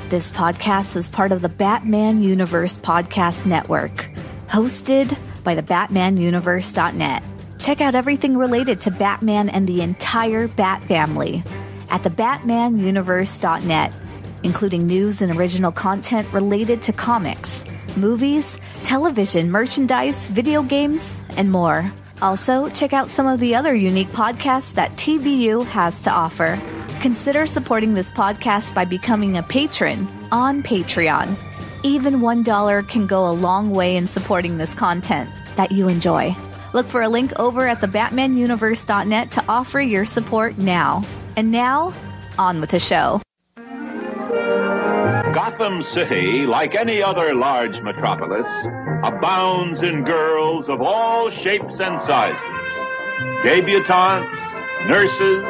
This podcast is part of the Batman Universe Podcast Network, hosted by the BatmanUniverse.net. Check out everything related to Batman and the entire Bat family at the BatmanUniverse.net, including news and original content related to comics, movies, television, merchandise, video games, and more. Also, check out some of the other unique podcasts that TBU has to offer. Consider supporting this podcast by becoming a patron on Patreon. Even $1 can go a long way in supporting this content that you enjoy. Look for a link over at thebatmanuniverse.net to offer your support now. And now, on with the show. Gotham City, like any other large metropolis, abounds in girls of all shapes and sizes. Debutantes, nurses,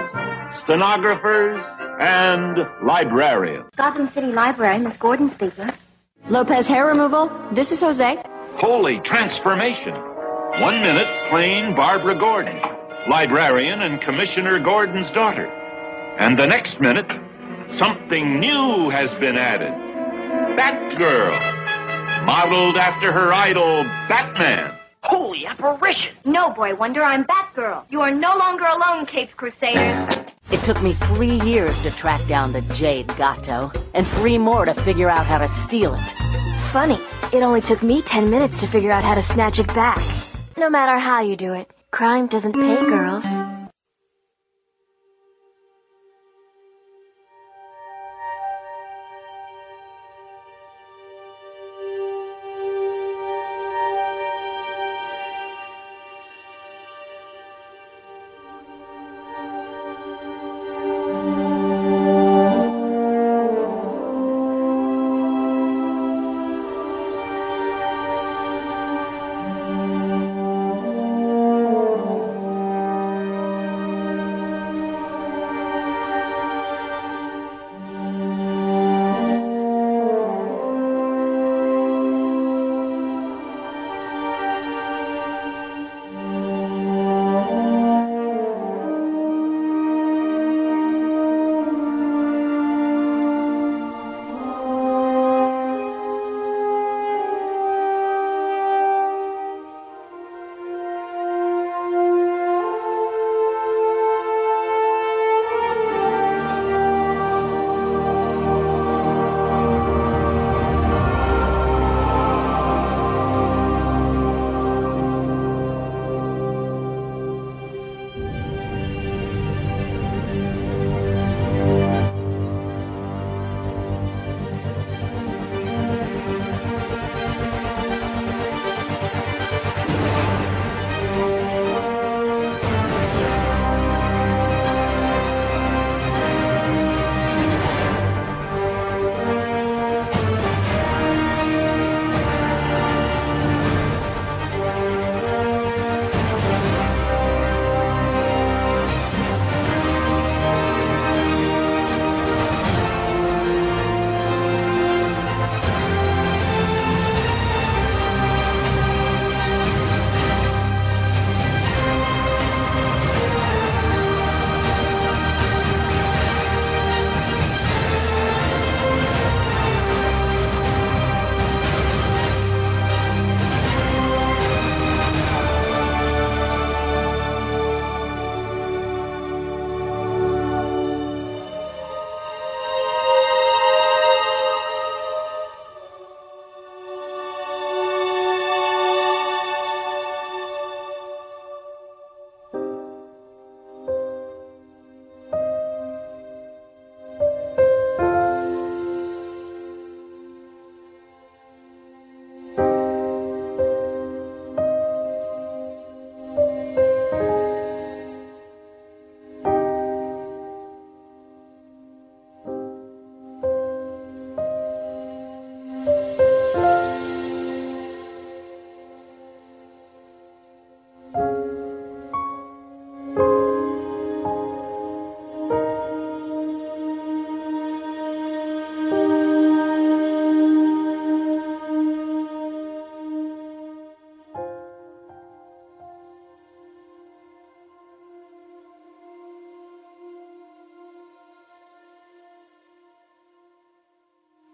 stenographers, and librarians. Gotham City Library, Miss Gordon speaking. Lopez hair removal. This is Jose. Holy transformation. 1 minute, plain Barbara Gordon, librarian and Commissioner Gordon's daughter. And the next minute, something new has been added. Batgirl, modeled after her idol, Batman. Holy apparition! No, Boy Wonder, I'm Batgirl. You are no longer alone, Capes Crusaders. It took me 3 years to track down the Jade Gato, and 3 more to figure out how to steal it. Funny, it only took me 10 minutes to figure out how to snatch it back. No matter how you do it, crime doesn't pay, girls.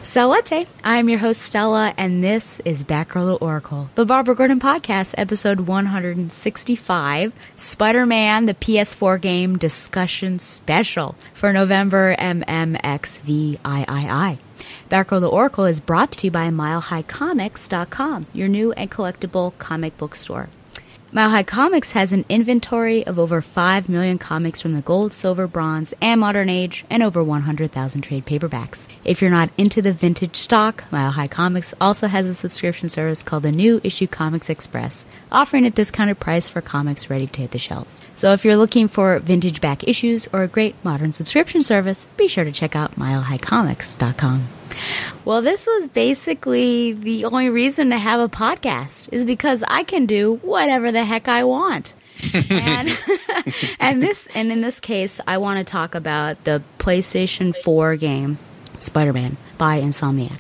Salute! I'm your host, Stella, and this is Batgirl the Oracle, the Barbara Gordon podcast, episode 165, Spider-Man, the PS4 game discussion special for November MMXVIII. Batgirl the Oracle is brought to you by MileHighComics.com, your new and collectible comic book store. Mile High Comics has an inventory of over 5 million comics from the gold, silver, bronze, and modern age, and over 100,000 trade paperbacks. If you're not into the vintage stock, Mile High Comics also has a subscription service called the New Issue Comics Express, offering a discounted price for comics ready to hit the shelves. So if you're looking for vintage back issues or a great modern subscription service, be sure to check out MileHighComics.com. Well, this was basically the only reason to have a podcast, is because I can do whatever the heck I want. and in this case, I want to talk about the PlayStation 4 game Spider-Man by Insomniac.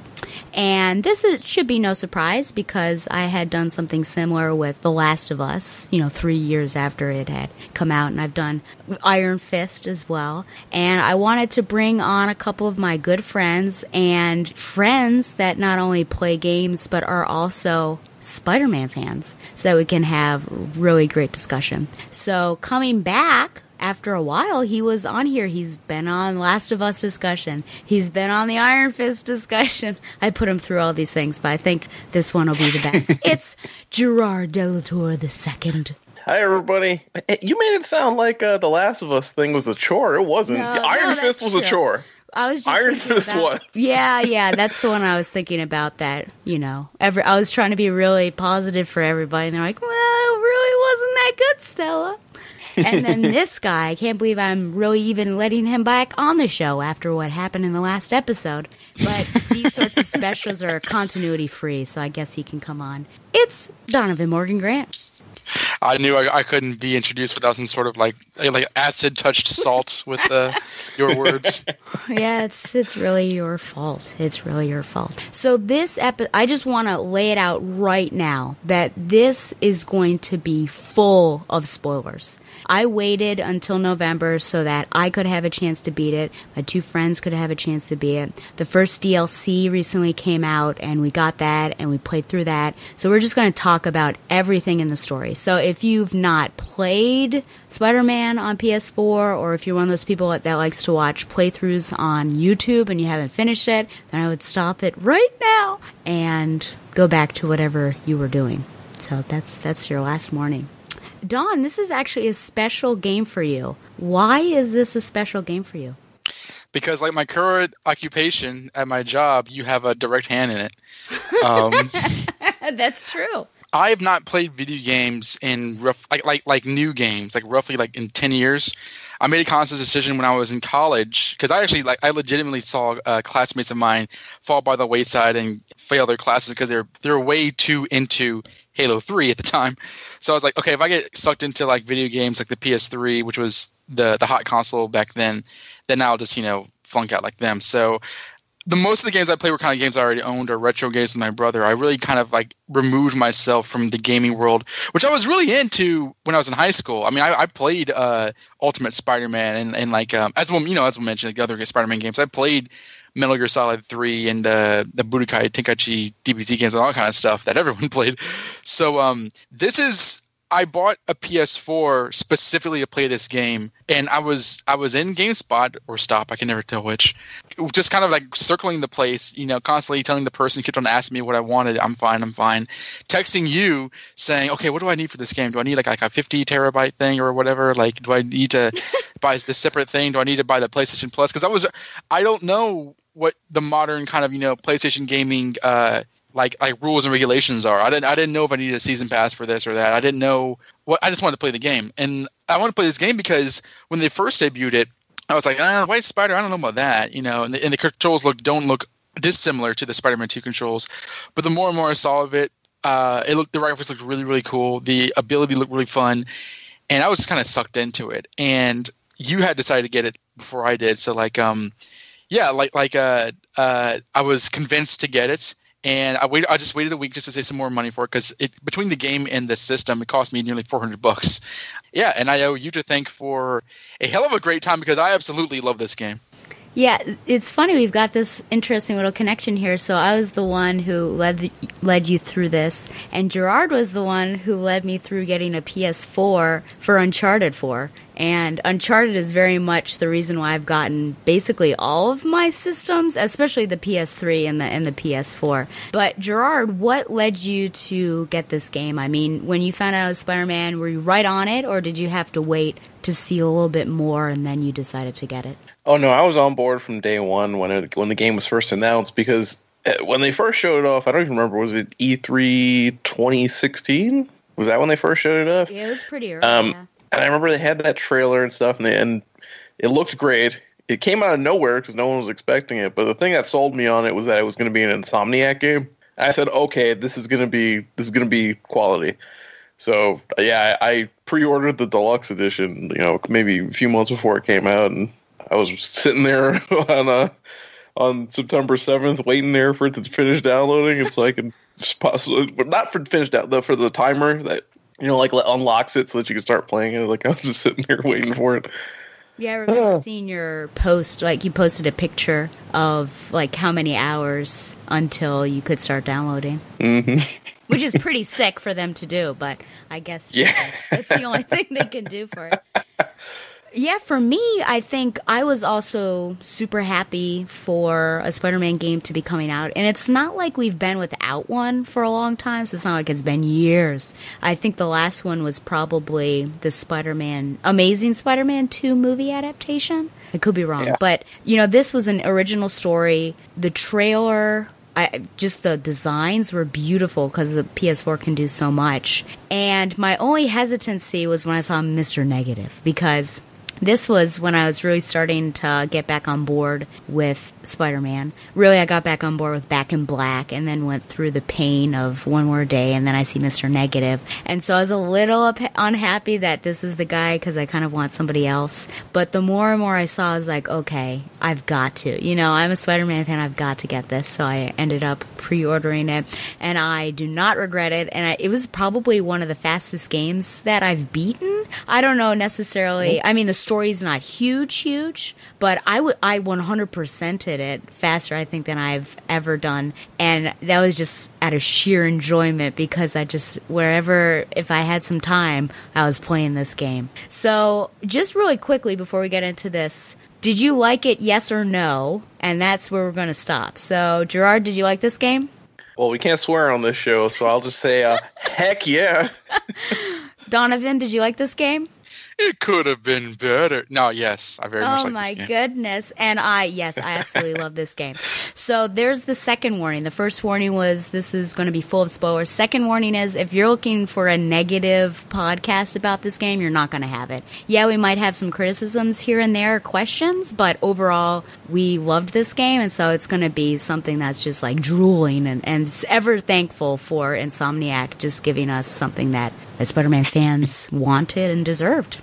And should be no surprise, because I had done something similar with The Last of Us, 3 years after it had come out, and I've done Iron Fist as well. And I wanted to bring on a couple of my good friends, and friends that not only play games, but are also Spider-Man fans, so that we can have really great discussion. So coming back, after a while, he was on here. He's been on Last of Us discussion. He's been on the Iron Fist discussion. I put him through all these things, but I think this one will be the best. It's Gerard Delatour II. Hi, everybody. You made it sound like the Last of Us thing was a chore. It wasn't. Iron Fist was a chore. I was just Iron Fist was. Yeah, that's the one I was thinking about. That I was trying to be really positive for everybody, and they're like, "Well, it really wasn't that good, Stella." And then this guy, I can't believe I'm really even letting him back on the show after what happened in the last episode. But these sorts of specials are continuity free, so I guess he can come on. It's Donovan Morgan Grant. I knew I couldn't be introduced without some sort of like acid touched salt with your words. Yeah, it's really your fault. It's really your fault. So this I just want to lay it out right now that this is going to be full of spoilers. I waited until November so that I could have a chance to beat it. My two friends could have a chance to beat it. The first DLC recently came out, and we got that, and we played through that. So we're just going to talk about everything in the story. So if you've not played Spider-Man on PS4, or if you're one of those people that likes to watch playthroughs on YouTube and you haven't finished it, then I would stop it right now and go back to whatever you were doing. So that's your last warning. Dawn, this is actually a special game for you. Why is this a special game for you? Because like my current occupation at my job, you have a direct hand in it. That's true. I have not played video games in like new games, roughly in 10 years. I made a conscious decision when I was in college, because I legitimately saw classmates of mine fall by the wayside and fail their classes because they're way too into Halo 3 at the time. So I was like, okay, if I get sucked into video games like the PS3, which was the hot console back then I'll just flunk out like them. So the most of the games I played were kind of games I already owned or retro games with my brother. I really kind of removed myself from the gaming world, which I was really into when I was in high school. I mean, I played Ultimate Spider-Man and as we mentioned, the other Spider-Man games. I played Metal Gear Solid 3 and the Budokai Tenkaichi DBZ games and all that kind of stuff that everyone played. So I bought a PS4 specifically to play this game, and I was in GameSpot or Stop, I can never tell which, just kind of circling the place, constantly telling the person who kept on asking me what I wanted. I'm fine. Texting you saying, okay, what do I need for this game? Do I need like a 50 terabyte thing or whatever? Do I need to buy this separate thing? Do I need to buy the PlayStation Plus? Because I don't know what the modern kind of PlayStation gaming like rules and regulations are. I didn't know if I needed a season pass for this or that. I didn't know what. I just wanted to play the game, and I want to play this game because when they first debuted it, I was like, White Spider. I don't know about that, and the controls don't look dissimilar to the Spider-Man 2 controls. But the more and more I saw of it, the graphics looked really, really cool. The ability looked really fun, and I was just kind of sucked into it. And you had decided to get it before I did, so I was convinced to get it. And I just waited a week just to save some more money for it, because between the game and the system, it cost me nearly $400. Yeah, and I owe you to thank for a hell of a great time, because I absolutely love this game. Yeah, it's funny. We've got this interesting little connection here. So I was the one who led you through this, and Gerard was the one who led me through getting a PS4 for Uncharted 4. And Uncharted is very much the reason why I've gotten basically all of my systems, especially the PS3 and the PS4. But Gerard, what led you to get this game? I mean, when you found out it was Spider-Man, were you right on it, or did you have to wait to see a little bit more and then you decided to get it? Oh no, I was on board from day one when the game was first announced, because when they first showed it off, I don't even remember, was it E3 2016? Was that when they first showed it off? Yeah, it was pretty early. Yeah. And I remember they had that trailer and stuff, and it looked great. It came out of nowhere because no one was expecting it. But the thing that sold me on it was that it was going to be an Insomniac game. I said, okay, this is going to be quality. So yeah, I pre-ordered the deluxe edition, maybe a few months before it came out, and I was sitting there on September 7th, waiting there for it to finish downloading, and so I could not for finish down for the timer that. Unlocks it so that you can start playing it. Like, I was just sitting there waiting for it. Yeah, I remember seeing your post. Like, you posted a picture of, like, how many hours until you could start downloading. Mm-hmm. Which is pretty sick for them to do, but I guess that's the only thing they can do for it. Yeah, for me, I think I was also super happy for a Spider-Man game to be coming out. And it's not like we've been without one for a long time, so it's not like it's been years. I think the last one was probably the Amazing Spider-Man 2 movie adaptation. I could be wrong. Yeah. But, this was an original story. The trailer... just the designs were beautiful because the PS4 can do so much. And my only hesitancy was when I saw Mr. Negative, because this was when I was really starting to get back on board with Spider-Man. Really, I got back on board with Back in Black and then went through the pain of One More Day, and then I see Mr. Negative. And so I was a little unhappy that this is the guy because I kind of want somebody else. But the more and more I saw, I was like, okay, I've got to. I'm a Spider-Man fan. I've got to get this. So I ended up pre-ordering it, and I do not regret it. And it was probably one of the fastest games that I've beaten. I don't know necessarily. I mean, the story's not huge, but I 100%ed it faster, I think, than I've ever done. And that was just out of sheer enjoyment because if I had some time, I was playing this game. So just really quickly before we get into this, did you like it, yes or no? And that's where we're going to stop. So, Gerard, did you like this game? Well, we can't swear on this show, so I'll just say, heck yeah. Donovan, did you like this game? It could have been better. No, yes, I very much like this game. Oh my goodness. And I absolutely love this game. So there's the second warning. The first warning was this is going to be full of spoilers. Second warning is if you're looking for a negative podcast about this game, you're not going to have it. Yeah, we might have some criticisms here and there, questions, but overall, we loved this game, and so it's going to be something that's just like drooling and ever thankful for Insomniac just giving us something that Spider-Man fans wanted and deserved.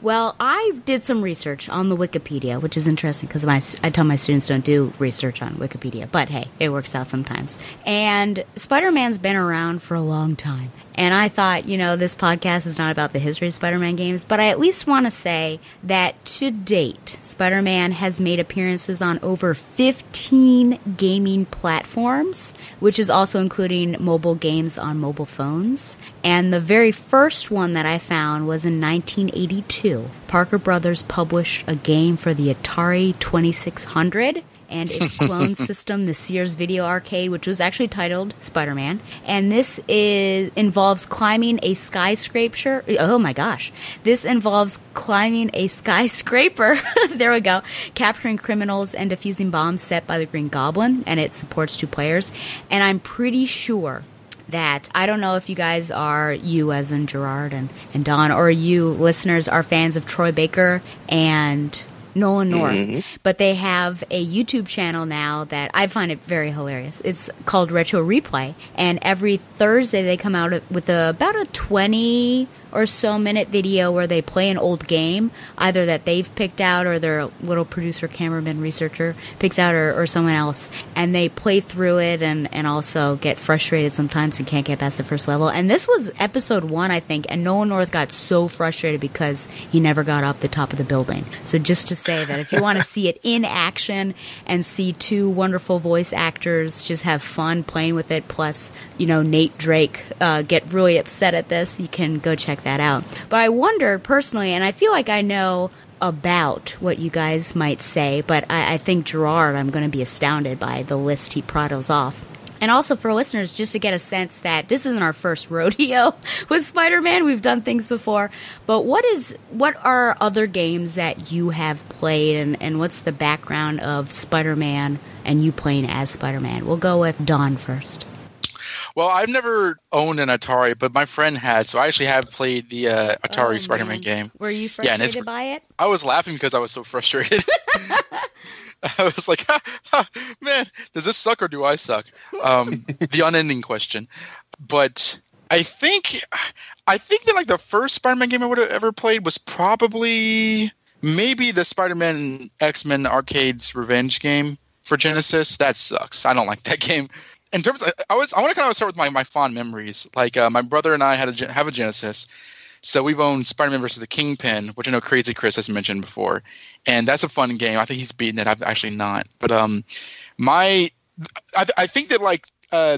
Well, I did some research on the Wikipedia, which is interesting because I tell my students don't do research on Wikipedia, but hey, it works out sometimes. And Spider-Man's been around for a long time. And I thought, this podcast is not about the history of Spider-Man games, but I at least want to say that to date, Spider-Man has made appearances on over 15 gaming platforms, which is also including mobile games on mobile phones. And the very first one that I found was in 1982. Parker Brothers published a game for the Atari 2600 and its clone system, the Sears Video Arcade, which was actually titled Spider-Man. And this involves climbing a skyscraper. Oh my gosh. This involves climbing a skyscraper. There we go. Capturing criminals and defusing bombs set by the Green Goblin. And it supports 2 players. And I'm pretty sure that, I don't know if you guys are, you as in Gerard and Don, or you listeners are fans of Troy Baker and Nolan North, but they have a YouTube channel now that I find it very hilarious. It's called Retro Replay, and every Thursday they come out with about a 20 or so minute video where they play an old game, either that they've picked out or their little producer, cameraman, researcher picks out, or someone else, and they play through it and also get frustrated sometimes and can't get past the first level. And this was episode 1, I think, and Nolan North got so frustrated because he never got up the top of the building. So just to say that if you want to see it in action and see two wonderful voice actors just have fun playing with it, plus, Nate Drake get really upset at this, you can go check that out. But I wondered personally, and I feel like I know about what you guys might say, but I think Gerard, I'm going to be astounded by the list he prattles off. And also for listeners, just to get a sense that this isn't our first rodeo with Spider-Man. We've done things before. But what are other games that you have played, and what's the background of Spider-Man and you playing as Spider-Man? We'll go with Don first. Well, I've never owned an Atari, but my friend has, so I actually have played the Atari Spider-Man game. Were you frustrated by it? I was laughing because I was so frustrated. I was like, man, does this suck or do I suck? The unending question. But I think that like the first Spider-Man game I would have ever played was probably maybe the Spider-Man X-Men Arcade's Revenge game for Genesis. That sucks. I don't like that game. In terms of, I want to kind of start with my fond memories. Like my brother and I have a Genesis. So we've owned Spider-Man versus the Kingpin, which I know Crazy Chris has mentioned before, and that's a fun game. I think he's beaten it. I've actually not. But I think that like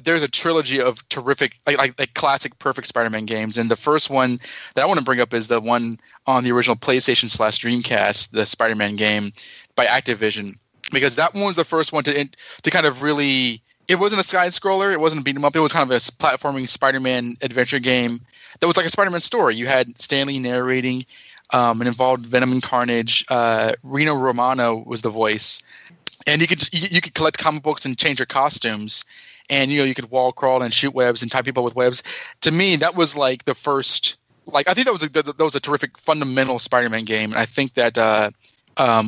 there's a trilogy of terrific, like classic, perfect Spider-Man games, and the first one that I want to bring up is the one on the original PlayStation / Dreamcast, the Spider-Man game by Activision, because that one was the first one to kind of really. It wasn't a side scroller. It wasn't a beat 'em up. It was kind of a platforming Spider-Man adventure game that was like a Spider-Man story. You had Stan Lee narrating. It involved Venom and Carnage. Reno Romano was the voice, and you could collect comic books and change your costumes, and you could wall crawl and shoot webs and tie people with webs. To me, that was like the first. Like I think that was a terrific fundamental Spider-Man game, and I think that.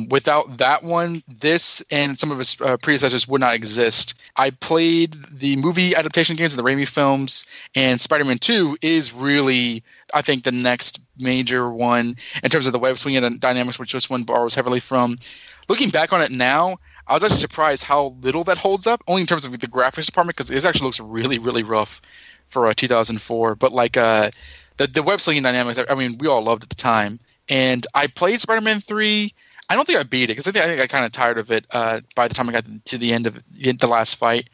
Without that one, this and some of his predecessors would not exist. I played the movie adaptation games of the Raimi films, and Spider-Man 2 is really, I think, the next major one in terms of the web swinging and dynamics, which this one borrows heavily from. Looking back on it now, I was actually surprised how little that holds up, only in terms of the graphics department, because it actually looks really, really rough for 2004. But like the web slinging dynamics, I mean, we all loved at the time. And I played Spider-Man 3. I don't think I beat it because I think I got kind of tired of it by the time I got to the end of the last fight.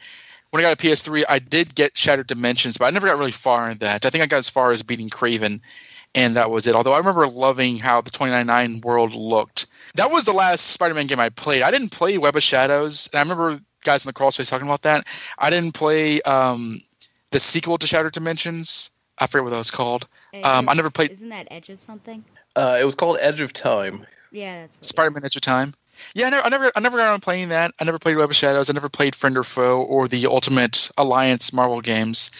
When I got a PS3, I did get Shattered Dimensions, but I never got really far in that. I think I got as far as beating Kraven, and that was it. Although I remember loving how the 2099 world looked. That was the last Spider-Man game I played. I didn't play Web of Shadows, and I remember guys in the crawl space talking about that. I didn't play the sequel to Shattered Dimensions. I forget what that was called. I never played. Isn't that Edge of something? It was called Edge of Time. Yeah, that's what Spider-Man Edge of Time. Yeah, I never got around playing that. I never played Web of Shadows. I never played Friend or Foe or the Ultimate Alliance Marvel games.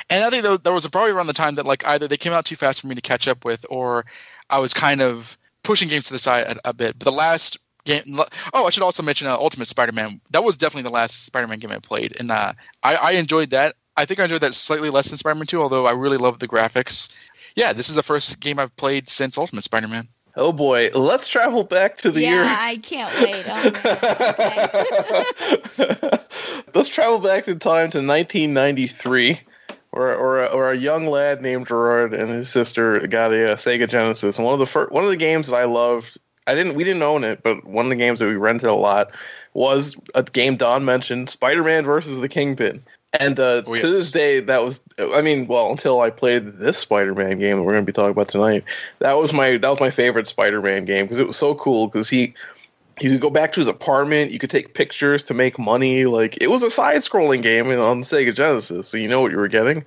And I think that was probably around the time that like either they came out too fast for me to catch up with, or I was kind of pushing games to the side a bit. But the last game. Oh, I should also mention Ultimate Spider-Man. That was definitely the last Spider-Man game I played, and I enjoyed that. I think I enjoyed that slightly less than Spider-Man 2, although I really loved the graphics. Yeah, this is the first game I've played since Ultimate Spider-Man. Oh boy, let's travel back to the year. Yeah, I can't wait. Oh, okay. Let's travel back in time to 1993, where a young lad named Gerard and his sister got a Sega Genesis. And one of the games that I loved, we didn't own it, but one of the games that we rented a lot was a game Don mentioned, Spider-Man versus the Kingpin. And to this day, that was, until I played this Spider-Man game that we're going to be talking about tonight, that was my favorite Spider-Man game because it was so cool because you could go back to his apartment, you could take pictures to make money. Like, it was a side-scrolling game on the Sega Genesis, so you know what you were getting.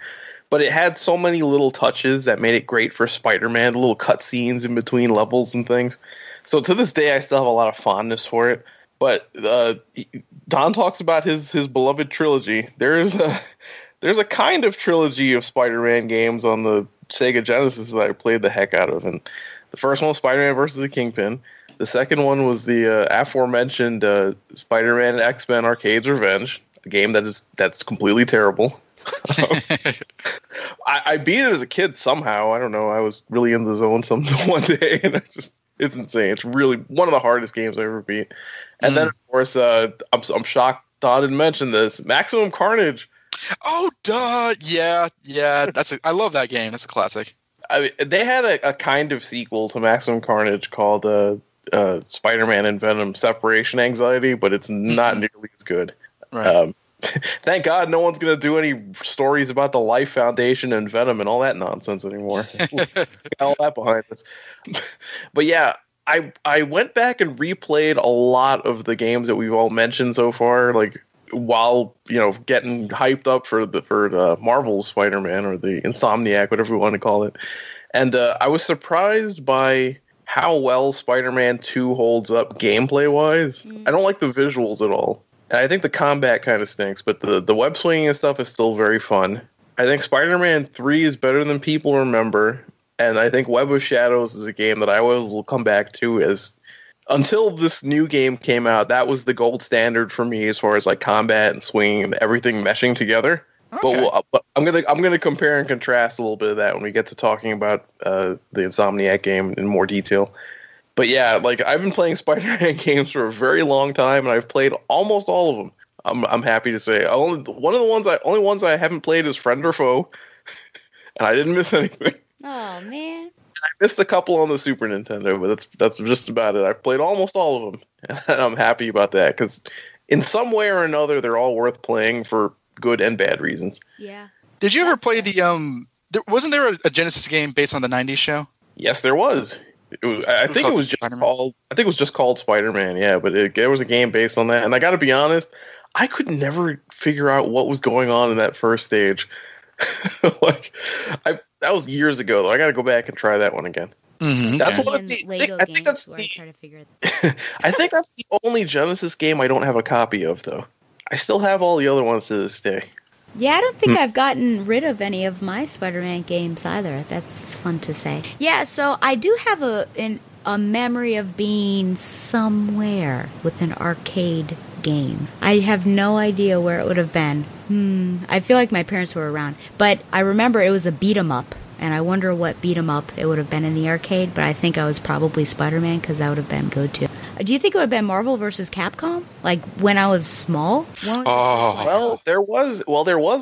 But it had so many little touches that made it great for Spider-Man, the little cutscenes in between levels and things. So to this day, I still have a lot of fondness for it. But Don talks about his beloved trilogy. There's a kind of trilogy of Spider-Man games on the Sega Genesis that I played the heck out of. And the first one was Spider-Man versus the Kingpin. The second one was the aforementioned Spider-Man and X-Men Arcade's Revenge, a game that's completely terrible. I beat it as a kid somehow. I don't know. I was really in the zone one day, and it's insane. It's really one of the hardest games I ever beat. And then, of course, I'm shocked Don didn't mention this. Maximum Carnage. Oh, duh. Yeah. I love that game. That's a classic. I mean, they had a kind of sequel to Maximum Carnage called Spider-Man and Venom Separation Anxiety, but it's not nearly as good. Right. Thank God no one's going to do any stories about the Life Foundation and Venom and all that nonsense anymore. All that behind us. But yeah, I went back and replayed a lot of the games that we've all mentioned so far, like while getting hyped up for the Marvel Spider-Man or the Insomniac, whatever we want to call it. And I was surprised by how well Spider-Man 2 holds up gameplay-wise. I don't like the visuals at all. And I think the combat kind of stinks, but the web swinging and stuff is still very fun. I think Spider-Man 3 is better than people remember. And I think Web of Shadows is a game that I always will come back to as... Until this new game came out, that was the gold standard for me as far as like combat and swinging and everything meshing together. Okay. But I'm gonna compare and contrast a little bit of that when we get to talking about the Insomniac game in more detail. But yeah, like I've been playing Spider-Man games for a very long time, and I've played almost all of them. I'm happy to say. Only ones I haven't played is Friend or Foe, and I didn't miss anything. Oh man. I missed a couple on the Super Nintendo, but that's just about it. I've played almost all of them, and I'm happy about that because in some way or another, they're all worth playing for good and bad reasons. Yeah. Did you ever play the wasn't there a Genesis game based on the 90s show? Yes, there was. I think it was just called Spider-Man. Yeah, but there was a game based on that, and I got to be honest, I could never figure out what was going on in that first stage. That was years ago, though. I got to go back and try that one again. Mm-hmm. That's one of the Lego I games think that's where the, I try to figure it. I think that's the only Genesis game I don't have a copy of, though. I still have all the other ones to this day. Yeah, I don't think I've gotten rid of any of my Spider-Man games either. That's fun to say. Yeah, so I do have a memory of being somewhere with an arcade game. I have no idea where it would have been. I feel like my parents were around. But I remember it was a beat-em-up. And I wonder what beat-em-up it would have been in the arcade. But I think I was probably Spider-Man because that would have been go-to. Do you think it would have been Marvel vs. Capcom? Like when I was small? Well, there was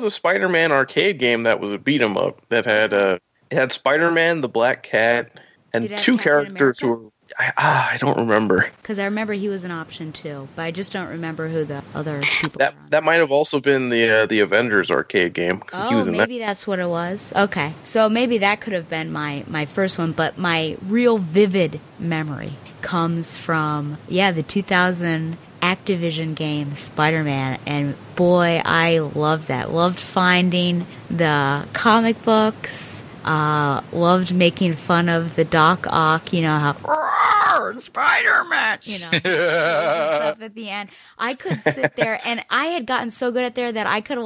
a Spider-Man arcade game that was a beat-em-up that had Spider-Man, the Black Cat, and two characters who were... I don't remember. Because I remember he was an option too, but I just don't remember who the other people were. That might have also been the Avengers arcade game. Oh, maybe that's what it was. Okay, so maybe that could have been my first one, but my real vivid memory comes from the 2000 Activision game Spider-Man, and boy, I loved that. Loved finding the comic books. Loved making fun of the Doc Ock, how Spider-Man, stuff at the end. I could sit there, and I had gotten so good at there that I could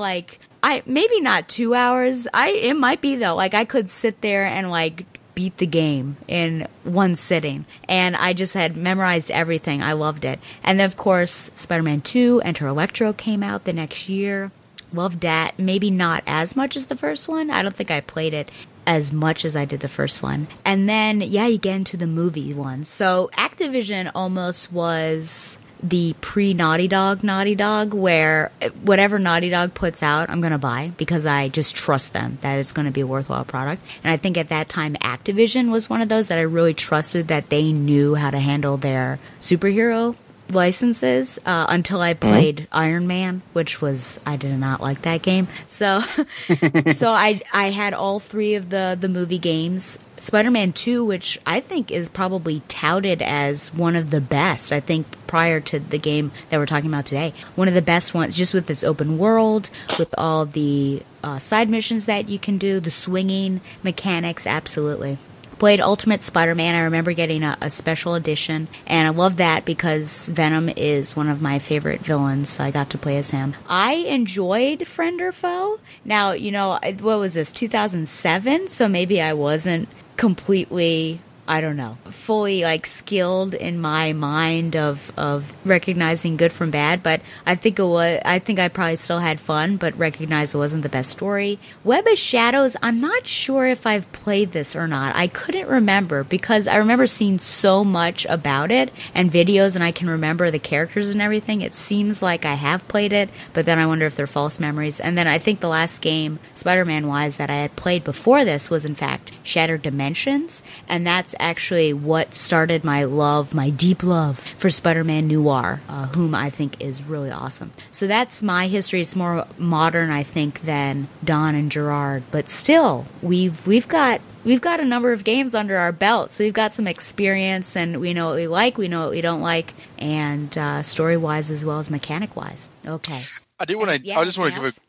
maybe not 2 hours. It might be though. Like I could sit there and beat the game in one sitting, and I just had memorized everything. I loved it. And then of course Spider-Man 2 Enter Electro came out the next year. Loved that. Maybe not as much as the first one. I don't think I played it as much as I did the first one. And then you get into the movie ones. So Activision almost was the pre-Naughty Dog, where whatever Naughty Dog puts out, I'm going to buy because I just trust them that it's going to be a worthwhile product. And I think at that time, Activision was one of those that I really trusted that they knew how to handle their superhero licenses until I played Iron Man, which was, I did not like that game. So I had all three of the movie games. Spider-Man 2, which I think is probably touted as one of the best. I think prior to the game that we're talking about today, one of the best ones, just with its open world, with all the side missions that you can do, the swinging mechanics, absolutely. Played Ultimate Spider-Man. I remember getting a special edition, and I love that because Venom is one of my favorite villains, so I got to play as him. I enjoyed Friend or Foe. Now, what was this, 2007? So maybe I wasn't completely I don't know, fully like skilled in my mind of recognizing good from bad, but I think I probably still had fun, but recognized it wasn't the best story. Web of Shadows, I'm not sure if I've played this or not. I couldn't remember because I remember seeing so much about it and videos, and I can remember the characters and everything. It seems like I have played it, but then I wonder if they're false memories. And then I think the last game, Spider-Man wise, that I had played before this was in fact Shattered Dimensions, and that's actually what started my deep love for Spider-Man Noir, whom I think is really awesome. So that's my history. It's more modern, I think, than Don and Gerard, but still, we've got a number of games under our belt, so we've got some experience, and we know what we like, we know what we don't like, and story-wise as well as mechanic-wise. Okay. I just want to give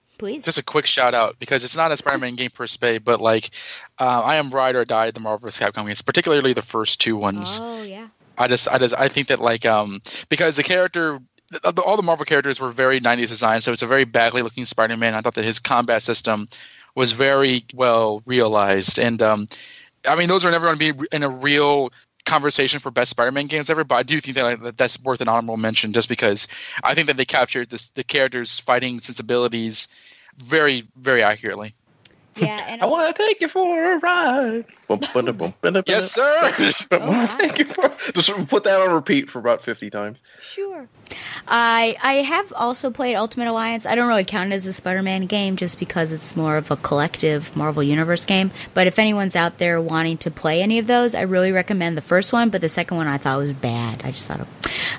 just a quick shout out, because it's not a Spider-Man game per se, but like I am ride or die the Marvel vs. Capcom games, particularly the first two ones. Oh yeah. I think that like because the character, all the Marvel characters were very 90s designed, so it's a very badly looking Spider-Man. I thought that his combat system was very well realized, and I mean those are never going to be in a real conversation for best Spider-Man games ever, but I do think that that's worth an honorable mention, just because I think that they captured the characters' fighting sensibilities very, very accurately. Yeah, and I want to take you for a ride. Yes, sir. Just put that on repeat for about 50 times. Sure. I have also played Ultimate Alliance. I don't really count it as a Spider-Man game just because it's more of a collective Marvel Universe game. But if anyone's out there wanting to play any of those, I really recommend the first one. But the second one I thought was bad. I just thought,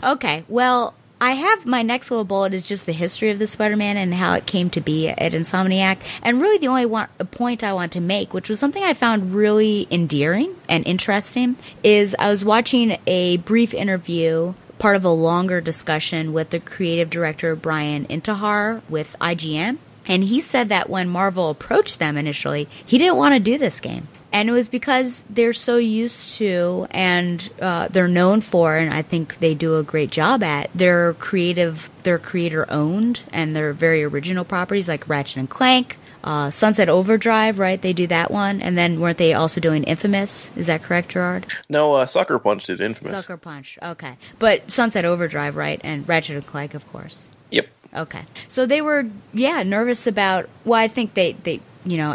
okay, well, I have my next little bullet is just the history of the Spider-Man and how it came to be at Insomniac. And really the only point I want to make, which was something I found really endearing and interesting, is I was watching a brief interview, part of a longer discussion with the creative director Brian Intihar with IGN. And he said that when Marvel approached them initially, he didn't want to do this game. And it was because they're so used to and they're known for, and I think they do a great job at, they're creator owned, and they're very original properties like Ratchet and Clank, Sunset Overdrive, right? They do that one. And then weren't they also doing Infamous? Is that correct, Gerard? No, Sucker Punch did Infamous. Sucker Punch, okay. But Sunset Overdrive, right? And Ratchet and Clank, of course. Yep. Okay. So they were, nervous about, well, I think they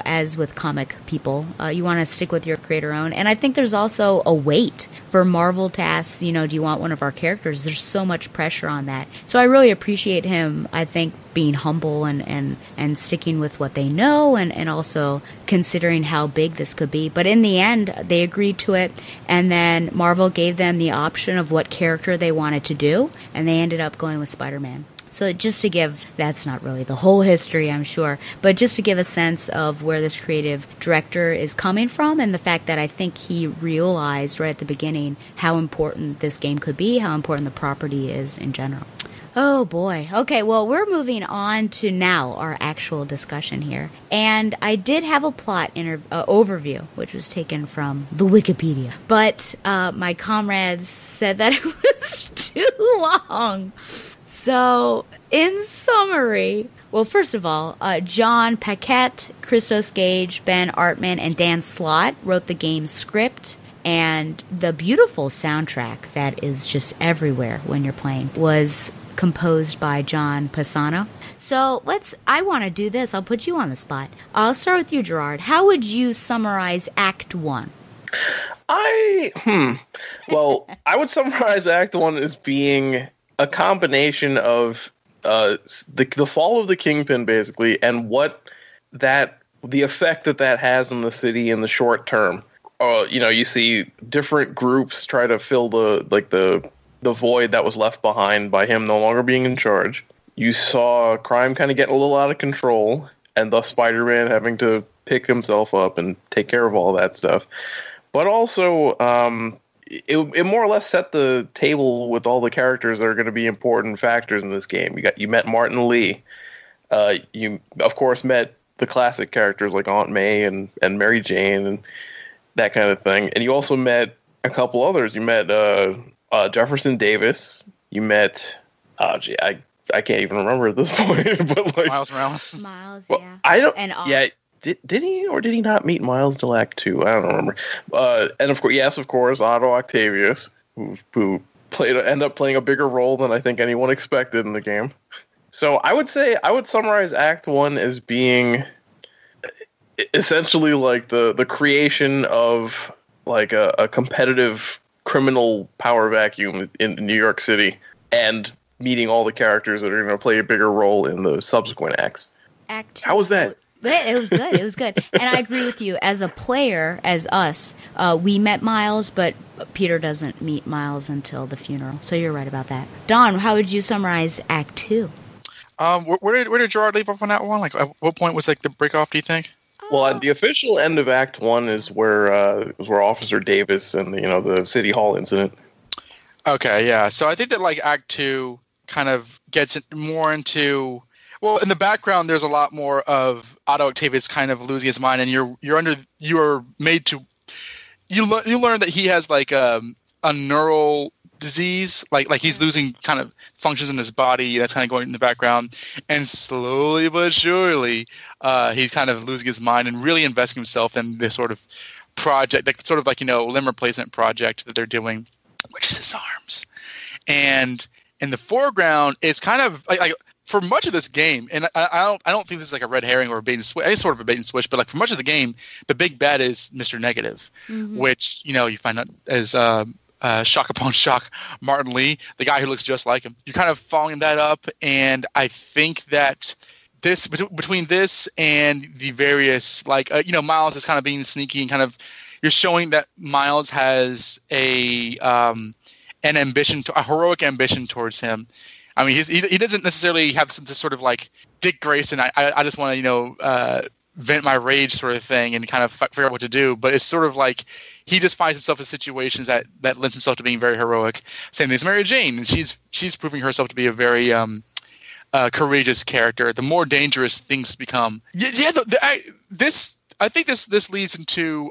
as with comic people, you want to stick with your creator own. And I think there's also a weight for Marvel to ask, do you want one of our characters? There's so much pressure on that. So I really appreciate him, I think, being humble and sticking with what they know and also considering how big this could be. But in the end, they agreed to it. And then Marvel gave them the option of what character they wanted to do. And they ended up going with Spider-Man. So just to give, that's not really the whole history, I'm sure, but just to give a sense of where this creative director is coming from and the fact that I think he realized right at the beginning how important this game could be, how important the property is in general. Oh boy. Okay, well, we're moving on to now our actual discussion here. And I did have a plot overview, which was taken from the Wikipedia. But my comrades said that it was too long. So, in summary, well, first of all, John Paquette, Christos Gage, Ben Artman, and Dan Slott wrote the game's script, and the beautiful soundtrack that is just everywhere when you're playing was composed by John Pisano. So, I want to do this. I'll put you on the spot. I'll start with you, Gerard. How would you summarize Act 1? Well, I would summarize Act 1 as being a combination of the fall of the Kingpin, basically, and the effect that has on the city in the short term. You see different groups try to fill the void that was left behind by him no longer being in charge. You saw crime kind of getting a little out of control, and thus Spider-Man having to pick himself up and take care of all that stuff. But also, it more or less set the table with all the characters that are going to be important factors in this game. You met Martin Lee. You, of course, met the classic characters like Aunt May and Mary Jane and that kind of thing. And you also met a couple others. You met Jefferson Davis. You met... I can't even remember at this point. But Miles Morales. Miles, well, yeah. I don't... And yeah, did he or did he not meet Miles till Act 2? I don't remember. And of course, Otto Octavius, who ended up playing a bigger role than I think anyone expected in the game. So I would summarize Act 1 as being essentially like the creation of like a competitive criminal power vacuum in New York City, and meeting all the characters that are going to play a bigger role in the subsequent acts. Act 2. How was that? It was good. It was good. And I agree with you. As a player, as us, we met Miles, but Peter doesn't meet Miles until the funeral. So you're right about that. Don, how would you summarize Act 2? Where did Gerard leave off on that one? Like, at what point was like the break off, do you think? Well, at the official end of Act 1 is where Officer Davis and the City Hall incident. Okay, yeah. So I think that like Act 2 kind of gets more into, well, in the background there's a lot more of Otto Octavius kind of losing his mind, and you learn that he has like a neural disease, like he's losing kind of functions in his body. That's kind of going in the background, and slowly but surely he's kind of losing his mind and really investing himself in this sort of project, like sort of like limb replacement project that they're doing, which is his arms. And in the foreground, it's kind of like for much of this game, and I don't think this is like a red herring or a bait and switch. It's sort of a bait and switch, but like for much of the game, the big bad is Mr. Negative, which you find out as shock upon shock, Martin Lee, the guy who looks just like him. You're kind of following that up, and I think that this between this and the various Miles is kind of being sneaky and kind of you're showing that Miles has an ambition, a heroic ambition towards him. I mean, he doesn't necessarily have this sort of like Dick Grayson. I just want to vent my rage sort of thing and kind of figure out what to do. But it's sort of like he just finds himself in situations that lends himself to being very heroic. Same thing as Mary Jane, and she's proving herself to be a very courageous character. The more dangerous things become. I think this leads into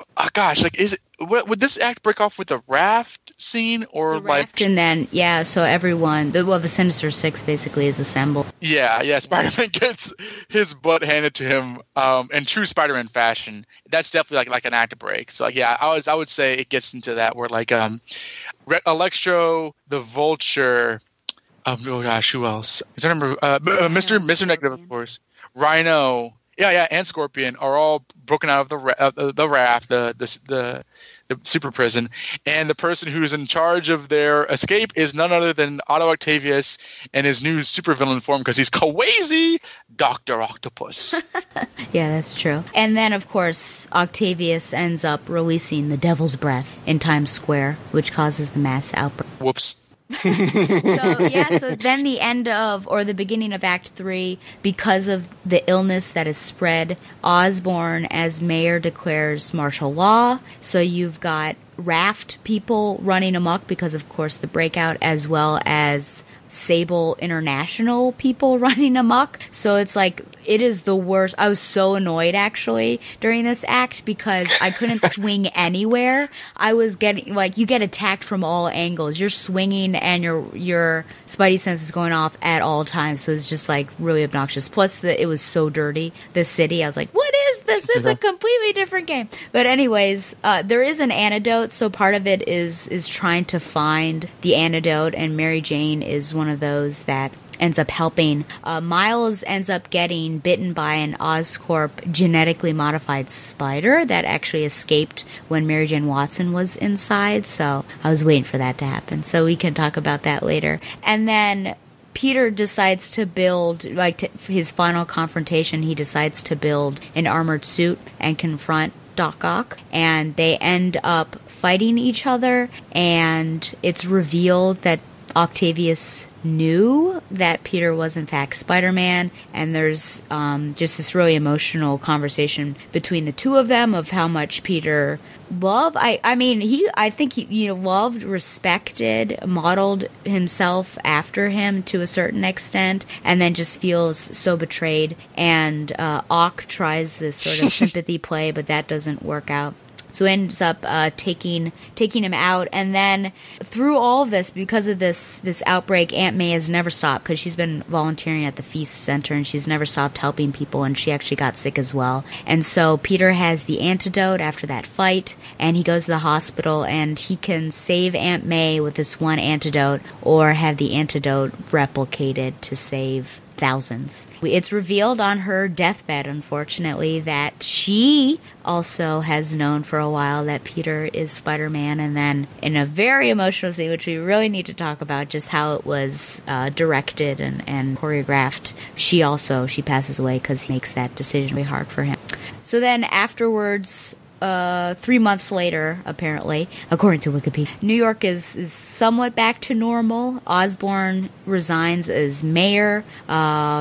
would this act break off with the raft scene or like and then so everyone the Sinister Six basically is assembled. Spider-Man gets his butt handed to him in true Spider-Man fashion. That's definitely like an act break. So I would say it gets into that where like Electro, the Vulture, oh gosh, who else? Is there Mr. Negative, of course, Rhino. And Scorpion are all broken out of the raft, the super prison, and the person who's in charge of their escape is none other than Otto Octavius and his new supervillain form because he's crazy, Dr. Octopus. Yeah, that's true. And then, of course, Octavius ends up releasing the Devil's Breath in Times Square, which causes the mass outbreak. Whoops. So then the end of, or the beginning of Act 3, because of the illness that is spread, Osborn as mayor declares martial law. So you've got raft people running amok because, of course, the breakout, as well as Sable International people running amok. So it's like, it is the worst. I was so annoyed actually during this act because I couldn't swing anywhere. I was getting you get attacked from all angles. You're swinging and your spidey sense is going off at all times. So it's just like really obnoxious. Plus it was so dirty. The city, I was like, what is this? It's a completely different game. But anyways, there is an antidote. So part of it is trying to find the antidote, and Mary Jane is one of those that ends up helping. Miles ends up getting bitten by an Oscorp genetically modified spider that actually escaped when Mary Jane Watson was inside. So I was waiting for that to happen. So we can talk about that later. And then Peter decides to build, his final confrontation, he decides to build an armored suit and confront Doc Ock, and they end up fighting each other, and it's revealed that Octavius knew that Peter was in fact Spider-Man, and there's just this really emotional conversation between the two of them of how much Peter loved. I think he loved, respected, modeled himself after him to a certain extent, and then just feels so betrayed. And Ock tries this sort of sympathy play, but that doesn't work out. So he ends up taking him out. And then through all of this, because of this outbreak, Aunt May has never stopped, because she's been volunteering at the Feast Center, and she's never stopped helping people, and she actually got sick as well. And so Peter has the antidote after that fight, and he goes to the hospital, and he can save Aunt May with this one antidote, or have the antidote replicated to save thousands. It's revealed on her deathbed, unfortunately, that she also has known for a while that Peter is Spider-Man, and then in a very emotional scene, which we really need to talk about, just how it was directed and choreographed, she passes away because he makes that decision really hard for him. So then afterwards, 3 months later, apparently, according to Wikipedia, New York is somewhat back to normal. Osborn resigns as mayor.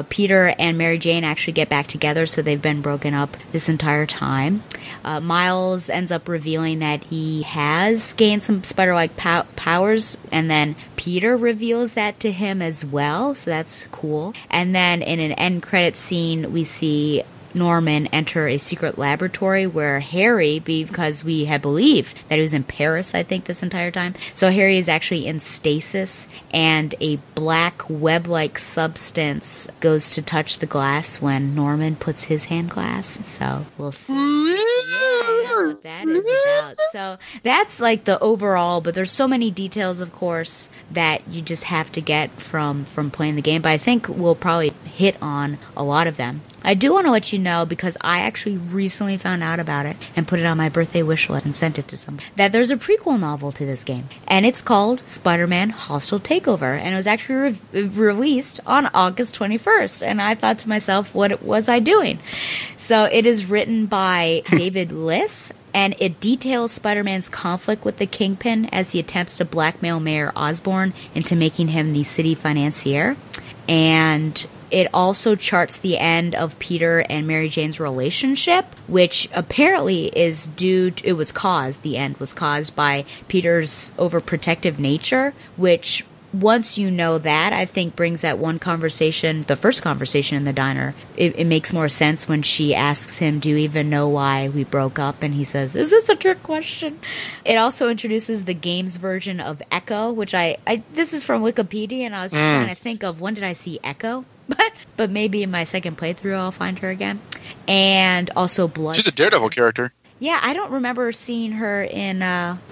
Peter and Mary Jane actually get back together, so they've been broken up this entire time. Miles ends up revealing that he has gained some spider-like powers, and then Peter reveals that to him as well, so that's cool. And then in an end credit scene, we see Norman enter a secret laboratory where Harry, because we had believed that he was in Paris, I think, this entire time. So Harry is actually in stasis, and a black web-like substance goes to touch the glass when Norman puts his hand glass. So we'll see. What that is about. So that's like the overall, but there's so many details, of course, that you just have to get from playing the game. But I think we'll probably hit on a lot of them. I do want to let you know, because I actually recently found out about it and put it on my birthday wish list and sent it to someone, that there's a prequel novel to this game, and it's called Spider-Man Hostile Takeover, and it was actually released on August 21st, and I thought to myself, what was I doing? So it is written by David Liss, and it details Spider-Man's conflict with the Kingpin as he attempts to blackmail Mayor Osborn into making him the city financier. And it also charts the end of Peter and Mary Jane's relationship, which apparently the end was caused by Peter's overprotective nature, which, once you know that, I think brings that one conversation, the first conversation in the diner, it makes more sense when she asks him, do you even know why we broke up? And he says, is this a trick question? It also introduces the game's version of Echo, which this is from Wikipedia, and I was trying to think of, when did I see Echo? But maybe in my second playthrough I'll find her again. And also Blood. She's a Daredevil character. Yeah, I don't remember seeing her in,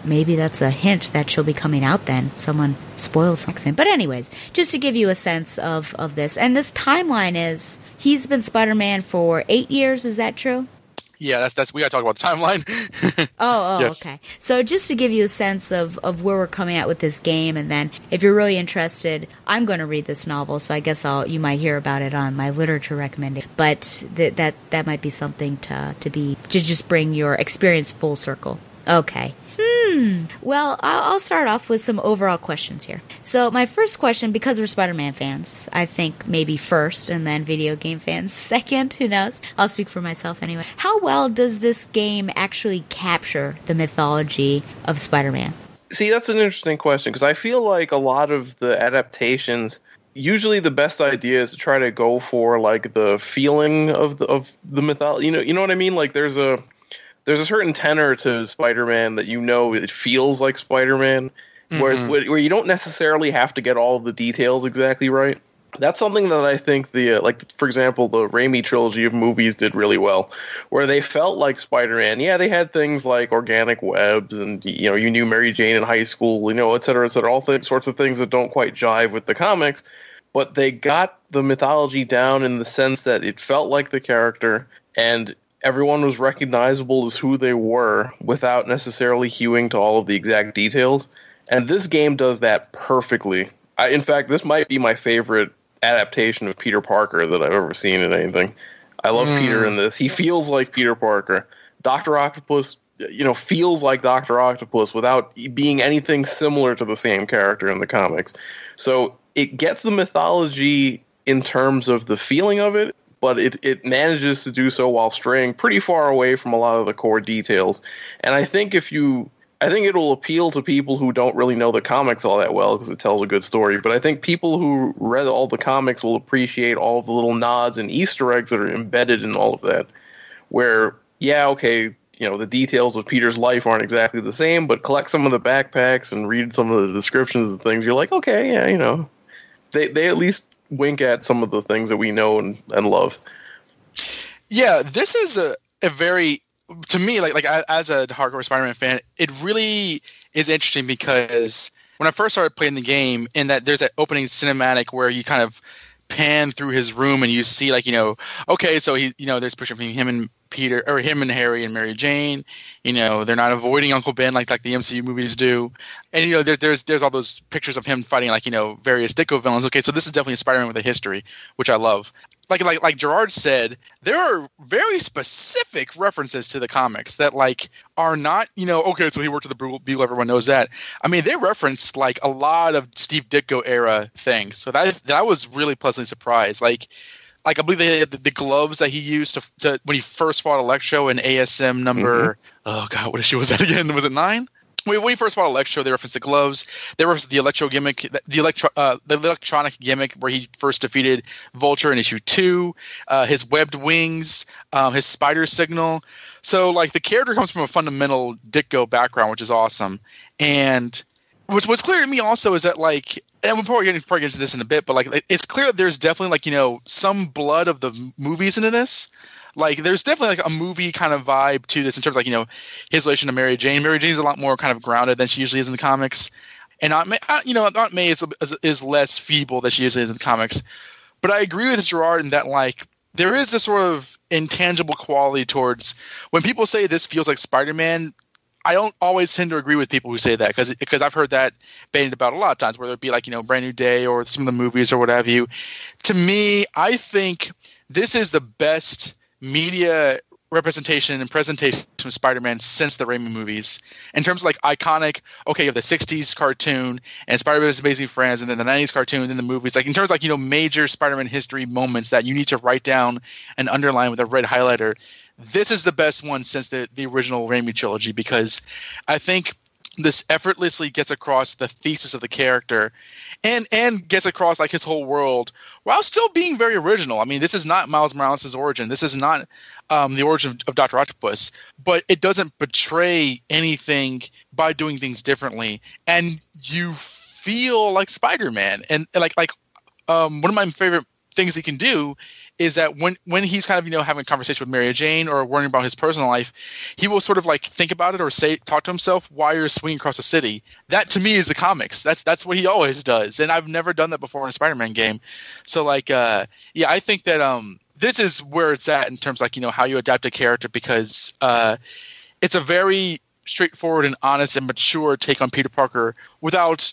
maybe that's a hint that she'll be coming out then. Someone spoils something. But anyways, just to give you a sense of this. And this timeline is, he's been Spider-Man for 8 years, is that true? Yeah, that's we gotta talk about the timeline. Oh, yes. Okay. So just to give you a sense of where we're coming at with this game, and then if you're really interested, I'm going to read this novel, so I guess you might hear about it on my literature recommendation. But that might be something to just bring your experience full circle. Okay. Well, I'll start off with some overall questions here. So my first question, because we're Spider-Man fans, I think maybe first, and then video game fans second, who knows? I'll speak for myself anyway. How well does this game actually capture the mythology of Spider-Man? See, that's an interesting question, because I feel like a lot of the adaptations, usually the best idea is to try to go for like the feeling of the mythology. You know what I mean? Like there's a certain tenor to Spider-Man that it feels like Spider-Man, where you don't necessarily have to get all of the details exactly right. That's something that I think for example, the Raimi trilogy of movies did really well, where they felt like Spider-Man. Yeah, they had things like organic webs, and you knew Mary Jane in high school, et cetera, all sorts of things that don't quite jive with the comics. But they got the mythology down in the sense that it felt like the character, and everyone was recognizable as who they were without necessarily hewing to all of the exact details. And this game does that perfectly. In fact, this might be my favorite adaptation of Peter Parker that I've ever seen in anything. I love Peter in this. He feels like Peter Parker. Dr. Octopus, feels like Dr. Octopus without being anything similar to the same character in the comics. So it gets the mythology in terms of the feeling of it, but it manages to do so while straying pretty far away from a lot of the core details. And I think it'll appeal to people who don't really know the comics all that well, because it tells a good story. But I think people who read all the comics will appreciate all of the little nods and Easter eggs that are embedded in all of that. Where, yeah, okay, the details of Peter's life aren't exactly the same, but collect some of the backpacks and read some of the descriptions of things. You're like, okay, yeah, they at least wink at some of the things that we know and love. Yeah, this is a very, to me, like as a hardcore Spider-Man fan, it really is interesting because when I first started playing the game, in that there's that opening cinematic where you kind of pan through his room and you see okay, so he, there's a picture of him and Peter, or him and Harry and Mary Jane. They're not avoiding Uncle Ben like the MCU movies do. And there's all those pictures of him fighting various Ditko villains. Okay, so this is definitely a Spider-Man with a history, which I love. Like Gerard said, there are very specific references to the comics that are not, okay, so he worked at the Bugle, everyone knows that. I mean, they referenced a lot of Steve Ditko era things. So that was really pleasantly surprised. I believe they had the gloves that he used to when he first fought Electro in ASM number. Oh God, what issue was that again? Was it 9? When he first fought Electro, they referenced the gloves. They referenced the Electro gimmick, the electronic gimmick where he first defeated Vulture in issue 2. His webbed wings, his spider signal. So the character comes from a fundamental Ditko background, which is awesome. And what's clear to me also is that and we'll probably get into this in a bit, but it's clear that there's definitely some blood of the movies into this. There's definitely a movie kind of vibe to this in terms of his relation to Mary Jane. Mary Jane's a lot more kind of grounded than she usually is in the comics, and Aunt May is less feeble than she usually is in the comics. But I agree with Gerard in that there is this sort of intangible quality towards when people say this feels like Spider-Man. I don't always tend to agree with people who say that because I've heard that bandied about a lot of times, whether it be Brand New Day or some of the movies or what have you. To me, I think this is the best media representation and presentation of Spider-Man since the Raimi movies. In terms of iconic, okay, you have the 60s cartoon and Spider-Man's Amazing Friends, and then the 90s cartoon, and then the movies. In terms of major Spider-Man history moments that you need to write down and underline with a red highlighter, this is the best one since the original Raimi trilogy, because I think this effortlessly gets across the thesis of the character and gets across his whole world while still being very original. I mean, this is not Miles Morales' origin. This is not the origin of Dr. Octopus, but it doesn't betray anything by doing things differently. And you feel like Spider-Man. And one of my favorite things he can do is that when he's kind of having a conversation with Mary Jane or worrying about his personal life, he will sort of think about it or talk to himself while you're swinging across the city. That to me is the comics. That's what he always does, and I've never done that before in a Spider-Man game. So I think that this is where it's at in terms how you adapt a character, because it's a very straightforward and honest and mature take on Peter Parker without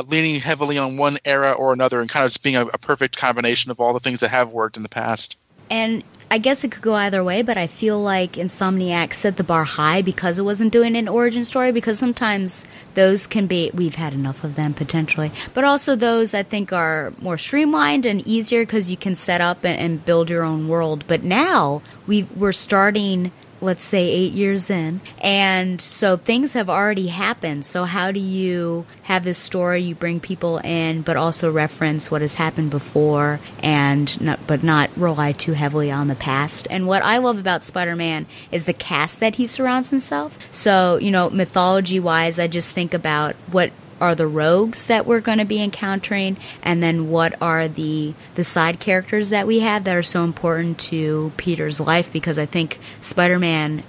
leaning heavily on one era or another, and kind of just being a perfect combination of all the things that have worked in the past. And I guess it could go either way, but I feel like Insomniac set the bar high because it wasn't doing an origin story, because sometimes those can be, we've had enough of them potentially, but also those I think are more streamlined and easier because you can set up and build your own world. But now we're starting, let's say 8 years in, and so things have already happened. So how do you have this story, you bring people in but also reference what has happened before and not rely too heavily on the past? And what I love about Spider-Man is the cast that he surrounds himself. So mythology wise, I just think about what are the rogues that we're going to be encountering, and then what are the side characters that we have that are so important to Peter's life, because I think Spider-Man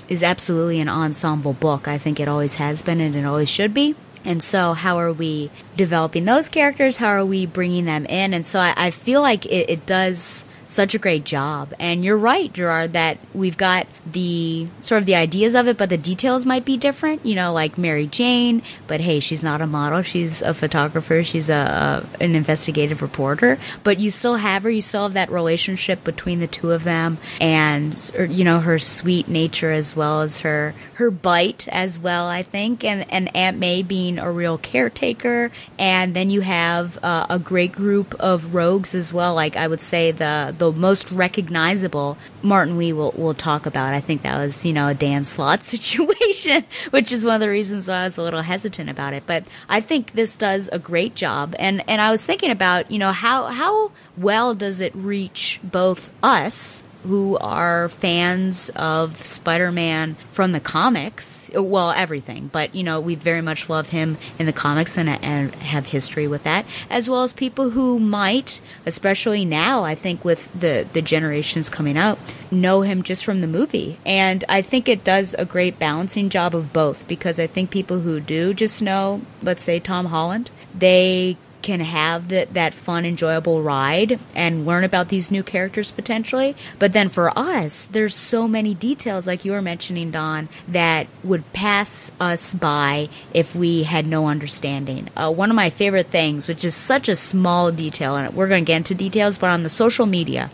is absolutely an ensemble book. I think it always has been and it always should be. And so how are we developing those characters? How are we bringing them in? And so I feel like it does such a great job. And you're right, Gerard, that we've got the sort of the ideas of it, but the details might be different, like Mary Jane, but hey, she's not a model, she's a photographer, she's an investigative reporter, but you still have her, you still have that relationship between the two of them, and her sweet nature as well as her bite as well, I think, and Aunt May being a real caretaker. And then you have a great group of rogues as well. I would say the most recognizable, Martin Lee will talk about. I think that was, a Dan Slott situation, which is one of the reasons I was a little hesitant about it. But I think this does a great job. And I was thinking about, how well does it reach both us who are fans of Spider-Man from the comics, well, everything, but, you know, we very much love him in the comics and have history with that, as well as people who might, especially now, I think with the generations coming up, know him just from the movie. And I think it does a great balancing job of both, because I think people who do just know, let's say, Tom Holland, they can have that fun, enjoyable ride and learn about these new characters potentially. But then for us, there's so many details, like you were mentioning, Don, that would pass us by if we had no understanding. One of my favorite things, which is such a small detail, and we're going to get into details, but on the social media,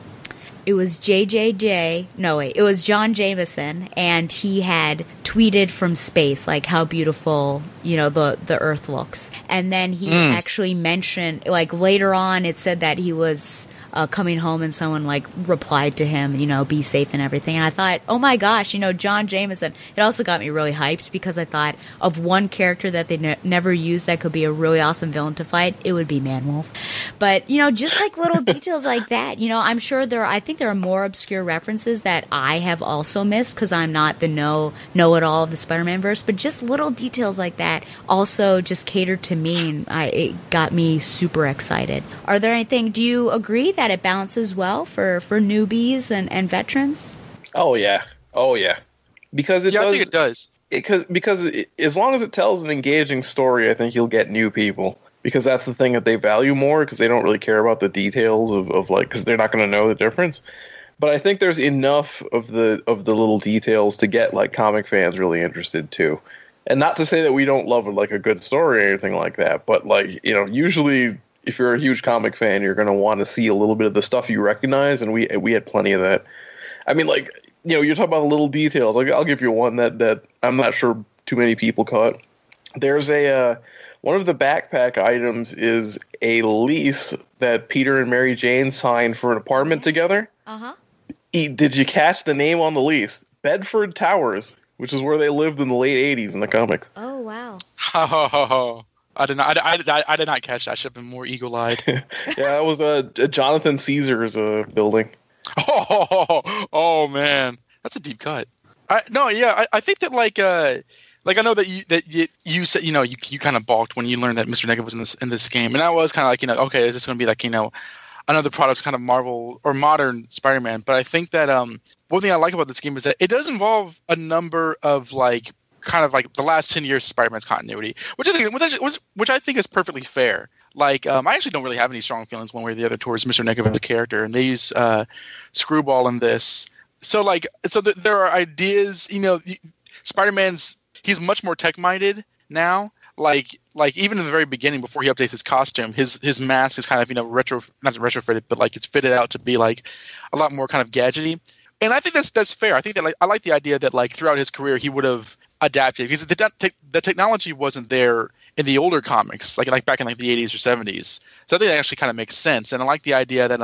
it was it was John Jameson, and he had tweeted from space, like how beautiful, you know, the Earth looks. And then he actually mentioned, like later on, it said that he was coming home and someone like replied to him, you know, be safe and everything. And I thought, oh my gosh, you know, John Jameson. It also got me really hyped because I thought of one character that they never used that could be a really awesome villain to fight, it would be Man-Wolf. But, you know, just like little details like that, you know, I'm sure I think there are more obscure references that I have also missed because I'm not the know-it-all of the Spider-Man verse, but just little details like that also just catered to me, and it got me super excited. Are there anything, do you agree that it balances well for newbies and veterans? Oh yeah, because it does. I think it does. Because as long as it tells an engaging story, I think you'll get new people. Because that's the thing that they value more, because they don't really care about the details of like, because they're not going to know the difference. But I think there's enough of the little details to get like comic fans really interested too. And not to say that we don't love like a good story or anything like that, but like, you know, usually if you're a huge comic fan, you're going to want to see a little bit of the stuff you recognize, and we had plenty of that. I mean, like, you know, you're talking about the little details. Like, I'll give you one that I'm not sure too many people caught. There's one of the backpack items is a lease that Peter and Mary Jane signed for an apartment together. Uh-huh. Did you catch the name on the lease? Bedford Towers, which is where they lived in the late 80s in the comics. Oh, wow. I did not catch that. I should have been more eagle-eyed. Yeah, it was Jonathan Caesar's building. Oh man, that's a deep cut. I think that like I know that you said, you know, you kind of balked when you learned that Mr. Negative was in this game, and I was kind of like, you know, okay, is this going to be like, you know, another product kind of Marvel or modern Spider-Man? But I think that one thing I like about this game is that it does involve a number of like kind of like the last 10 years of Spider-Man's continuity, which I think is perfectly fair. Like, I actually don't really have any strong feelings one way or the other towards Mr. Negative as a character, and they use Screwball in this. So there are ideas, you know, he's much more tech-minded now. Like even in the very beginning, before he updates his costume, his mask is kind of, you know, not retrofitted, but like it's fitted out to be like a lot more kind of gadgety. And I think that's fair. I think that, like, I like the idea that like throughout his career he would have adapted, because the technology wasn't there in the older comics, like back in like the 80s or 70s. So I think that actually kind of makes sense. And I like the idea that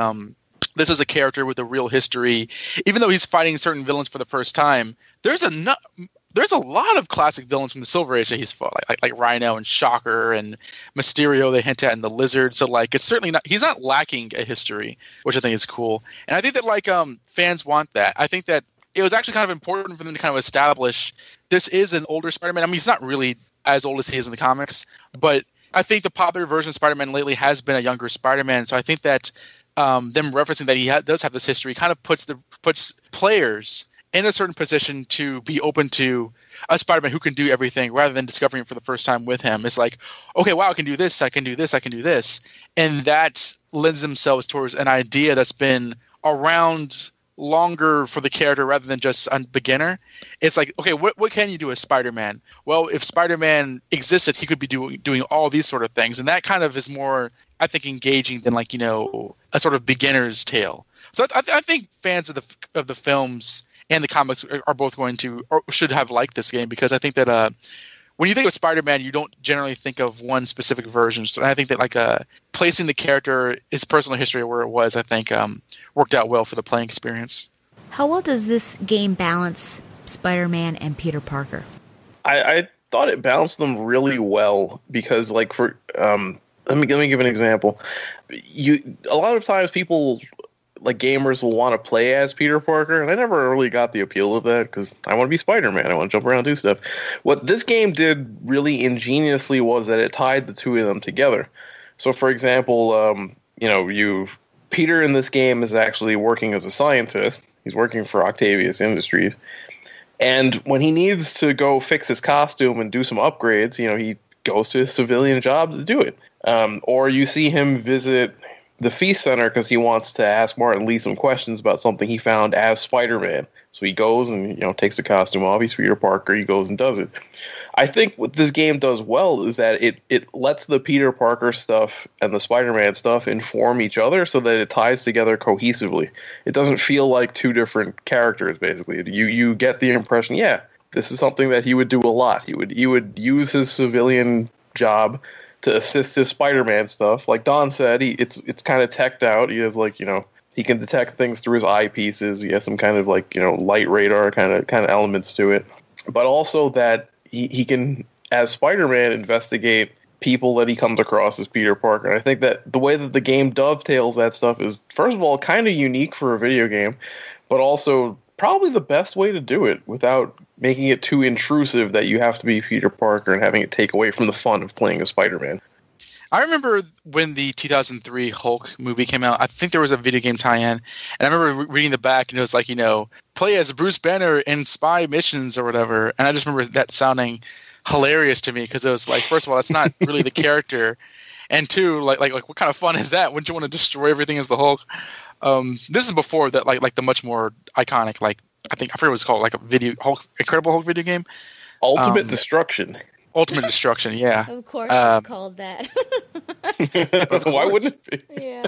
this is a character with a real history, even though he's fighting certain villains for the first time. There's a lot of classic villains from the Silver Age that he's fought, like Rhino and Shocker and Mysterio. They hint at, and the Lizard. So like, it's certainly not, he's not lacking a history, which I think is cool. And I think that like fans want that. I think that it was actually kind of important for them to kind of establish this is an older Spider-Man. I mean, he's not really as old as he is in the comics, but I think the popular version of Spider-Man lately has been a younger Spider-Man. So I think that them referencing that he does have this history kind of puts players in a certain position to be open to a Spider-Man who can do everything, rather than discovering it for the first time with him. It's like, okay, wow, I can do this, I can do this, I can do this. And that lends themselves towards an idea that's been around longer for the character rather than just a beginner. It's like, okay, what can you do as Spider-Man? Well, if Spider-Man existed, he could be doing all these sort of things. And that kind of is more, I think, engaging than like, you know, a sort of beginner's tale. So I think fans of the films and the comics are both going to, or should have liked this game, because I think that when you think of Spider-Man, you don't generally think of one specific version. So I think that like placing the character, his personal history where it was, I think worked out well for the playing experience. How well does this game balance Spider-Man and Peter Parker? I thought it balanced them really well, because like for let me give an example. A lot of times people like gamers will want to play as Peter Parker, and I never really got the appeal of that because I want to be Spider-Man. I want to jump around and do stuff. What this game did really ingeniously was that it tied the two of them together. So, for example, Peter in this game is actually working as a scientist. He's working for Octavius Industries. And when he needs to go fix his costume and do some upgrades, he goes to his civilian job to do it. Or you see him visit the Feast Center because he wants to ask Martin Lee some questions about something he found as Spider-Man. So he goes and takes the costume off. He's Peter Parker. He goes and does it. I think what this game does well is that it lets the Peter Parker stuff and the Spider-Man stuff inform each other so that it ties together cohesively. It doesn't feel like two different characters, basically. You get the impression, yeah, this is something that he would do a lot. He would use his civilian job to assist his Spider-Man stuff. Like Don said, it's kind of teched out. He has he can detect things through his eyepieces. He has some kind of light radar kind of elements to it. But also that he can, as Spider-Man, investigate people that he comes across as Peter Parker. And I think that the way that the game dovetails that stuff is, first of all, kind of unique for a video game, but also probably the best way to do it without making it too intrusive that you have to be Peter Parker and having it take away from the fun of playing as Spider-Man. I remember when the 2003 Hulk movie came out, I think there was a video game tie-in, and I remember reading the back, and it was like, play as Bruce Banner in spy missions or whatever, and I just remember that sounding hilarious to me, because it was like, first of all, that's not really the character, and two, like what kind of fun is that? Wouldn't you want to destroy everything as the Hulk? This is before that, like the much more iconic, I forget what it was called, like a Incredible Hulk video game. Ultimate Destruction. Ultimate Destruction, yeah. Of course it's called that. Why wouldn't it be? Yeah.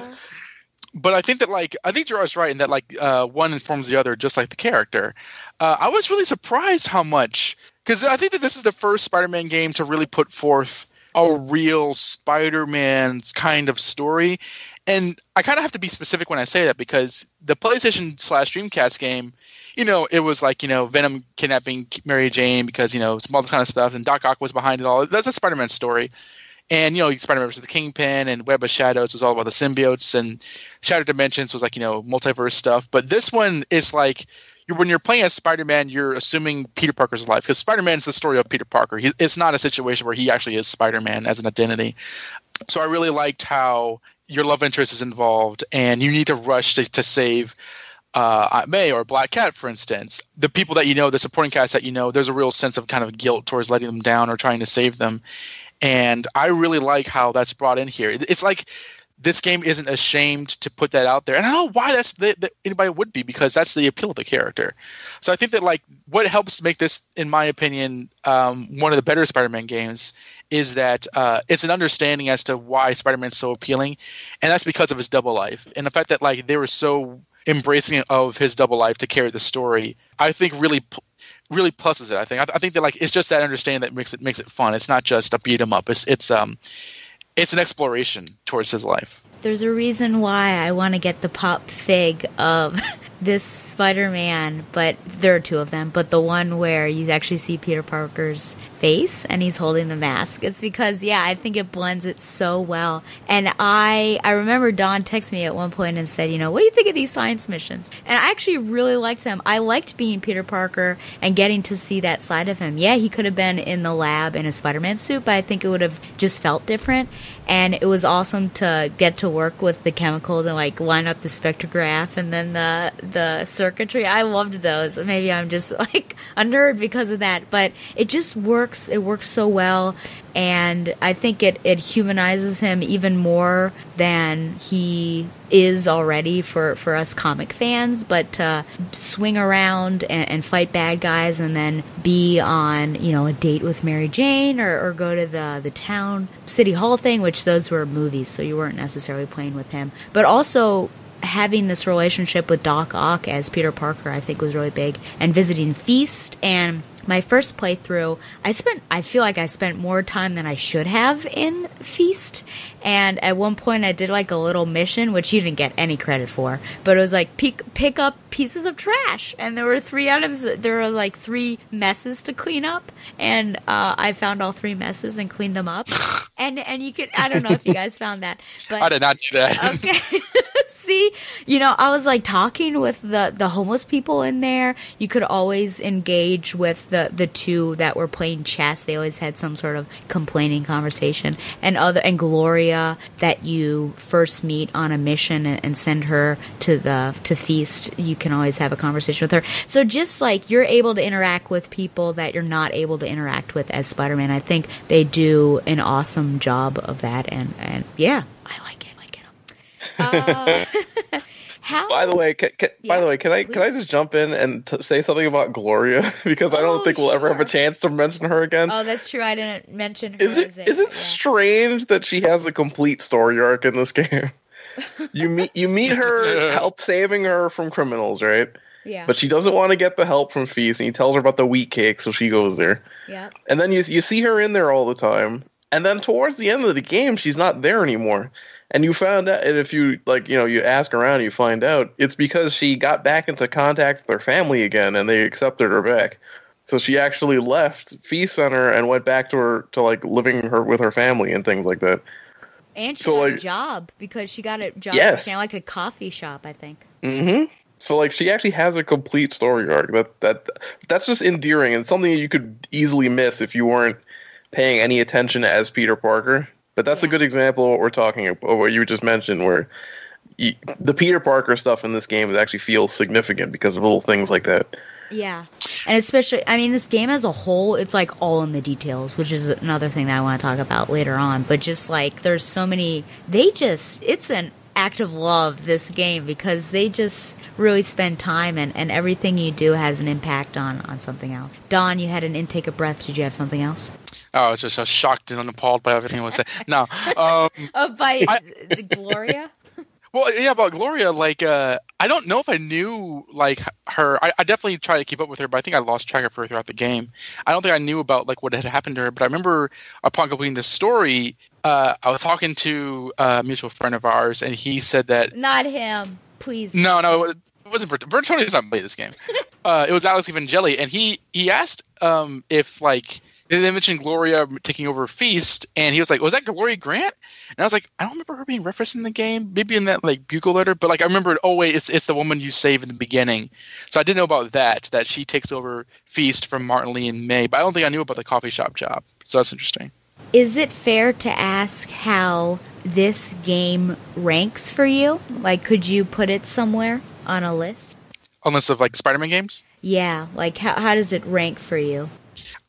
But I think that, I think Gerard's right in that, one informs the other, just like the character. I was really surprised how much, because I think that this is the first Spider-Man game to really put forth a real Spider-Man kind of story. And I kind of have to be specific when I say that, because the PlayStation/Dreamcast game, it was Venom kidnapping Mary Jane because, some all this kind of stuff, and Doc Ock was behind it all. That's a Spider-Man story. And, Spider-Man versus the Kingpin and Web of Shadows was all about the symbiotes, and Shattered Dimensions was multiverse stuff. But this one is when you're playing as Spider-Man, you're assuming Peter Parker's life, because Spider-Man is the story of Peter Parker. It's not a situation where he actually is Spider-Man as an identity. So I really liked how your love interest is involved, and you need to rush to save Aunt May or Black Cat, for instance. The people that the supporting cast that there's a real sense of kind of guilt towards letting them down or trying to save them. And I really like how that's brought in here. It's like this game isn't ashamed to put that out there. And I don't know why that's anybody would be, because that's the appeal of the character. So I think that what helps make this, in my opinion, one of the better Spider-Man games is that it's an understanding as to why Spider-Man's so appealing. And that's because of his double life. And the fact that they were so embracing of his double life to carry the story, I think really pluses it. I think that it's just that understanding that makes it fun. It's not just a beat 'em up. It's an exploration towards his life. There's a reason why I want to get the pop fig of this Spider-Man, but there are two of them, but the one where you actually see Peter Parker's face and he's holding the mask. It's because, I think it blends it so well. And I remember Don texted me at one point and said, what do you think of these science missions? And I actually really liked them. I liked being Peter Parker and getting to see that side of him. Yeah, he could have been in the lab in a Spider-Man suit, but I think it would have just felt different. And it was awesome to get to work with the chemicals and line up the spectrograph and then the circuitry. I loved those. Maybe I'm just a nerd because of that, but it just works. It works so well. And I think it humanizes him even more than he is already for us comic fans. But to swing around and fight bad guys and then be on, a date with Mary Jane or go to the town city hall thing, which those were movies, so you weren't necessarily playing with him. But also having this relationship with Doc Ock as Peter Parker, I think was really big. And visiting Feast, and my first playthrough, I feel like I spent more time than I should have in Feast. And at one point I did a little mission, which you didn't get any credit for, but it was pick up pieces of trash. And there were 3 items, there were 3 messes to clean up. And I found all 3 messes and cleaned them up. And you could, I don't know if you guys found that, but I did not do that. Okay. See, you know, I was like talking with the homeless people in there. You could always engage with the two that were playing chess. They always had some sort of complaining conversation. And Gloria that you first meet on a mission and send her to feast. You can always have a conversation with her. So just like you're able to interact with people that you're not able to interact with as Spider-Man. I think they do an awesome job of that. And yeah, I like it. By the way, can I just jump in and say something about Gloria because I don't think we'll ever have a chance to mention her again. Oh, that's true. I didn't mention her. Is it strange that she has a complete story arc in this game? You meet her help saving her from criminals, right? Yeah. But she doesn't want to get the help from Feast, and he tells her about the wheat cake, so she goes there. Yeah. And then you see her in there all the time, and then towards the end of the game, she's not there anymore. And you found out, and if you you ask around, you find out it's because she got back into contact with her family again, and they accepted her back. So she actually left Feast Center and went back to living with her family and things like that. And she got a job because she got a job yes. at like a coffee shop, I think. Mm-hmm. So she actually has a complete story arc. That's just endearing and something you could easily miss if you weren't paying any attention as Peter Parker. But that's a good example of what we're talking about, what you just mentioned, where the Peter Parker stuff in this game actually feels significant because of little things like that. Yeah. And especially, I mean, this game as a whole, it's like all in the details, which is another thing that I want to talk about later on. But just like, there's so many, it's an act of love, this game, because they just really spend time and everything you do has an impact on something else. Don, you had an intake of breath. Did you have something else? Oh, I was just shocked and appalled by everything I was saying. No. By Gloria? Well, yeah, about Gloria, I don't know if I knew, her. I definitely tried to keep up with her, but I think I lost track of her throughout the game. I don't think I knew about, what had happened to her, but I remember upon completing the story, I was talking to a mutual friend of ours, and he said that... Not him, please. No, it wasn't Bertoni. Does not play this game. It was Alex Evangeli, and he asked if, they mentioned Gloria taking over Feast, and he was like, was that Gloria Grant? And I was like, I don't remember her being referenced in the game, maybe in that bugle letter, but I remember, oh wait, it's the woman you save in the beginning. So I didn't know about that she takes over Feast from Martin Lee in May, but I don't think I knew about the coffee shop job. So that's interesting. Is it fair to ask how this game ranks for you? Could you put it somewhere on a list? On a list of Spider-Man games? Yeah, how does it rank for you?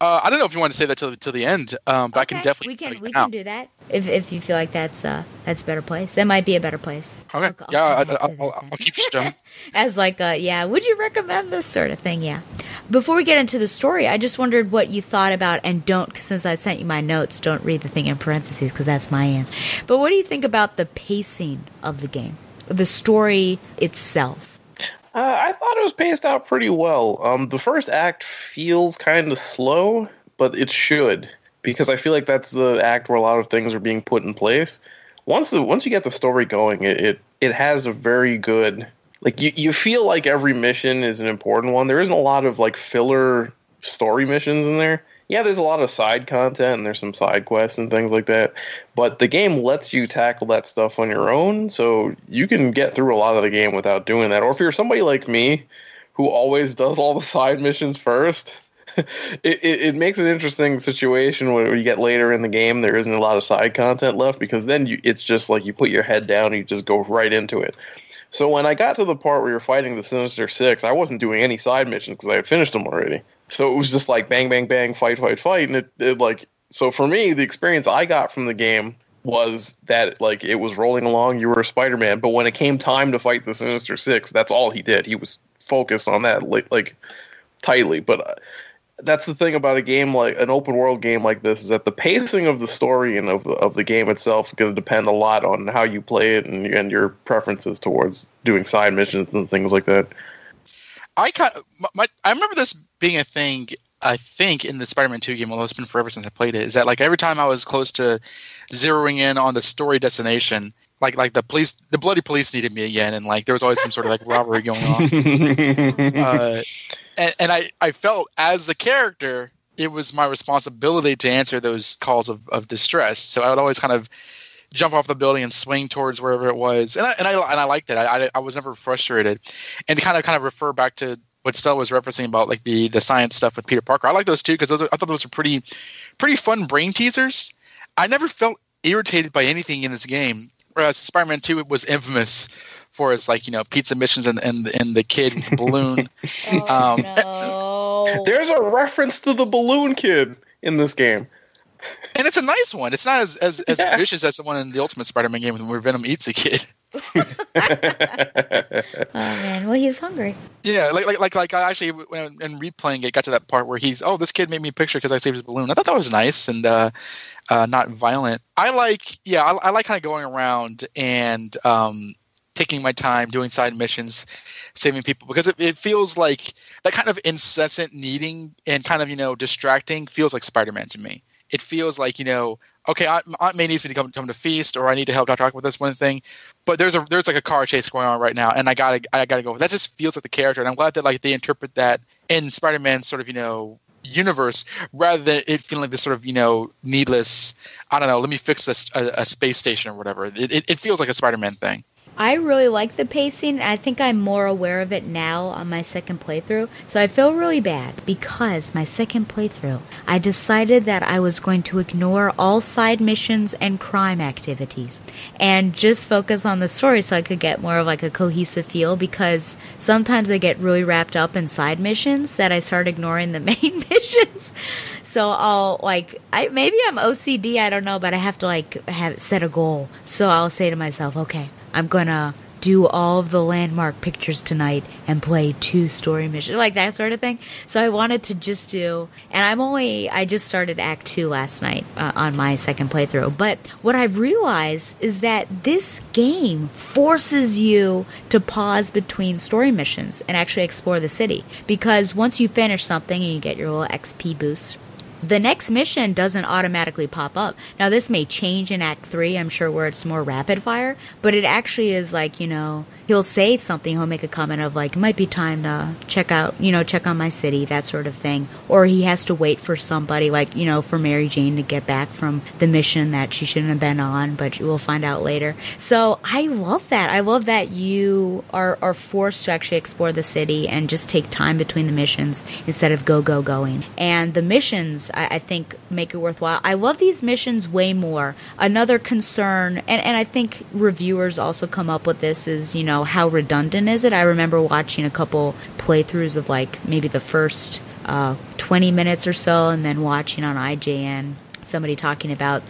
I don't know if you want to say that till the end, but okay. I can definitely. We can do that if you feel like that's a better place. That might be a better place. Okay, I'll keep you strong. As would you recommend this sort of thing? Yeah. Before we get into the story, I just wondered what you thought about, and since I sent you my notes, don't read the thing in parentheses because that's my answer. But what do you think about the pacing of the game, the story itself? I thought it was paced out pretty well. The first act feels kind of slow, but it should, because I feel like that's the act where a lot of things are being put in place. Once you get the story going, it has a very good, you feel like every mission is an important one. There isn't a lot of filler story missions in there. Yeah, there's a lot of side content and there's some side quests and things like that, but the game lets you tackle that stuff on your own, so you can get through a lot of the game without doing that. Or if you're somebody like me who always does all the side missions first, it makes an interesting situation where you get later in the game, there isn't a lot of side content left, because then it's just you put your head down and you just go right into it. So when I got to the part where you're fighting the Sinister Six, I wasn't doing any side missions because I had finished them already. So it was just bang, bang, bang, fight, fight, fight. And so for me, the experience I got from the game was that it was rolling along, you were Spider-Man, but when it came time to fight the Sinister Six, that's all he did. He was focused on that tightly. But that's the thing about a game an open world game like this, is that the pacing of the story and of the game itself is going to depend a lot on how you play it and your preferences towards doing side missions and things like that. I remember this being a thing, I think, in the Spider-Man 2 game, although it's been forever since I played it, is that every time I was close to zeroing in on the story destination, the bloody police needed me again, and there was always some sort of robbery going on. And I felt, as the character, it was my responsibility to answer those calls of distress. So I would always kind of jump off the building and swing towards wherever it was, and I liked it. I was never frustrated, and to kind of refer back to what Stella was referencing about like the science stuff with Peter Parker. I like those too because I thought those were pretty fun brain teasers. I never felt irritated by anything in this game. Whereas Spider-Man 2 was infamous for its like pizza missions and the kid with the balloon. No. There's a reference to the balloon kid in this game. And it's a nice one. It's not as vicious as the one in the Ultimate Spider-Man game where Venom eats a kid. Oh man, well he was hungry. Yeah, like I actually when replaying it got to that part where this kid made me a picture because I saved his balloon. I thought that was nice and not violent. I like kind of going around and taking my time doing side missions, saving people because it feels like that kind of incessant needing and kind of distracting feels like Spider-Man to me. It feels like, okay, Aunt May needs me to come to feast, or I need to help Dr. Octopus with this one thing. But there's like a car chase going on right now, and I gotta go. That just feels like the character, and I'm glad that like they interpret that in Spider-Man's sort of universe rather than it feeling like this sort of needless. I don't know. Let me fix a space station or whatever. It feels like a Spider-Man thing. I really like the pacing. I think I'm more aware of it now on my second playthrough. So I feel really bad because my second playthrough, I decided that I was going to ignore all side missions and crime activities and just focus on the story so I could get more of like a cohesive feel because sometimes I get really wrapped up in side missions that I start ignoring the main missions. So I'll maybe I'm OCD, I don't know, but I have to set a goal. So I'll say to myself, okay, I'm gonna do all of the landmark pictures tonight and play 2 story missions, like that sort of thing. So I wanted to just do, and I just started Act 2 last night on my second playthrough. But what I've realized is that this game forces you to pause between story missions and actually explore the city. Because once you finish something and you get your little XP boost, the next mission doesn't automatically pop up. Now, this may change in Act 3, I'm sure, where it's more rapid fire, but it actually is like, he'll say something, he'll make a comment of like, it might be time to check on my city, that sort of thing. Or he has to wait for somebody, like, for Mary Jane to get back from the mission that she shouldn't have been on, but we'll find out later. So I love that. I love that you are forced to actually explore the city and just take time between the missions instead of going. And the missions, I think, make it worthwhile. I love these missions way more. Another concern, and I think reviewers also come up with this, is, how redundant is it? I remember watching a couple playthroughs of like maybe the first 20 minutes or so, and then watching on IGN somebody talking about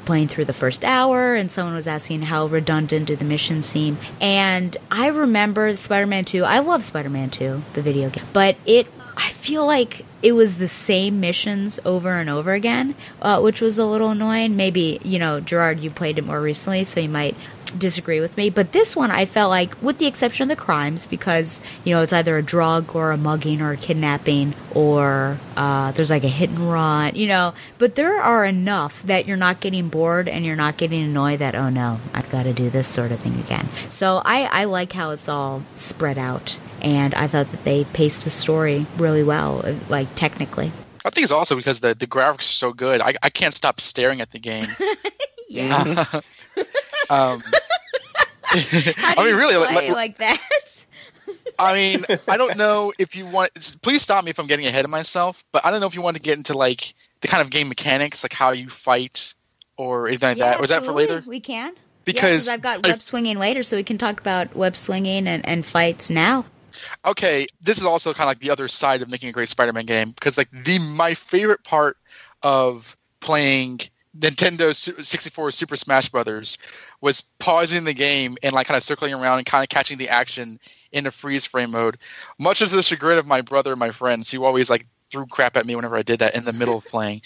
playing through the first hour, and someone was asking how redundant did the missions seem. And I remember Spider-Man 2. I love Spider-Man 2, the video game, but I feel like it was the same missions over and over again, which was a little annoying. Maybe, Gerard, you played it more recently, so you might disagree with me. But this one, I felt like, with the exception of the crimes, because, it's either a drug or a mugging or a kidnapping, or there's like a hit and run, But there are enough that you're not getting bored and you're not getting annoyed that, oh no, I've got to do this sort of thing again. So I like how it's all spread out. And I thought that they paced the story really well, like technically. I think it's also because the graphics are so good. I can't stop staring at the game. Yeah. I mean, really, like that. I mean, I don't know if you want. Please stop me if I'm getting ahead of myself. But I don't know if you want to get into like the kind of game mechanics, like how you fight or anything like that. Was that for later? We can. Because I've got web swinging later, so we can talk about web slinging and fights now. Okay, this is also kind of like the other side of making a great Spider-Man game, because like my favorite part of playing Nintendo 64 Super Smash Brothers was pausing the game and like kind of circling around and kind of catching the action in a freeze frame mode, much to the chagrin of my brother and my friends, who always like threw crap at me whenever I did that in the middle of playing.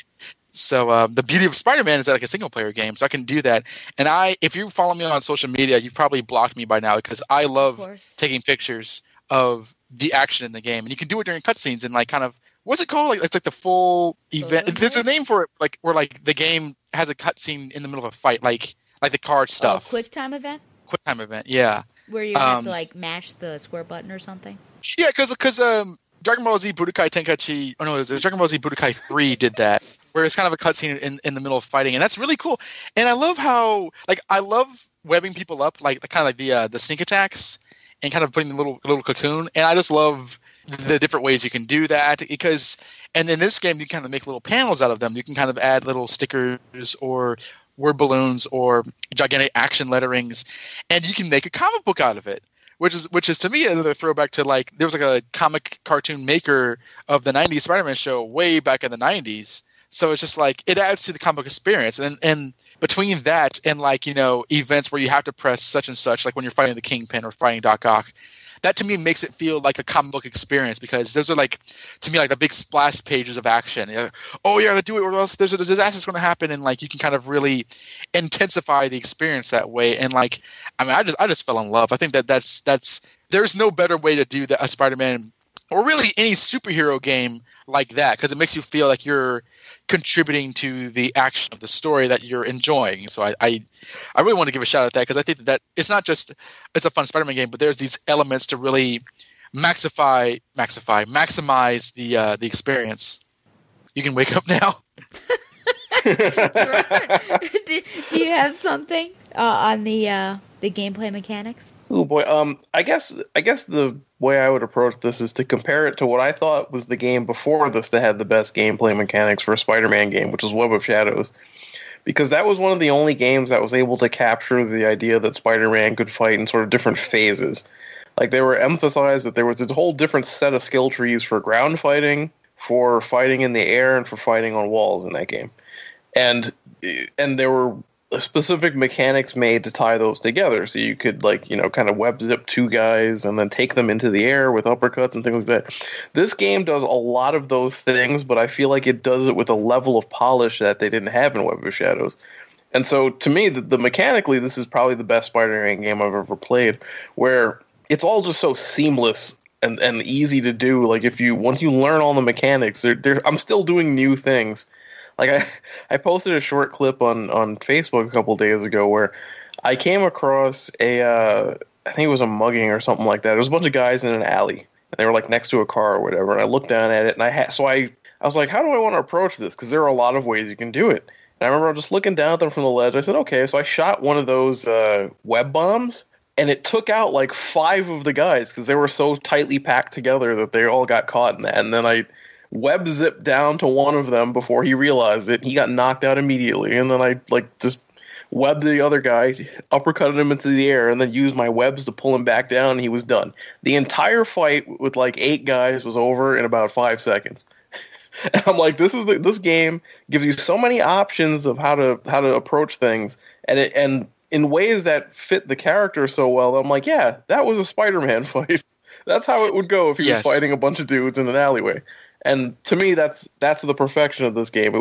So the beauty of Spider-Man is that like a single player game, so I can do that. And if you follow me on social media, you've probably blocked me by now, because I love taking pictures of the action in the game, and you can do it during cutscenes and like kind of, what's it called? Like, it's like the full event. There's a name for it, like where like the game has a cutscene in the middle of a fight, like the card stuff. Quick time event. Quick time event, yeah. Where you have to like mash the square button or something. Yeah, because Dragon Ball Z Budokai Tenkaichi. Oh no, it was Dragon Ball Z Budokai 3 did that. where it's kind of a cutscene in the middle of fighting, and that's really cool. And I love how I love webbing people up, like kind of like the sneak attacks, and kind of putting the little cocoon. And I just love the different ways you can do that, because and in this game you kind of make little panels out of them. You can kind of add little stickers or word balloons or gigantic action letterings, and you can make a comic book out of it. Which is to me another throwback to there was a comic cartoon maker of the 90s Spider-Man show way back in the 90s. So it's just it adds to the comic book experience. And between that and events where you have to press such and such, like when you're fighting the Kingpin or fighting Doc Ock, that to me makes it feel like a comic book experience, because those are to me the big splash pages of action. Oh, you got to do it or else there's a disaster that's going to happen, and you can kind of really intensify the experience that way. And I just fell in love. I think that's there's no better way to do that, a Spider-Man or really any superhero game like that, because it makes you feel like you're contributing to the action of the story that you're enjoying. So I really want to give a shout out to that, because I think that it's not just it's a fun Spider-Man game, but there's these elements to really maximize the experience. You can wake up now. Do you have something on the gameplay mechanics? Oh boy, I guess the way I would approach this is to compare it to what I thought was the game before this that had the best gameplay mechanics for a Spider-Man game, which was Web of Shadows. Because that was one of the only games that was able to capture the idea that Spider-Man could fight in sort of different phases. They were emphasized that there was a whole different set of skill trees for ground fighting, for fighting in the air, and for fighting on walls in that game. And there were specific mechanics made to tie those together, so you could kind of web zip two guys and then take them into the air with uppercuts and things like that. This game does a lot of those things, but I feel like it does it with a level of polish that they didn't have in Web of Shadows. And so to me, the mechanically, this is probably the best Spider-Man game I've ever played, where it's all just so seamless and easy to do. Once you learn all the mechanics, I'm still doing new things. I posted a short clip on Facebook a couple days ago where I came across I think it was a mugging or something like that. There was a bunch of guys in an alley, and they were next to a car or whatever. And I looked down at it, and I was like, how do I want to approach this? Because there are a lot of ways you can do it. And I remember just looking down at them from the ledge. I said, okay, so I shot one of those web bombs, and it took out 5 of the guys because they were so tightly packed together that they all got caught in that. And then I web zipped down to one of them before he realized it. He got knocked out immediately, and then I just webbed the other guy, uppercutted him into the air, and then used my webs to pull him back down, and he was done. The entire fight with 8 guys was over in about 5 seconds. And I'm like, this game gives you so many options of how to approach things, and in ways that fit the character so well. I'm like, yeah, that was a Spider-Man fight. That's how it would go if he was fighting a bunch of dudes in an alleyway. And to me, that's the perfection of this game.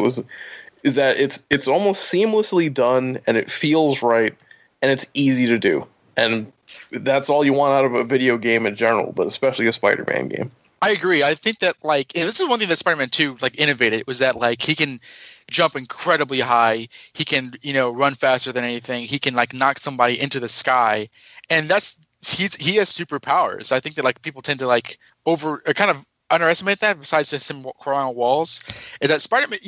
Is that it's almost seamlessly done, and it feels right, and it's easy to do. And that's all you want out of a video game in general, but especially a Spider-Man game. I agree. I think that and this is one thing that Spider-Man 2 innovated, was that he can jump incredibly high. He can run faster than anything. He can knock somebody into the sky, and he has superpowers. I think that people tend to kind of underestimate that, besides just him crawling on walls, is that Spider-Man,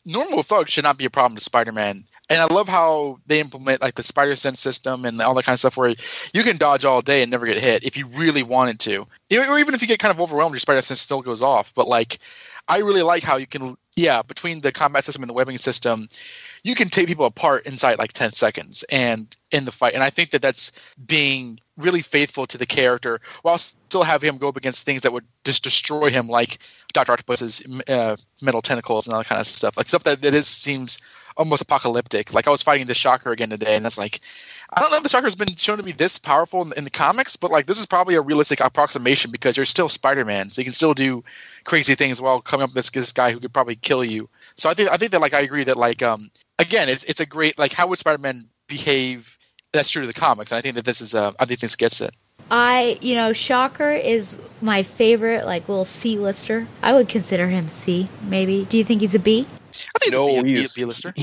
normal thugs should not be a problem to Spider-Man. And I love how they implement the Spider Sense system and all that kind of stuff, where you can dodge all day and never get hit if you really wanted to. Or even if you get kind of overwhelmed, your Spider Sense still goes off. But I really like how you can, between the combat system and the webbing system, you can take people apart inside 10 seconds and in the fight. And I think that that's being really faithful to the character while still having him go up against things that would just destroy him, like Dr. Octopus's metal tentacles and all that kind of stuff. Stuff that seems almost apocalyptic. I was fighting the Shocker again today, and that's I don't know if the Shocker has been shown to be this powerful in the comics, but this is probably a realistic approximation, because you're still Spider-Man, so you can still do crazy things while coming up with this guy who could probably kill you. So I think that I agree that again, it's a great how would Spider-Man behave that's true to the comics, and I think that this is I think this gets it. Shocker is my favorite little C-lister. I would consider him C, maybe. Do you think he's a B? I think he's a B-lister.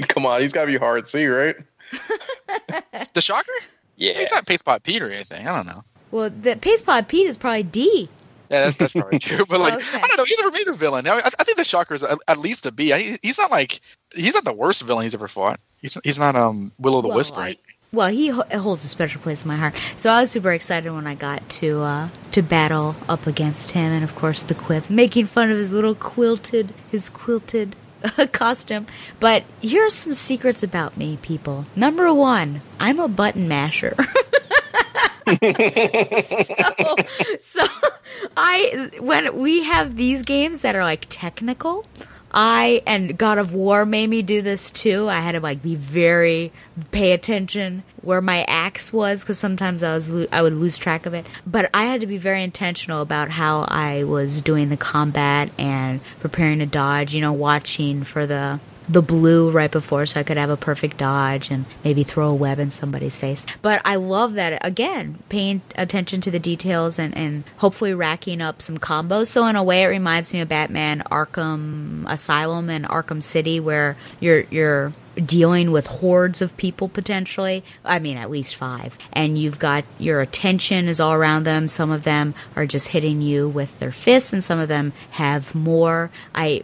Come on, he's got to be hard C, right? The Shocker? Yeah. He's not Paste Pot Pete or anything. I don't know. Well, the Paste Pot Pete is probably D. Yeah, that's probably true. But like, Okay. I don't know. He's never made a villain. I think the Shocker is at least a B. He's not the worst villain he's ever fought. He's not Willow the Whisper. Well, he holds a special place in my heart. So I was super excited when I got to battle up against him, and of course the quips, making fun of his quilted costume. But here's some secrets about me, people. Number 1, I'm a button masher. so when we have these games that are like technical, and God of War made me do this too. I had to like pay attention where my axe was, because sometimes I would lose track of it. But I had to be very intentional about how I was doing the combat and preparing to dodge. Watching for the blue right before, so I could have a perfect dodge and maybe throw a web in somebody's face. But I love that, again, paying attention to the details and hopefully racking up some combos. So in a way, it reminds me of Batman Arkham Asylum and Arkham City, where you're dealing with hordes of people potentially. I mean, at least 5. And you've got your attention is all around them. Some of them are just hitting you with their fists, and some of them have more. I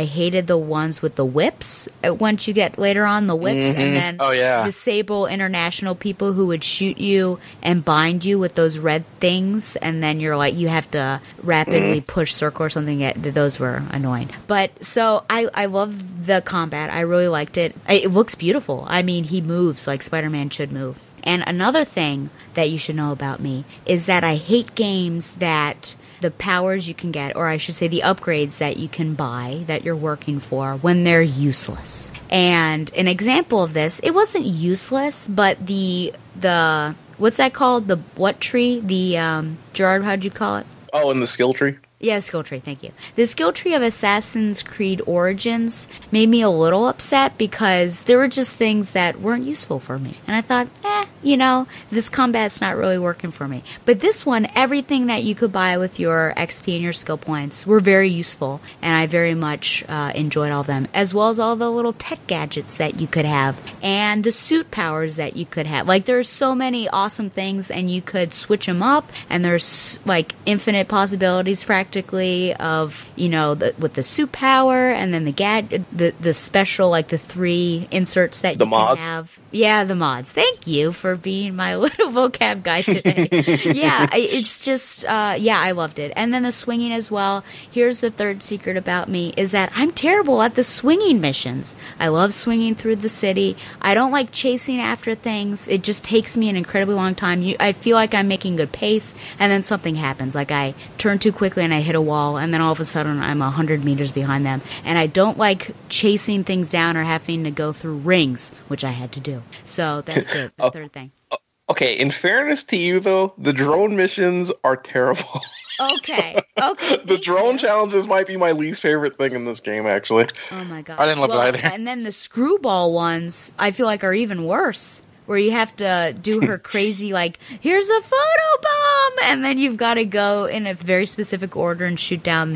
hated the ones with the whips. Once you get later on the whips, and then disable international people who would shoot you and bind you with those red things, and then you're like, you have to rapidly push circle or something. Those were annoying. But so I love the combat. I really liked it. It looks beautiful. I mean, he moves like Spider-Man should move. And another thing that you should know about me is that I hate games that the powers you can get, or I should say the upgrades that you can buy that you're working for, when they're useless. And an example of this, it wasn't useless, but the what's that called? The what tree? The Gerard, how'd you call it? Oh, in the skill tree? Yeah, skill tree, thank you. The skill tree of Assassin's Creed Origins made me a little upset because there were just things that weren't useful for me. And I thought, this combat's not really working for me. But this one, everything that you could buy with your XP and your skill points were very useful, and I very much enjoyed all of them, as well as all the little tech gadgets that you could have, and the suit powers that you could have. Like, there's so many awesome things, and you could switch them up, and there's, like, infinite possibilities practically of, with the suit power, and then the special, like, the 3 inserts that you can have. Yeah, the mods. Thank you for being my little vocab guy today. Yeah, it's just, I loved it. And then the swinging as well. Here's the third secret about me, is that I'm terrible at the swinging missions. I love swinging through the city. I don't like chasing after things. It just takes me an incredibly long time. I feel like I'm making good pace, and then something happens. Like, I turn too quickly and I hit a wall, and then all of a sudden I'm 100 meters behind them. And I don't like chasing things down or having to go through rings, which I had to do. So that's the third thing. Okay, in fairness to you, though, the drone missions are terrible. Okay. The drone challenges might be my least favorite thing in this game, actually. Oh, my God. I didn't love it either. And then the screwball ones, I feel like, are even worse. Where you have to do her crazy, like, here's a photo bomb! And then you've got to go in a very specific order and shoot down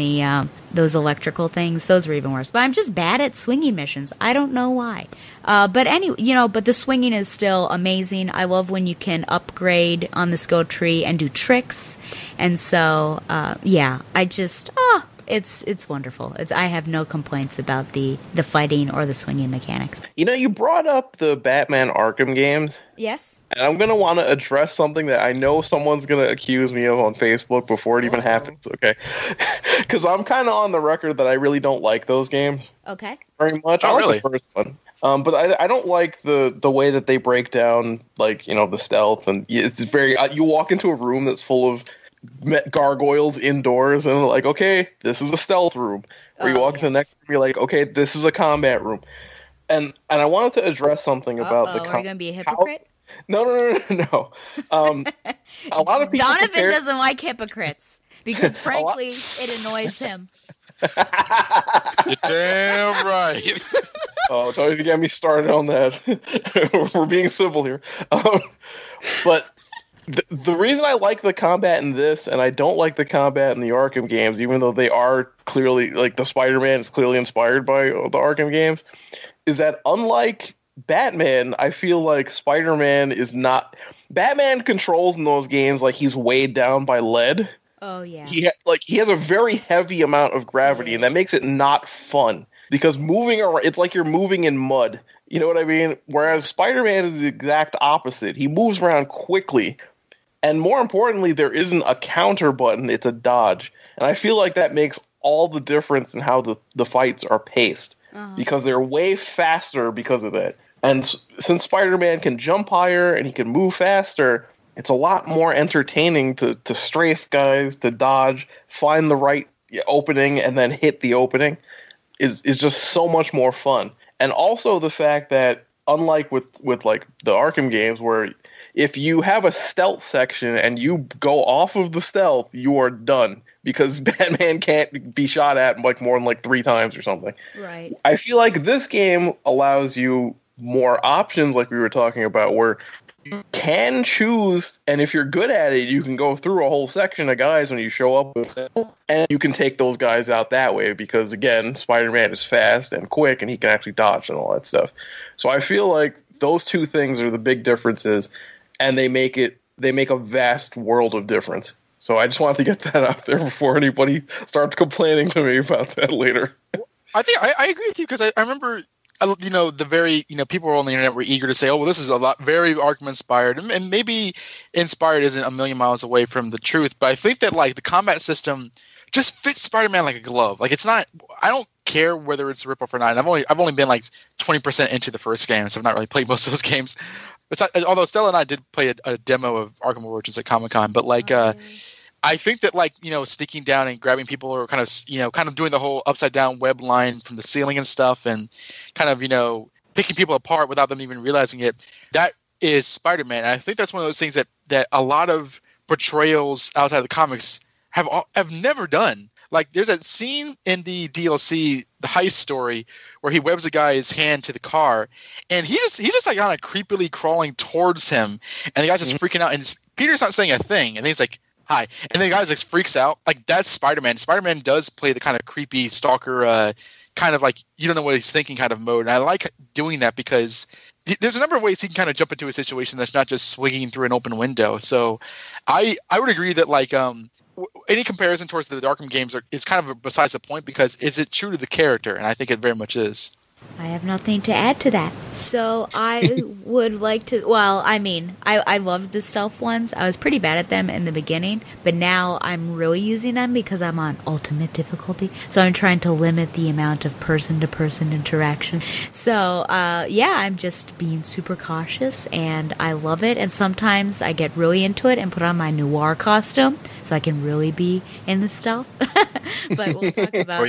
those electrical things. Those were even worse. But I'm just bad at swinging missions. I don't know why. But anyway, but the swinging is still amazing. I love when you can upgrade on the skill tree and do tricks. And so, I just, it's wonderful. I have no complaints about the fighting or the swinging mechanics. You brought up the Batman Arkham games. Yes. And I'm going to want to address something that I know someone's going to accuse me of on Facebook before it even happens, okay? Because I'm kind of on the record that I really don't like those games. Okay. Very much. I like the first one. But I don't like the way that they break down, like, the stealth. And it's very... you walk into a room that's full of gargoyles indoors, and like, okay, this is a stealth room. Or you walk into the next room, you're like, okay, this is a combat room. And I wanted to address something about the... Are you going to be a hypocrite? No. A lot of people... Donovan doesn't like hypocrites, because frankly, it annoys him. You're damn right. Oh, don't even get me started on that. We're being civil here. But... The reason I like the combat in this, and I don't like the combat in the Arkham games, even though they are clearly, like, the Spider-Man is clearly inspired by the Arkham games, is that unlike Batman, I feel like Spider-Man is not... Batman controls in those games like he's weighed down by lead, Oh yeah. He has a very heavy amount of gravity, and that makes it not fun because moving around, it's like you're moving in mud. You know what I mean? Whereas Spider-Man is the exact opposite. He moves around quickly, and more importantly, there isn't a counter button; it's a dodge. And I feel like that makes all the difference in how the fights are paced because they're way faster because of that. And since Spider-Man can jump higher and he can move faster, it's a lot more entertaining to strafe guys, to dodge, find the right opening, and then hit the opening is just so much more fun. And also the fact that, unlike with like the Arkham games, where if you have a stealth section and you go off of the stealth, you are done because Batman can't be shot at like more than like 3 times or something. Right. I feel like this game allows you more options, like we were talking about, where you can choose, and if you're good at it, you can go through a whole section of guys when you show up with it, and you can take those guys out that way because, again, Spider-Man is fast and quick, and he can actually dodge and all that stuff. So I feel like those two things are the big differences, and they make a vast world of difference. So I just wanted to get that out there before anybody starts complaining to me about that later. I think I agree with you because I remember, people on the internet were eager to say, oh, well, this is a lot very Arkham inspired, and maybe inspired isn't a million miles away from the truth, but I think that like the combat system just fits Spider-Man like a glove. Like it's not, I don't care whether it's a ripoff or not. And I've only been like 20% into the first game, so I've not really played most of those games. Although Stella and I did play a demo of Arkham Origins at Comic-Con, but like I think that like, sneaking down and grabbing people or kind of doing the whole upside down web line from the ceiling and stuff and kind of, picking people apart without them even realizing it. That is Spider-Man. And I think that's one of those things that a lot of portrayals outside of the comics have never done. Like there's that scene in the DLC, the heist story, where he webs a guy's hand to the car, and he's just like kind of creepily crawling towards him, and the guy's just freaking out, and Peter's not saying a thing, and then he's like, hi. And then the guy just freaks out. Like, that's Spider-Man. Spider-Man does play the kind of creepy stalker, kind of like you don't know what he's thinking kind of mode. And I like doing that because there's a number of ways he can kind of jump into a situation that's not just swinging through an open window. So I would agree that, like, any comparison towards the Arkham games is kind of besides the point because is it true to the character? And I think it very much is. I have nothing to add to that. So I would like to, I loved the stealth ones. I was pretty bad at them in the beginning, but now I'm really using them because I'm on ultimate difficulty. So I'm trying to limit the amount of person-to-person interaction. So, I'm just being super cautious and I love it. And sometimes I get really into it and put on my noir costume so I can really be in the stealth. But we'll talk about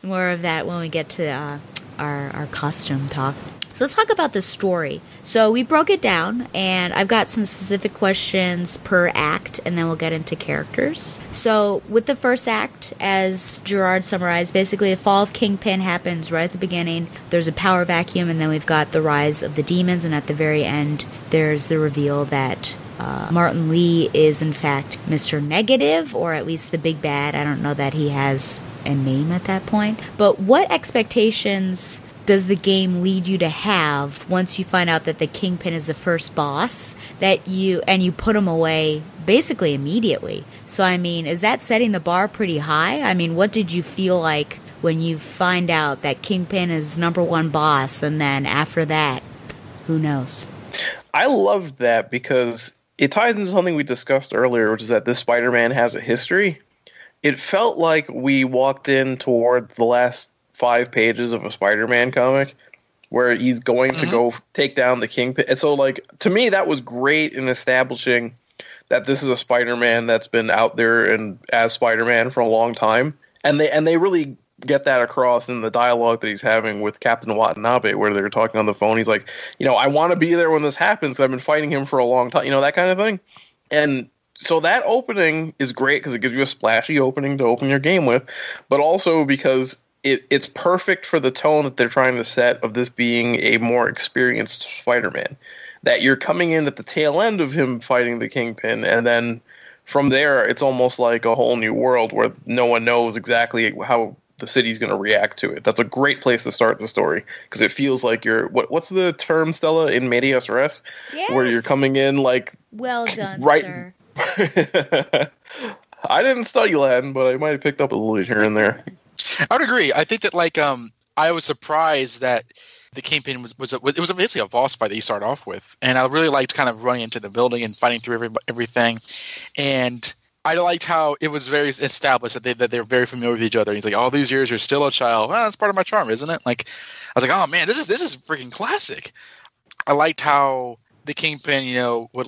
more of that when we get to our costume talk. So let's talk about the story. So we broke it down, and I've got some specific questions per act, and then we'll get into characters. So with the first act, as Gerard summarized, basically the fall of Kingpin happens right at the beginning. There's a power vacuum, and then we've got the rise of the demons, and at the very end, there's the reveal that Martin Lee is in fact Mr. Negative, or at least the big bad. I don't know that he has a name at that point. But what expectations does the game lead you to have once you find out that the Kingpin is the first boss that you put him away basically immediately? So I mean, is that setting the bar pretty high? I mean, what did you feel like when you find out that Kingpin is number one boss, and then after that, who knows? I loved that because it ties into something we discussed earlier, which is that this Spider-Man has a history. It felt like we walked in toward the last 5 pages of a Spider-Man comic where he's going to go take down the Kingpin. And so, like, to me, that was great in establishing that this is a Spider-Man that's been out there and as Spider-Man for a long time. And they really get that across in the dialogue that he's having with Captain Watanabe, where they're talking on the phone. He's like, I want to be there when this happens. I've been fighting him for a long time, that kind of thing. And so that opening is great because it gives you a splashy opening to open your game with, but also because it's perfect for the tone that they're trying to set of this being a more experienced Spider-Man. That you're coming in at the tail end of him fighting the Kingpin, and then from there, it's almost like a whole new world where no one knows exactly how the city's going to react to it. That's a great place to start the story because it feels like you're what's the term, Stella, in medias res? Yes. Where you're coming in like well done, right, sir. I didn't study Latin, but I might have picked up a little bit here and there. I would agree. I think that I was surprised that the Kingpin was basically a boss fight that you start off with, and I really liked kind of running into the building and fighting through everything, and I liked how it was very established that they're very familiar with each other. He's like, all these years you're still a child. Well, that's part of my charm, isn't it? Like, I was like, oh man, this is freaking classic. I liked how the Kingpin, would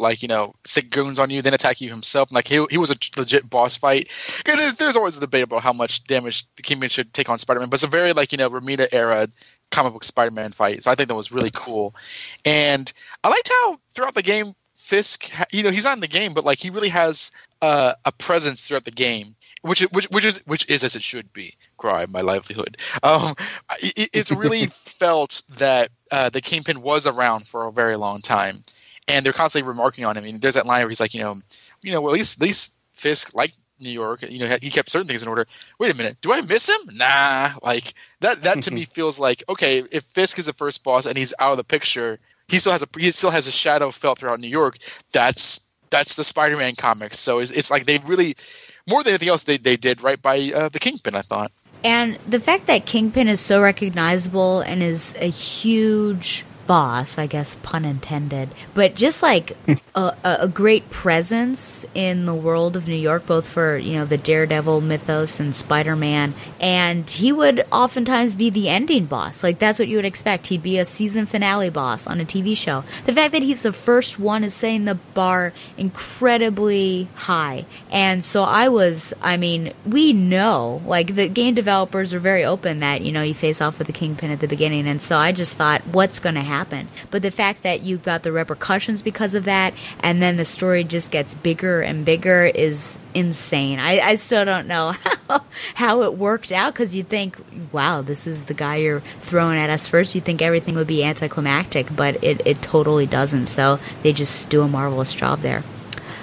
stick goons on you, then attack you himself. Like he was a legit boss fight. There's always a debate about how much damage the Kingpin should take on Spider-Man, but it's a very Romita era comic book Spider-Man fight. So I think that was really cool. And I liked how throughout the game, Fisk, he's not in the game, but he really has a presence throughout the game, which is as it should be. Cry my livelihood. It's really felt that the Kingpin was around for a very long time, and they're constantly remarking on him. I mean, there's that line where he's like, well, at least Fisk liked New York. He kept certain things in order. Wait a minute, do I miss him? Nah. That to me feels like, okay, if Fisk is the first boss and he's out of the picture, he still has a shadow felt throughout New York. That's the Spider-Man comics. So it's like they really, more than anything else, they did right by the Kingpin, I thought. And the fact that Kingpin is so recognizable and is a huge boss, I guess, pun intended, but just a great presence in the world of New York, both for, the Daredevil mythos and Spider-Man. And he would oftentimes be the ending boss. That's what you would expect. He'd be a season finale boss on a TV show. The fact that he's the first one is setting the bar incredibly high. And so we know, the game developers are very open that, you face off with the Kingpin at the beginning. And so I just thought, what's going to happen? But the fact that you got the repercussions because of that, and then the story just gets bigger and bigger is insane. I still don't know how it worked out, because you'd think, wow, this is the guy you're throwing at us first. You'd think everything would be anticlimactic, but it totally doesn't. So they just do a marvelous job there.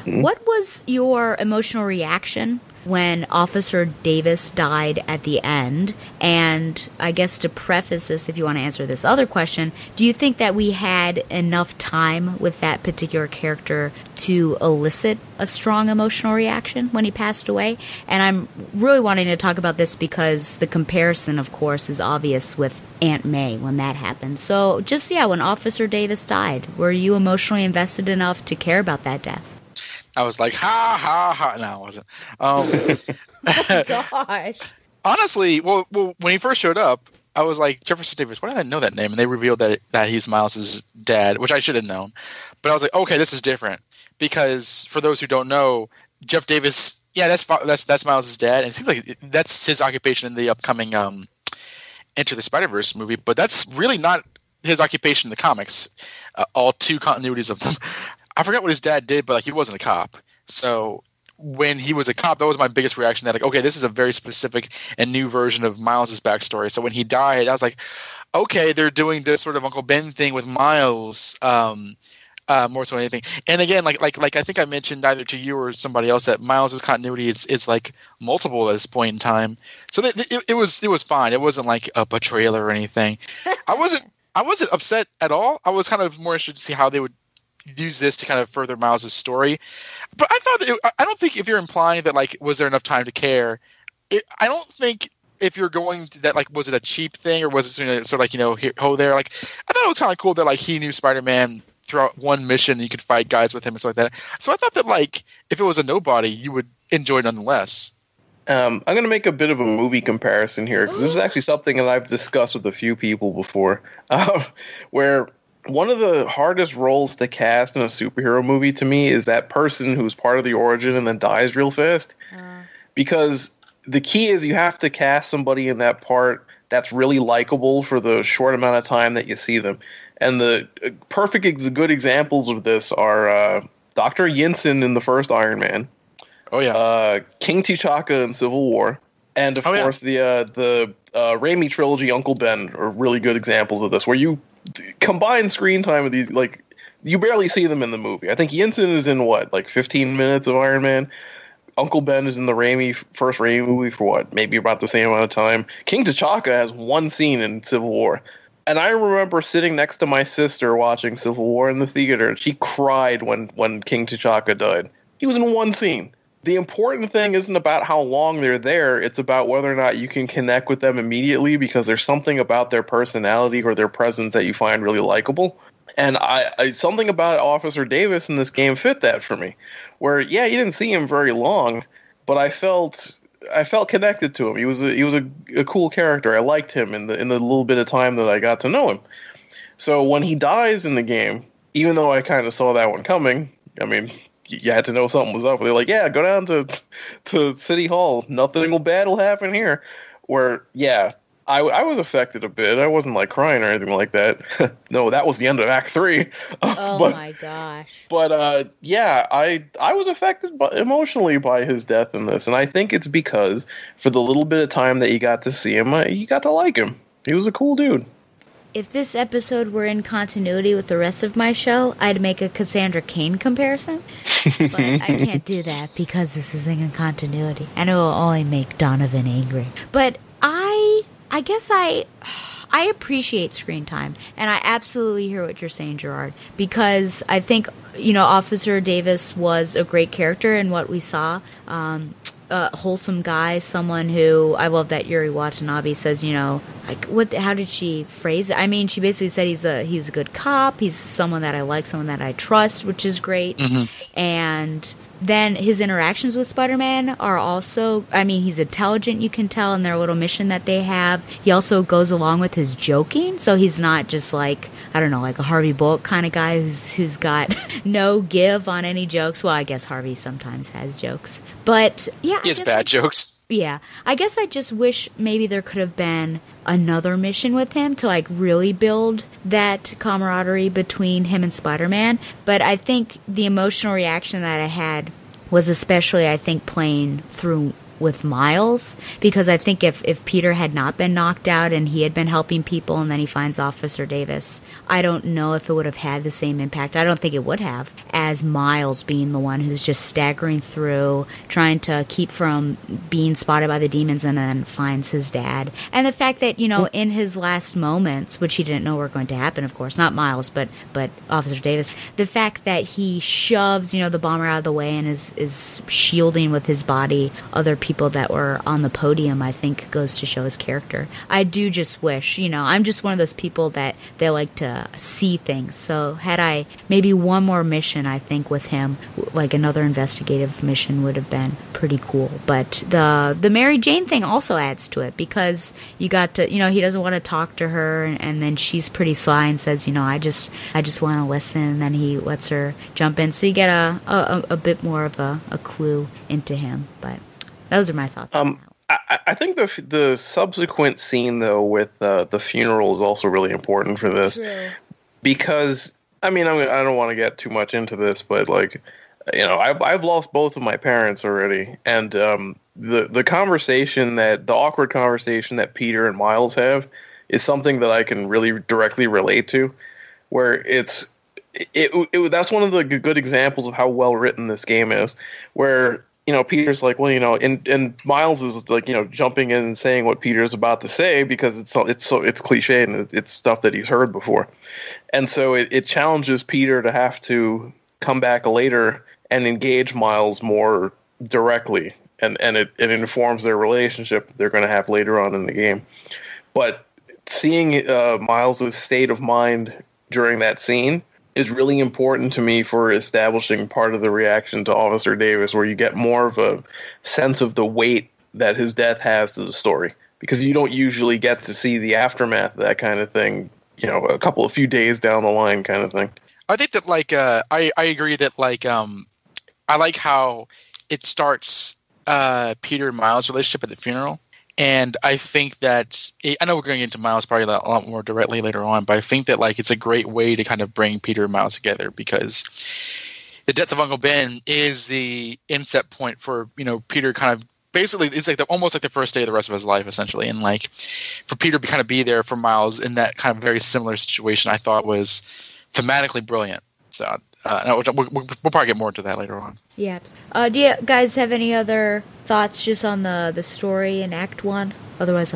What was your emotional reaction when Officer Davis died at the end? And I guess to preface this, if you want to answer this other question, do you think that we had enough time with that particular character to elicit a strong emotional reaction when he passed away? And I'm really wanting to talk about this because the comparison, of course, is obvious with Aunt May when that happened. So just, when Officer Davis died, were you emotionally invested enough to care about that death? I was like, ha, ha, ha. No, I wasn't. Gosh. Honestly, well, when he first showed up, I was like, Jefferson Davis, why did I know that name? And they revealed that he's Miles' dad, which I should have known. But I was like, okay, this is different. Because for those who don't know, Jeff Davis, that's Miles' dad. And it seems like that's his occupation in the upcoming Into the Spider-Verse movie. But that's really not his occupation in the comics. All two continuities of them. I forgot what his dad did, but he wasn't a cop. So when he was a cop, that was my biggest reaction. That okay, this is a very specific and new version of Miles' backstory. So when he died, I was like, okay, they're doing this sort of Uncle Ben thing with Miles, more so than anything. And again, like I think I mentioned either to you or somebody else that Miles' continuity is multiple at this point in time. So it was fine. It wasn't like a betrayal or anything. I wasn't upset at all. I was kind of more interested to see how they would use this to kind of further Miles' story. But I thought I don't think if you're implying that was there enough time to care, I don't think if you're going to that was it a cheap thing or was it sort of here, there, I thought it was kind of cool that he knew Spider-Man throughout one mission and you could fight guys with him and stuff like that. So I thought that if it was a nobody, you would enjoy it nonetheless. I'm going to make a bit of a movie comparison here because this is actually something that I've discussed with a few people before, where one of the hardest roles to cast in a superhero movie to me is that person who's part of the origin and then dies real fast. Because the key is you have to cast somebody in that part that's really likable for the short amount of time that you see them. And the good examples of this are Dr. Yinsen in the first Iron Man. Oh, yeah. King T'Chaka in Civil War. And, of course, the Raimi trilogy, Uncle Ben, are really good examples of this, where you combine screen time with these, you barely see them in the movie. I think Yinsen is in, 15 minutes of Iron Man? Uncle Ben is in the first Raimi movie for, maybe about the same amount of time. King T'Chaka has one scene in Civil War. And I remember sitting next to my sister watching Civil War in the theater, and she cried when King T'Chaka died. He was in one scene. the important thing isn't about how long they're there. It's about whether or not you can connect with them immediately because there's something about their personality or their presence that you find really likable. And I something about Officer Davis in this game fit that for me. Where, yeah, you didn't see him very long, but I felt connected to him. He was a cool character. I liked him in the little bit of time that I got to know him. So when he dies in the game, even though I kind of saw that one coming, I mean, you had to know something was up. They're like, yeah, go down to City Hall. Nothing bad will happen here. Where, yeah, I was affected a bit. I wasn't like crying or anything like that. No, that was the end of Act 3. My gosh. But yeah, I was affected emotionally by his death in this, and I think it's because for the little bit of time that you got to see him, you got to like him. He was a cool dude. If this episode were in continuity with the rest of my show, I'd make a Cassandra Cain comparison. But I can't do that because this isn't in continuity. And it will only make Donovan angry. But I guess I appreciate screen time, and I absolutely hear what you're saying, Gerard, because I think, Officer Davis was a great character in what we saw. A wholesome guy, someone who, I love that Yuri Watanabe says, how did she phrase it? I mean, she basically said he's a good cop, he's someone that I like, someone that I trust, which is great. Mm-hmm. And then his interactions with Spider-Man are also, I mean, he's intelligent, you can tell, in their little mission that they have. He also goes along with his joking, so he's not just like, I don't know, like a Harvey Bullock kind of guy who's got no give on any jokes. Well, I guess Harvey sometimes has jokes. But, yeah. He has bad jokes. Yeah. I guess I just wish maybe there could have been another mission with him to, like, really build that camaraderie between him and Spider-Man. But I think the emotional reaction that I had was especially, I think, playing through with Miles, because I think if Peter had not been knocked out and he had been helping people and then he finds Officer Davis, I don't know if it would have had the same impact. I don't think it would have, as Miles being the one who's just staggering through, trying to keep from being spotted by the demons, and then finds his dad. And the fact that, in his last moments, which he didn't know were going to happen, of course, not Miles, but Officer Davis, the fact that he shoves, the bomber out of the way and is shielding with his body other people that were on the podium, I think goes to show his character. I do just wish, I'm just one of those people that they like to see things. So had I maybe one more mission, I think with him, like another investigative mission would have been pretty cool. But the Mary Jane thing also adds to it, because you got to, he doesn't want to talk to her, and then she's pretty sly and says, I just want to listen, and then he lets her jump in. So you get a bit more of a clue into him. But those are my thoughts. I think the subsequent scene, though, with the funeral is also really important for this. True. Because, I mean, I don't want to get too much into this, but, like, I've lost both of my parents already, and the conversation the awkward conversation that Peter and Miles have is something that I can really directly relate to, where that's one of the good examples of how well written this game is, where Peter's like, well, and Miles is like, jumping in and saying what Peter's about to say because it's cliche and it's stuff that he's heard before. And so it challenges Peter to have to come back later and engage Miles more directly. And it informs their relationship they're going to have later on in the game. But seeing Miles' state of mind during that scene is really important to me for establishing part of the reaction to Officer Davis, where you get more of a sense of the weight that his death has to the story, because you don't usually get to see the aftermath of that kind of thing, a few days down the line kind of thing. I think that, like, I agree that, like, I like how it starts Peter and Miles' relationship at the funeral. And I think that I know we're going into Miles probably a lot more directly later on, but I think that, like, it's a great way to kind of bring Peter and Miles together, because the death of Uncle Ben is the inset point for, Peter kind of basically, it's like almost like the first day of the rest of his life, essentially. And, like, for Peter to kind of be there for Miles in that kind of very similar situation, I thought was thematically brilliant. So we'll probably get more into that later on. Yeah. Do you guys have any other thoughts just on the story in Act 1? Otherwise,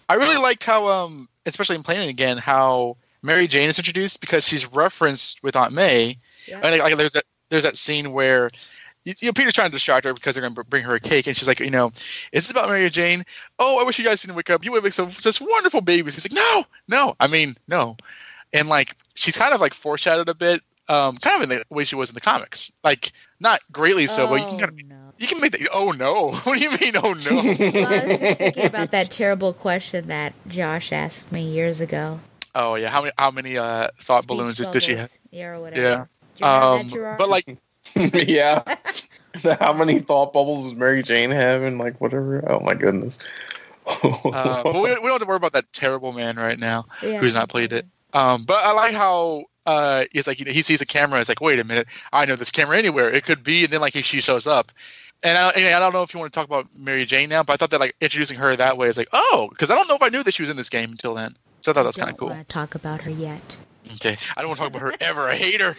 I really liked how, especially in playing it again, how Mary Jane is introduced, because she's referenced with Aunt May. Yeah. And, like, there's that scene where Peter's trying to distract her because they're going to bring her a cake, and she's like, is this about Mary Jane? Oh, I wish you guys didn't wake up. You would make some just wonderful babies. He's like, no, no. And like she's kind of like foreshadowed a bit, kind of in the way she was in the comics, like not greatly so, but you can make that. Oh no! What do you mean? Oh no! Well, I was just thinking about that terrible question that Josh asked me years ago. Oh yeah, how many thought balloons did she have? Yeah, or whatever. Yeah. But like, yeah. How many thought bubbles does Mary Jane have and like whatever? Oh my goodness. But we don't have to worry about that terrible man right now who's not played it. But I like how he's like, he sees a camera. It's like, wait a minute, I know this camera anywhere. It could be, and then like she shows up. And I don't know if you want to talk about Mary Jane now, but I thought that like introducing her that way is like, oh, because I don't know if I knew that she was in this game until then. So I thought that was kind of cool. I don't want to talk about her yet. Okay, I don't want to talk about her ever. I hate her.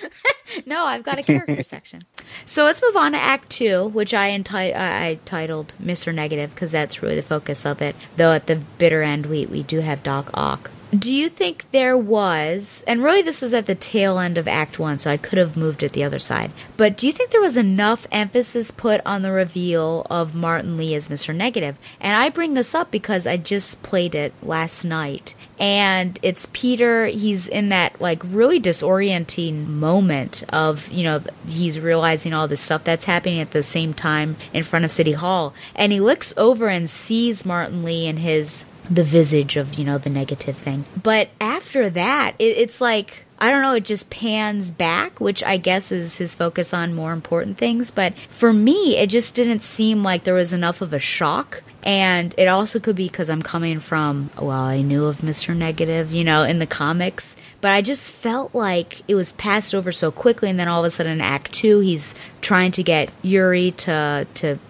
No, I've got a character section. So let's move on to Act 2, which I titled Mr. Negative because that's really the focus of it. Though at the bitter end, we do have Doc Ock. Do you think there was, and really this was at the tail end of Act 1, so I could have moved it the other side, but do you think there was enough emphasis put on the reveal of Martin Lee as Mr. Negative? And I bring this up because I just played it last night, and it's Peter, he's in that like really disorienting moment of, he's realizing all this stuff that's happening at the same time in front of City Hall, and he looks over and sees Martin Lee and the visage of, the negative thing. But after that, it's like, I don't know, it just pans back, which I guess is his focus on more important things. But for me, it just didn't seem like there was enough of a shock. And it also could be because I'm coming from, I knew of Mr. Negative, in the comics. But I just felt like it was passed over so quickly. And then all of a sudden in Act 2, he's trying to get Yuri to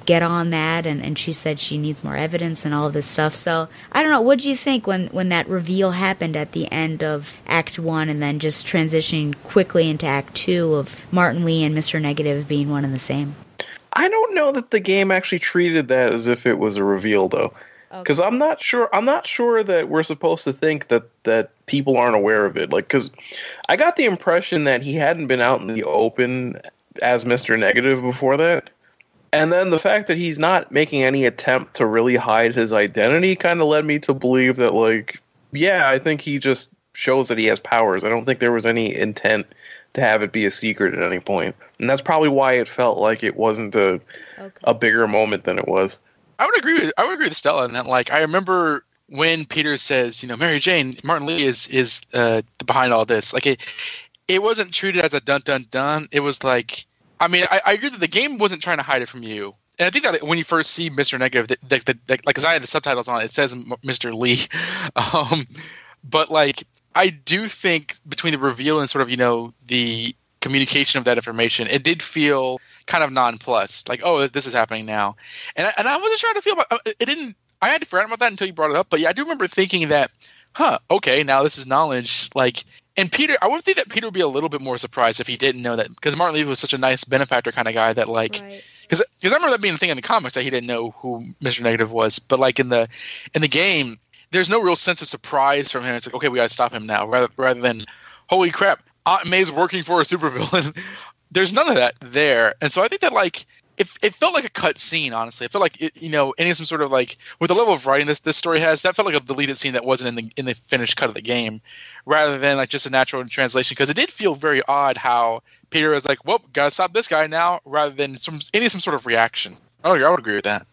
get on that. And she said she needs more evidence and all of this stuff. So I don't know. What do you think when that reveal happened at the end of Act 1 and then just transitioning quickly into Act 2 of Martin Lee and Mr. Negative being one and the same? I don't know that the game actually treated that as if it was a reveal, though, because I'm not sure that we're supposed to think that people aren't aware of it. Like, because I got the impression that he hadn't been out in the open as Mr. Negative before that, and then the fact that he's not making any attempt to really hide his identity kind of led me to believe that, like, yeah, I think he just shows that he has powers. I don't think there was any intent to have it be a secret at any point. And that's probably why it felt like it wasn't a bigger moment than it was. I would agree with Stella in that. Like, I remember when Peter says, Mary Jane, Martin Lee is behind all this. Like, it wasn't treated as a dun dun dun. It was like, I mean, I agree that the game wasn't trying to hide it from you. And I think that when you first see Mr. Negative, like, because I had the subtitles on, it says Mr. Lee. But like, I do think between the reveal and sort of, the communication of that information, it did feel kind of nonplussed. Like, oh, this is happening now. And I wasn't sure how to feel about it. Didn't, I had forgotten about that until you brought it up. But yeah, I do remember thinking that, okay, now this is knowledge. Like, and Peter, I would think that Peter would be a little bit more surprised if he didn't know that, because Martin Lee was such a nice benefactor kind of guy that, like, because I remember that being a thing in the comics that he didn't know who Mr. Negative was. But like in the game, there's no real sense of surprise from him. It's like, okay, we got to stop him now, rather than, holy crap, Aunt May's working for a supervillain. There's none of that there. And so I think that, like, it felt like a cut scene, honestly. It felt like, any some sort of, like, with the level of writing this story has, that felt like a deleted scene that wasn't in the finished cut of the game, rather than, like, just a natural translation. Because it did feel very odd how Peter was like, well, got to stop this guy now, rather than some sort of reaction. I would agree with that.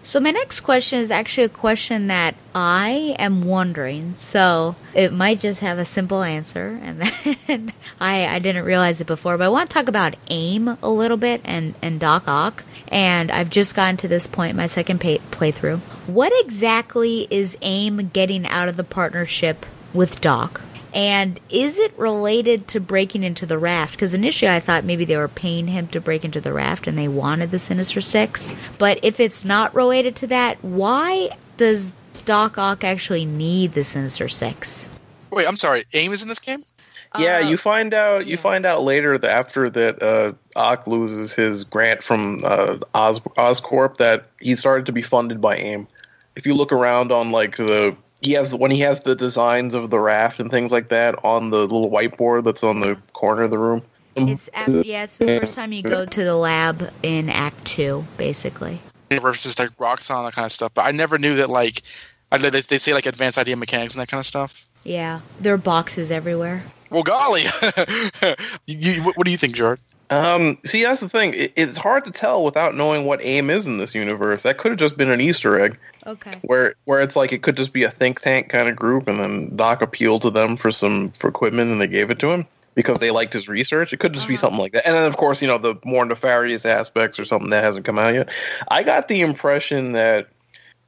So my next question is actually a question that I am wondering. So it might just have a simple answer, and then I didn't realize it before. But I want to talk about AIM a little bit and Doc Ock. And I've just gotten to this point in my second playthrough. What exactly is AIM getting out of the partnership with Doc? And is it related to breaking into the raft? Because initially I thought maybe they were paying him to break into the raft and they wanted the Sinister Six. But if it's not related to that, why does Doc Ock actually need the Sinister Six? Wait, I'm sorry. AIM is in this game? Yeah, you find out later that after that Ock loses his grant from Oscorp that he started to be funded by AIM. If you look around on like when he has the designs of the raft and things like that on the little whiteboard that's on the corner of the room, It's the first time you go to the lab in Act 2, basically. Versus like rocks on that kind of stuff, but I never knew that they say like advanced idea mechanics and that kind of stuff. Yeah, there are boxes everywhere. Well, golly, what do you think, Gerard? See, that's the thing. It's hard to tell without knowing what AIM is in this universe. That could have just been an Easter egg. Okay. Where it's like it could just be a think tank kind of group, and then Doc appealed to them for equipment, and they gave it to him because they liked his research. It could just be something like that. And then, of course, the more nefarious aspects or something that hasn't come out yet. I got the impression that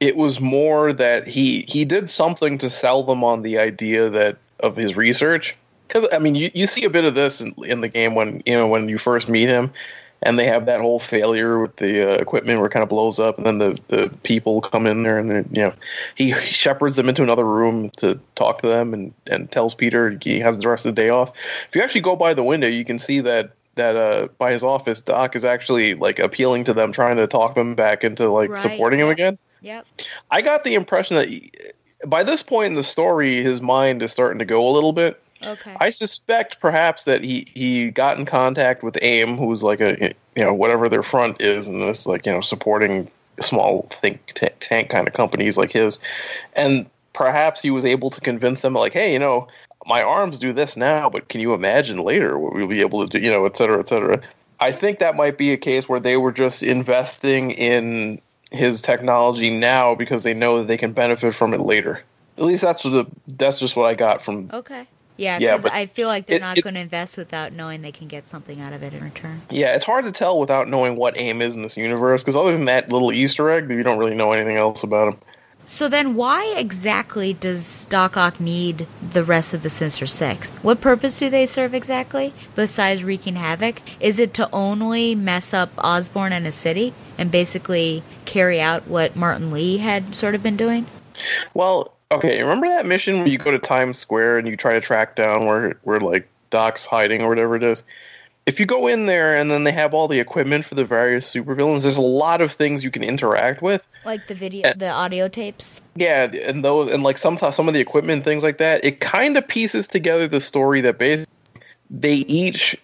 it was more that he did something to sell them on the idea of his research. Because, I mean, you see a bit of this in the game when you first meet him, and they have that whole failure with the equipment where it kind of blows up, and then the people come in there, and he shepherds them into another room to talk to them, and tells Peter he has the rest of the day off. If you actually go by the window, you can see that by his office, Doc is actually like appealing to them, trying to talk them back into supporting him again. Yep. I got the impression that by this point in the story, his mind is starting to go a little bit. Okay. I suspect perhaps that he got in contact with AIM, who's like a whatever their front is in this, supporting small think tank kind of companies like his, and perhaps he was able to convince them like, hey, my arms do this now, but can you imagine later what we'll be able to do, et cetera, et cetera. I think that might be a case where they were just investing in his technology now because they know that they can benefit from it later. At least that's just what I got from. Okay. Yeah, because I feel like they're not going to invest without knowing they can get something out of it in return. Yeah, it's hard to tell without knowing what AIM is in this universe, because other than that little Easter egg, you don't really know anything else about him. So then why exactly does Doc Ock need the rest of the Sinister Six? What purpose do they serve exactly, besides wreaking havoc? Is it to only mess up Osborn and his city, and basically carry out what Martin Lee had sort of been doing? Well, okay, remember that mission where you go to Times Square and you try to track down where like Doc's hiding or whatever it is? If you go in there and then they have all the equipment for the various supervillains, there's a lot of things you can interact with. Like the video, the audio tapes? Yeah, and those, and like some of the equipment, things like that. It kind of pieces together the story that basically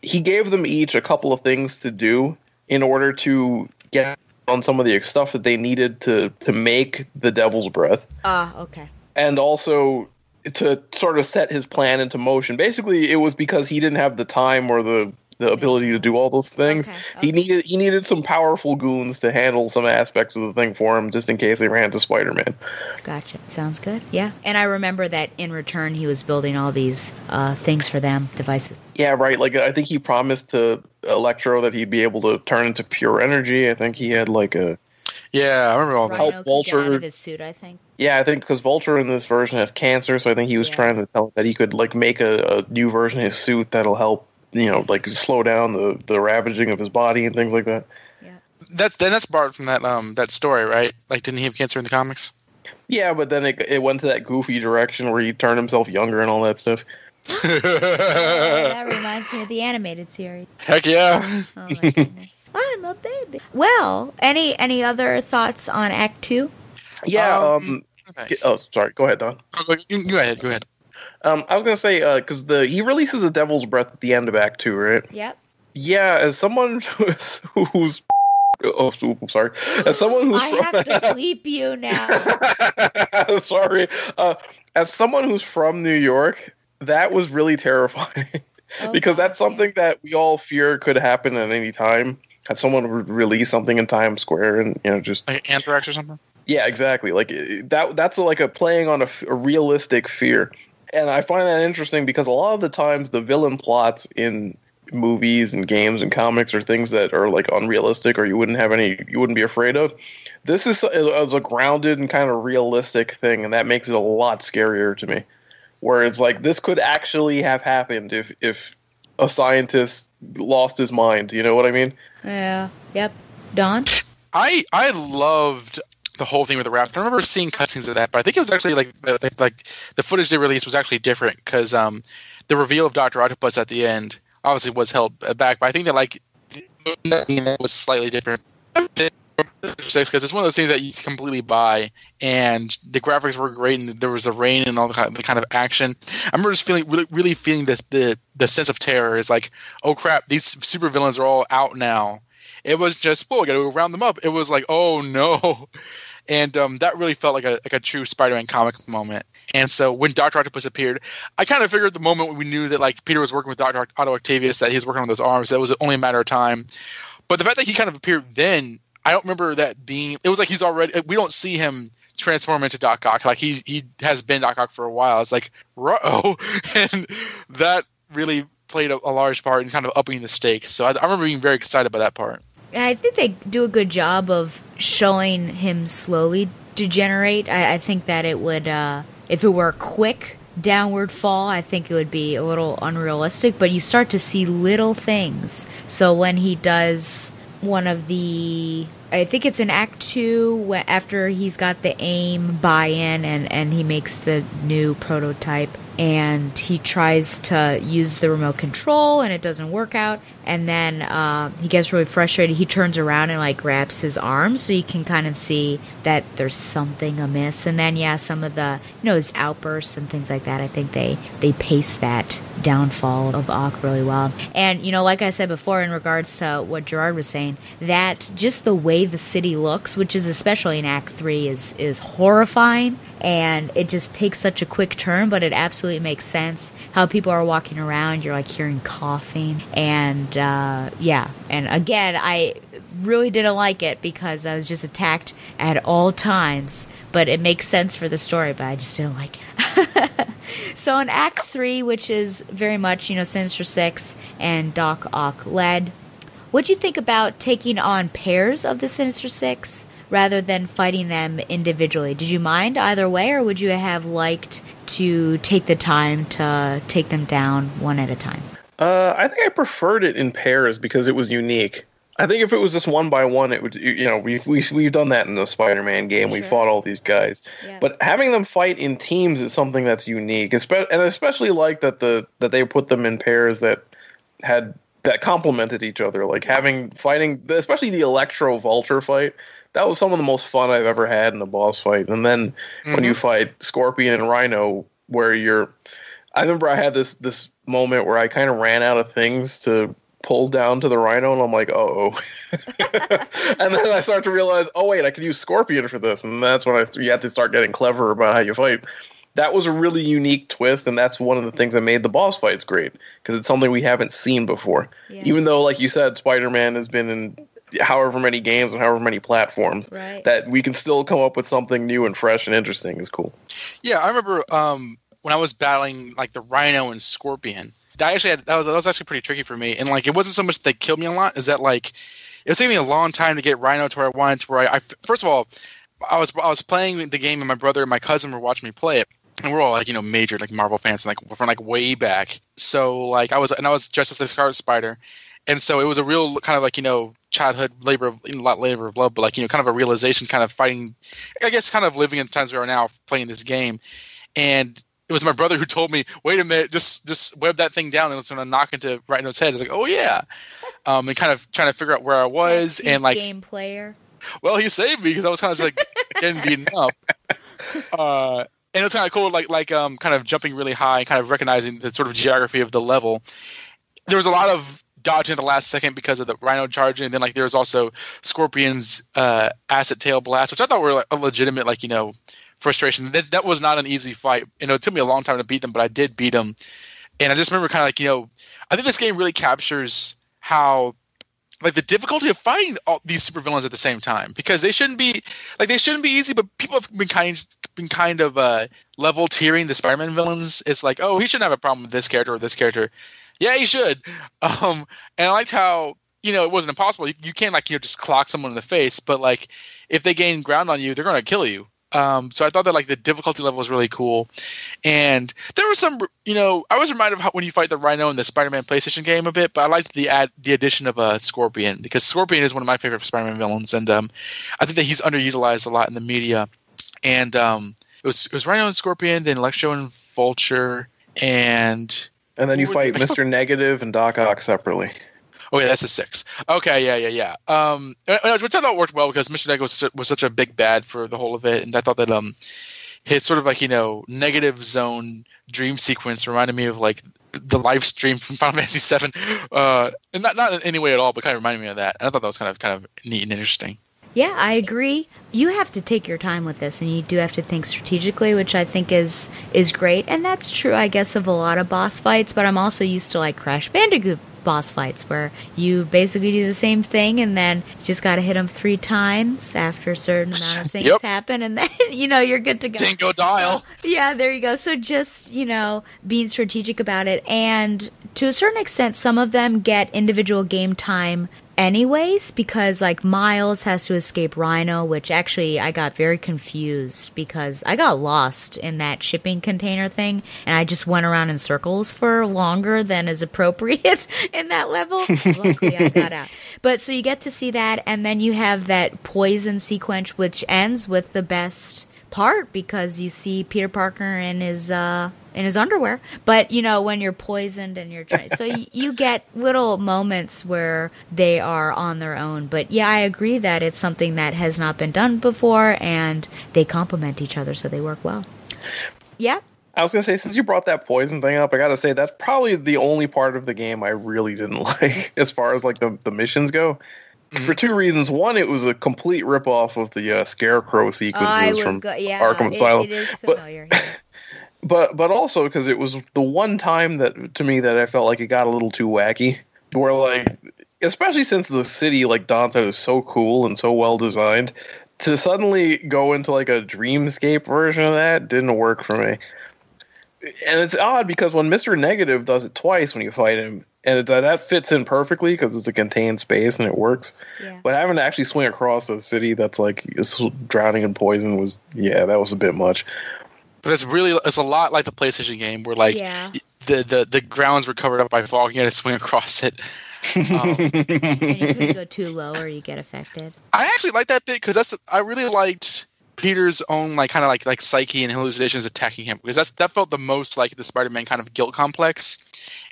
he gave them each a couple of things to do in order to get on some of the stuff that they needed to make the Devil's Breath. Okay. And also to sort of set his plan into motion. Basically, it was because he didn't have the time or the ability to do all those things. Okay. He needed some powerful goons to handle some aspects of the thing for him, just in case they ran into Spider-Man. Gotcha. Sounds good. Yeah. And I remember that in return, he was building all these things for them, devices. Yeah, right. Like, I think he promised to Electro that he'd be able to turn into pure energy. I think he had like a... Yeah, I remember all that. Help Vulture get out of his suit, I think. Yeah, I think because Vulture in this version has cancer, so I think he was trying to tell him that he could like make a new version of his suit that'll help, like slow down the ravaging of his body and things like that. Yeah. That's borrowed from that story, right? Like, didn't he have cancer in the comics? Yeah, but then it went to that goofy direction where he turned himself younger and all that stuff. That reminds me of the animated series. Heck yeah. Oh my goodness. I'm a baby. Well, any other thoughts on Act 2? Yeah. Oh, sorry. Go ahead, Don. Go ahead. I was gonna say because he releases the Devil's Breath at the end of Act 2, right? Yep. Yeah, as someone who's sorry. As someone who's I have to bleep you now. Sorry. As someone who's from New York, that was really terrifying because that's something that we all fear could happen at any time. Had someone release something in Times Square and just like anthrax or something. Yeah, exactly. Like that's like a playing on a realistic fear, and I find that interesting because a lot of the times the villain plots in movies and games and comics are things that are like unrealistic or you wouldn't be afraid of. This is a grounded and kind of realistic thing, and that makes it a lot scarier to me. Where it's like this could actually have happened if a scientist lost his mind. You know what I mean? Yeah. Yep. Don? I loved the whole thing with the raft. I remember seeing cutscenes of that, but I think it was actually like the footage they released was actually different because the reveal of Dr. Octopus at the end obviously was held back. But I think that like was slightly different. because it's one of those things that you completely buy, and the graphics were great, and there was the rain and all the kind of action. I remember just really feeling the sense of terror. It's like, oh crap, these supervillains are all out now. It was just, we got to round them up. It was like, oh no. And that really felt like a true Spider-Man comic moment. And so when Dr. Octopus appeared, I kind of figured the moment when we knew that like Peter was working with Dr. Otto Octavius, that he was working on those arms, that was only a matter of time. But the fact that he kind of appeared then, I don't remember that being – it was like he's already – we don't see him transform into Doc Ock. Like he has been Doc Ock for a while. It's like, ruh-oh. And that really played a large part in kind of upping the stakes. So I remember being very excited about that part. I think they do a good job of showing him slowly degenerate. I think that it would, if it were a quick downward fall, I think it would be a little unrealistic, but you start to see little things. So when he does one of the, I think it's in Act 2, after he's got the AIM buy-in and he makes the new prototype, and he tries to use the remote control and it doesn't work out, and then he gets really frustrated. He turns around and like grabs his arm, so you can kind of see that there's something amiss. And then some of the his outbursts and things like that, I think they pace that downfall of Ock really well. And like I said before, in regards to what Gerard was saying, that just the way the city looks, which is especially in Act 3, is horrifying. And it just takes such a quick turn, but it absolutely makes sense how people are walking around. You're like hearing coughing, and and again, I really didn't like it because I was just attacked at all times. But it makes sense for the story, but I just didn't like it. So in Act 3, which is very much Sinister Six and Doc Ock led, what'd you think about taking on pairs of the Sinister Six rather than fighting them individually? Did you mind either way, or would you have liked to take the time to take them down one at a time? I think I preferred it in pairs because it was unique. I think if it was just one by one, it would, we've done that in the Spider-Man game. Sure. We fought all these guys, but having them fight in teams is something that's unique, and especially like that they put them in pairs that complemented each other, like fighting, especially the Electro Vulture fight. That was some of the most fun I've ever had in a boss fight. And then when you fight Scorpion and Rhino, I remember I had this moment where I kind of ran out of things to pull down to the Rhino, and I'm like, uh-oh. And then I start to realize, oh wait, I could use Scorpion for this, and that's when you have to start getting clever about how you fight. That was a really unique twist, and that's one of the things that made the boss fights great, because it's something we haven't seen before. Yeah. Even though, like you said, Spider-Man has been in however many games and however many platforms, that we can still come up with something new and fresh and interesting is cool. Yeah, I remember when I was battling like the Rhino and Scorpion, that was actually pretty tricky for me. And like, it wasn't so much that they killed me a lot, is that like it was taking me a long time to get Rhino to where I wanted, to where I first of all, I was playing the game and my brother and my cousin were watching me play it. And we're all like, major like Marvel fans, like from like way back. So like I was dressed as the Scarlet Spider. And so it was a real kind of like, childhood labor of love, but like, kind of a realization, kind of fighting, I guess, kind of living in the times we are now, playing this game. And it was my brother who told me, wait a minute, just web that thing down and it's going to knock into Rhino's head. I was like, oh yeah. And kind of trying to figure out where I was. And like, game player. Well, he saved me because I was kind of just like getting beaten up. And it's kind of cool, like kind of jumping really high, kind of recognizing the sort of geography of the level. There was a lot of dodging at the last second because of the Rhino charging, and then like there was also Scorpion's acid tail blast, which I thought were like a legitimate frustration. That was not an easy fight. It took me a long time to beat them, but I did beat them. And I just remember kind of I think this game really captures how like the difficulty of fighting all these supervillains at the same time, because they shouldn't be easy, but people have been kind of level tiering the Spider-Man villains. It's like, oh, he shouldn't have a problem with this character or this character. Yeah, he should. And I liked how it wasn't impossible. You can't just clock someone in the face, but like if they gain ground on you, they're gonna kill you. So I thought that like the difficulty level was really cool, and there was some I was reminded of how when you fight the Rhino in the Spider-Man PlayStation game a bit, but I liked the addition of Scorpion, because Scorpion is one of my favorite Spider-Man villains, and I think that he's underutilized a lot in the media. And it was Rhino and Scorpion, then Electro and Vulture, and then you fight Mr. Negative and Doc Ock separately. Oh, yeah, that's a 6. Okay, yeah. Which I thought worked well because Mr. Negative was such a big bad for the whole of it, and I thought that his sort of like, negative zone dream sequence reminded me of like the live stream from Final Fantasy VII, and not in any way at all, but kind of reminded me of that. And I thought that was kind of neat and interesting. Yeah, I agree. You have to take your time with this, and you do have to think strategically, which I think is great. And that's true, I guess, of a lot of boss fights, but I'm also used to like Crash Bandicoot boss fights where you basically do the same thing and then you just got to hit them 3 times after a certain amount of things happen, and then you're good to go. Dingo dial. Yeah, there you go. So just being strategic about it, and to a certain extent some of them get individual game time anyways, because like Miles has to escape Rhino, which actually I got very confused because I got lost in that shipping container thing and I just went around in circles for longer than is appropriate in that level. Luckily I got out. But so you get to see that, and then you have that poison sequence which ends with the best part because you see Peter Parker in his underwear, but when you're poisoned and you're trying, so you get little moments where they are on their own. But yeah, I agree that it's something that has not been done before, and they complement each other, so they work well. Yeah. I was gonna say, since you brought that poison thing up, I gotta say that's probably the only part of the game I really didn't like as far as like the missions go. For 2 reasons. One, it was a complete ripoff of the Scarecrow sequences from Arkham Asylum. It is familiar. But also because it was the one time that to me that I felt like it got a little too wacky. Where like, especially since the city like Don said is so cool and so well designed, to suddenly go into like a dreamscape version of that didn't work for me. And it's odd because when Mr. Negative does it twice when you fight him, and that fits in perfectly because it's a contained space and it works. Yeah. But having to actually swing across a city that's like drowning in poison that was a bit much. But it's a lot like the PlayStation game where like the grounds were covered up by fog and you had to swing across it. And you couldn't go too low or you get affected. I actually like that bit because I really liked Peter's own like kind of like psyche and hallucinations attacking him, because that felt the most like the Spider-Man kind of guilt complex.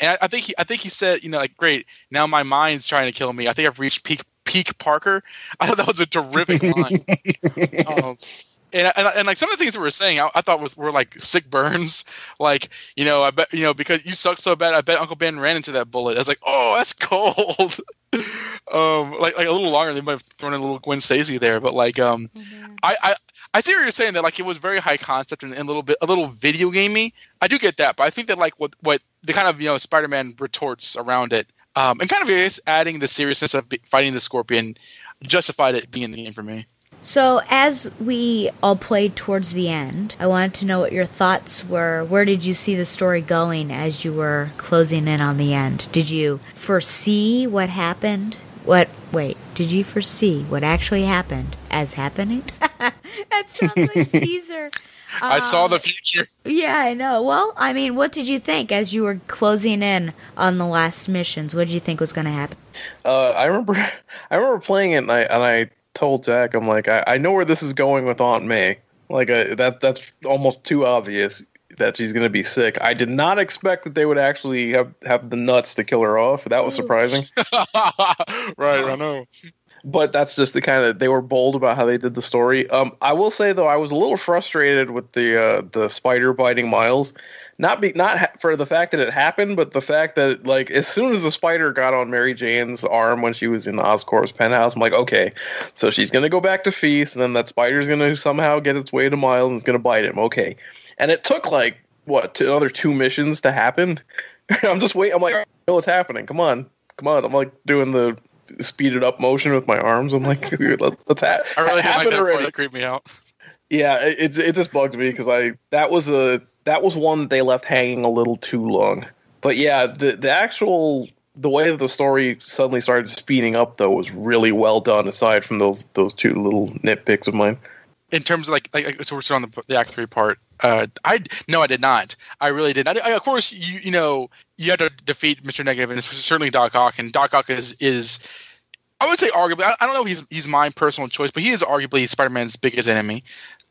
And I think he said, like, great, now my mind's trying to kill me. I think I've reached peak Parker. I thought that was a terrific line. And like some of the things that we were saying, I thought were like sick burns. Like, I bet, because you suck so bad, I bet Uncle Ben ran into that bullet. I was like, oh, that's cold. Like a little longer, they might have thrown in a little Gwen Stacy there, but like, I see what you're saying, that like it was very high concept and a little video gamey. I do get that, but I think that like what the kind of Spider-Man retorts around it, and kind of is adding the seriousness of fighting the Scorpion justified it being the game for me. So as we all played towards the end, I wanted to know what your thoughts were. Where did you see the story going as you were closing in on the end? Did you foresee what happened? Did you foresee what actually happened as happening? That sounds like Caesar. I saw the future. Yeah, I know. Well, I mean, what did you think as you were closing in on the last missions? What did you think was going to happen? I remember playing it, and I told Zach, I'm like, I know where this is going with Aunt May. Like, that's almost too obvious that she's going to be sick. I did not expect that they would actually have the nuts to kill her off. That was surprising. Right, I know. But that's just the kind of, they were bold about how they did the story. I will say though, I was a little frustrated with the spider biting Miles. Not for the fact that it happened, but the fact that like as soon as the spider got on Mary Jane's arm when she was in Oscorp's penthouse, I'm like, okay, so she's gonna go back to Feast, and then that spider's gonna somehow get its way to Miles and it's gonna bite him. Okay, and it took like another 2 missions to happen. I'm just waiting. I'm like, I know what's happening. Come on. I'm like doing the speeded up motion with my arms. I'm like, let's I really didn't like that already. That creeped me out. Yeah, it just bugged me because that was one that they left hanging a little too long. But yeah, the way that the story suddenly started speeding up though was really well done. Aside from those 2 little nitpicks of mine. In terms of like so we're still on the Act 3 part. I did not. I really did. Of course, you had to defeat Mr. Negative, and it's certainly Doc Ock. And Doc Ock is I would say arguably. I don't know if he's my personal choice, but he is arguably Spider-Man's biggest enemy.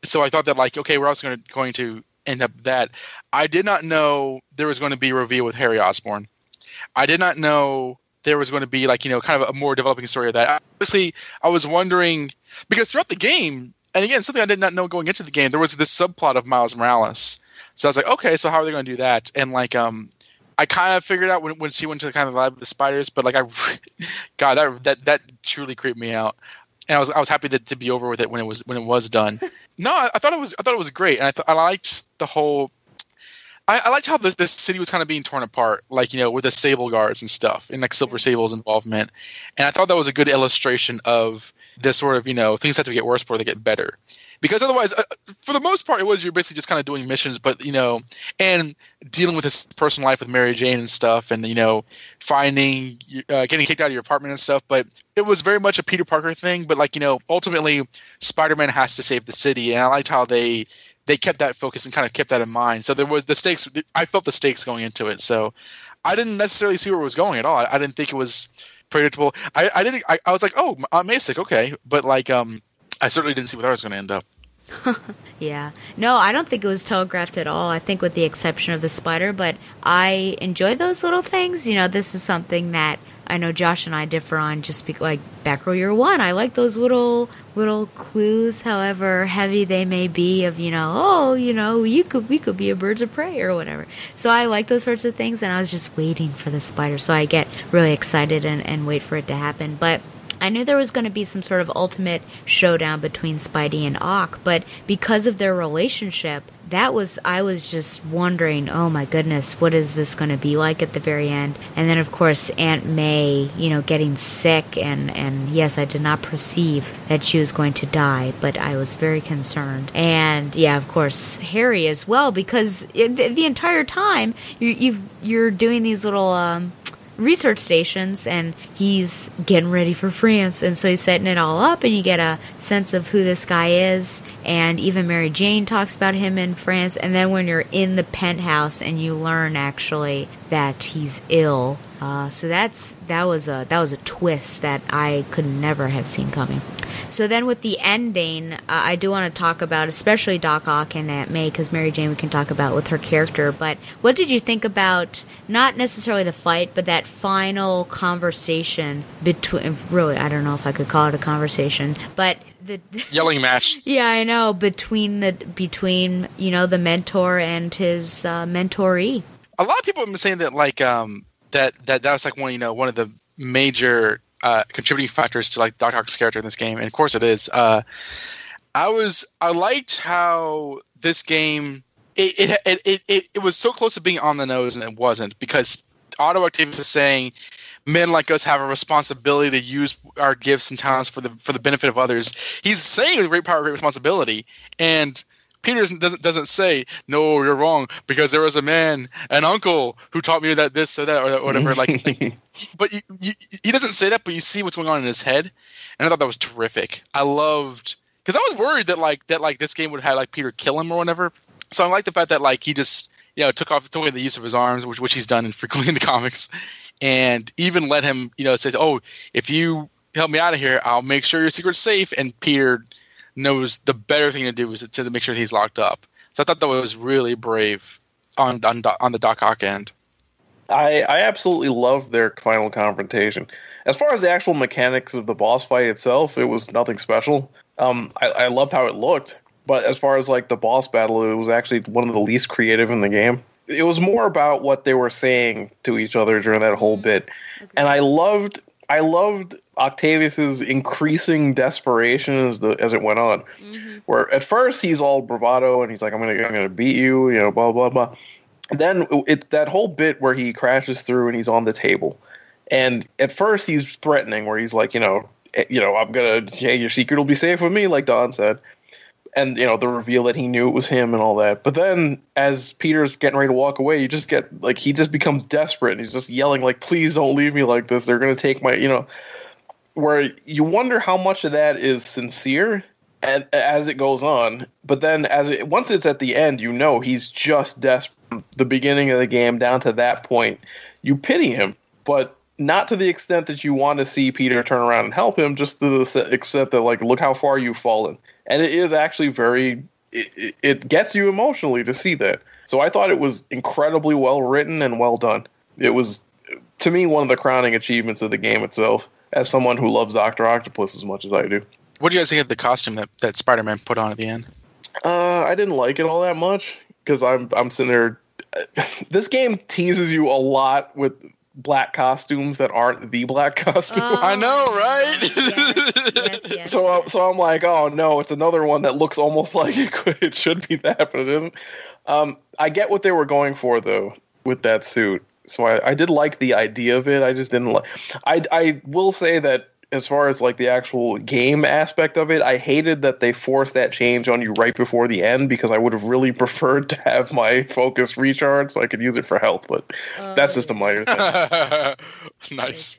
So I thought that like, okay, we're also going to end up that. I did not know there was going to be a reveal with Harry Osborn. I did not know there was going to be like, kind of a more developing story of that. Obviously, I was wondering, because throughout the game, and again, something I did not know going into the game, there was this subplot of Miles Morales. So I was like, okay, so how are they going to do that? And like, I kind of figured out when she went to the kind of lab with the spiders, but like, God, that truly creeped me out. And I was happy to be over with it when it was done. No, I thought it was great, and I liked the whole. I liked how this city was kind of being torn apart, like, with the Sable Guards and stuff, and like Silver Sable's involvement. And I thought that was a good illustration of this sort of, things have to get worse before they get better. Because otherwise, for the most part, you're basically just kind of doing missions, but, and dealing with his personal life with Mary Jane and stuff, and, finding, getting kicked out of your apartment and stuff. But it was very much a Peter Parker thing. But, like, ultimately, Spider-Man has to save the city. And I liked how they kept that focus and kind of kept that in mind. So there was the stakes. I felt the stakes going into it. So I didn't necessarily see where it was going at all. I didn't think it was predictable. I was like, oh, Masick, okay. But, like, I certainly didn't see where I was going to end up. Yeah. No, I don't think it was telegraphed at all. I think with the exception of the spider, but I enjoy those little things. This is something that I know Josh and I differ on, just like Batgirl Year One. I like those little clues, however heavy they may be, of, we could be a birds of prey or whatever. So I like those sorts of things, and I was just waiting for the spider. So I get really excited and wait for it to happen. But I knew there was going to be some sort of ultimate showdown between Spidey and Ock, but because of their relationship, I was just wondering, oh my goodness, what is this going to be like at the very end? And then, of course, Aunt May, getting sick, and yes, I did not perceive that she was going to die, but I was very concerned. And yeah, of course, Harry as well, because the entire time you're doing these little research stations, and he's getting ready for France, and so he's setting it all up, and you get a sense of who this guy is, and even Mary Jane talks about him in France. And then when you're in the penthouse and you learn actually that he's ill, so that was a twist that I could never have seen coming. So then with the ending, I do want to talk about especially Doc Ock and Aunt May, because Mary Jane we can talk about with her character. But what did you think about, not necessarily the fight, but that final conversation between, really, I don't know if I could call it a conversation, but the yelling match. Yeah, I know, between the mentor and his mentoree. A lot of people have been saying that, like, that was like one of the major contributing factors to like Doc Ock's character in this game, and of course it is. I liked how this game it was so close to being on the nose, and it wasn't, because Otto Octavius is saying men like us have a responsibility to use our gifts and talents for the benefit of others. He's saying with great power, great responsibility, and Peter doesn't say, no, you're wrong, because there was a man, an uncle, who taught me that this or that or whatever. But he doesn't say that, but you see what's going on in his head, and I thought that was terrific. I loved, because I was worried that this game would have like Peter kill him or whatever. So I like the fact that like he just took away the use of his arms, which he's done frequently in the comics, and even let him say, oh, if you help me out of here, I'll make sure your secret's safe. And Peter knows the better thing to do is to make sure he's locked up. So I thought that was really brave on the Doc Ock end. I absolutely loved their final confrontation. As far as the actual mechanics of the boss fight itself, it was nothing special. I loved how it looked, but as far as like the boss battle, it was actually one of the least creative in the game. It was more about what they were saying to each other during that whole bit. Okay. And I loved Octavius's increasing desperation as it went on. Mm-hmm. Where at first he's all bravado and he's like, I'm gonna beat you, blah blah blah. And then that whole bit where he crashes through and he's on the table, and at first he's threatening, where he's like, I'm gonna, your secret will be safe with me, like Don said. And, the reveal that he knew it was him and all that. But then, as Peter's getting ready to walk away, you just get, like, he just becomes desperate. And he's just yelling, like, please don't leave me like this. They're going to take my, where you wonder how much of that is sincere as it goes on. But then, once it's at the end, he's just desperate. From the beginning of the game down to that point, you pity him. But not to the extent that you want to see Peter turn around and help him, just to the extent that, like, look how far you've fallen. And it is actually it gets you emotionally to see that. So I thought it was incredibly well written and well done. It was, to me, one of the crowning achievements of the game itself, as someone who loves Dr. Octopus as much as I do. What do you guys think of the costume that Spider-Man put on at the end? I didn't like it all that much, because I'm sitting there... This game teases you a lot with black costumes that aren't the black costume. I know, right? Yes. So I'm like, oh no, it's another one that looks almost like it should be that, but it isn't. I get what they were going for though with that suit. So I did like the idea of it. I just didn't like. I will say that as far as like the actual game aspect of it, I hated that they forced that change on you right before the end, because I would have really preferred to have my focus recharge so I could use it for health. But that's just a minor thing. Nice.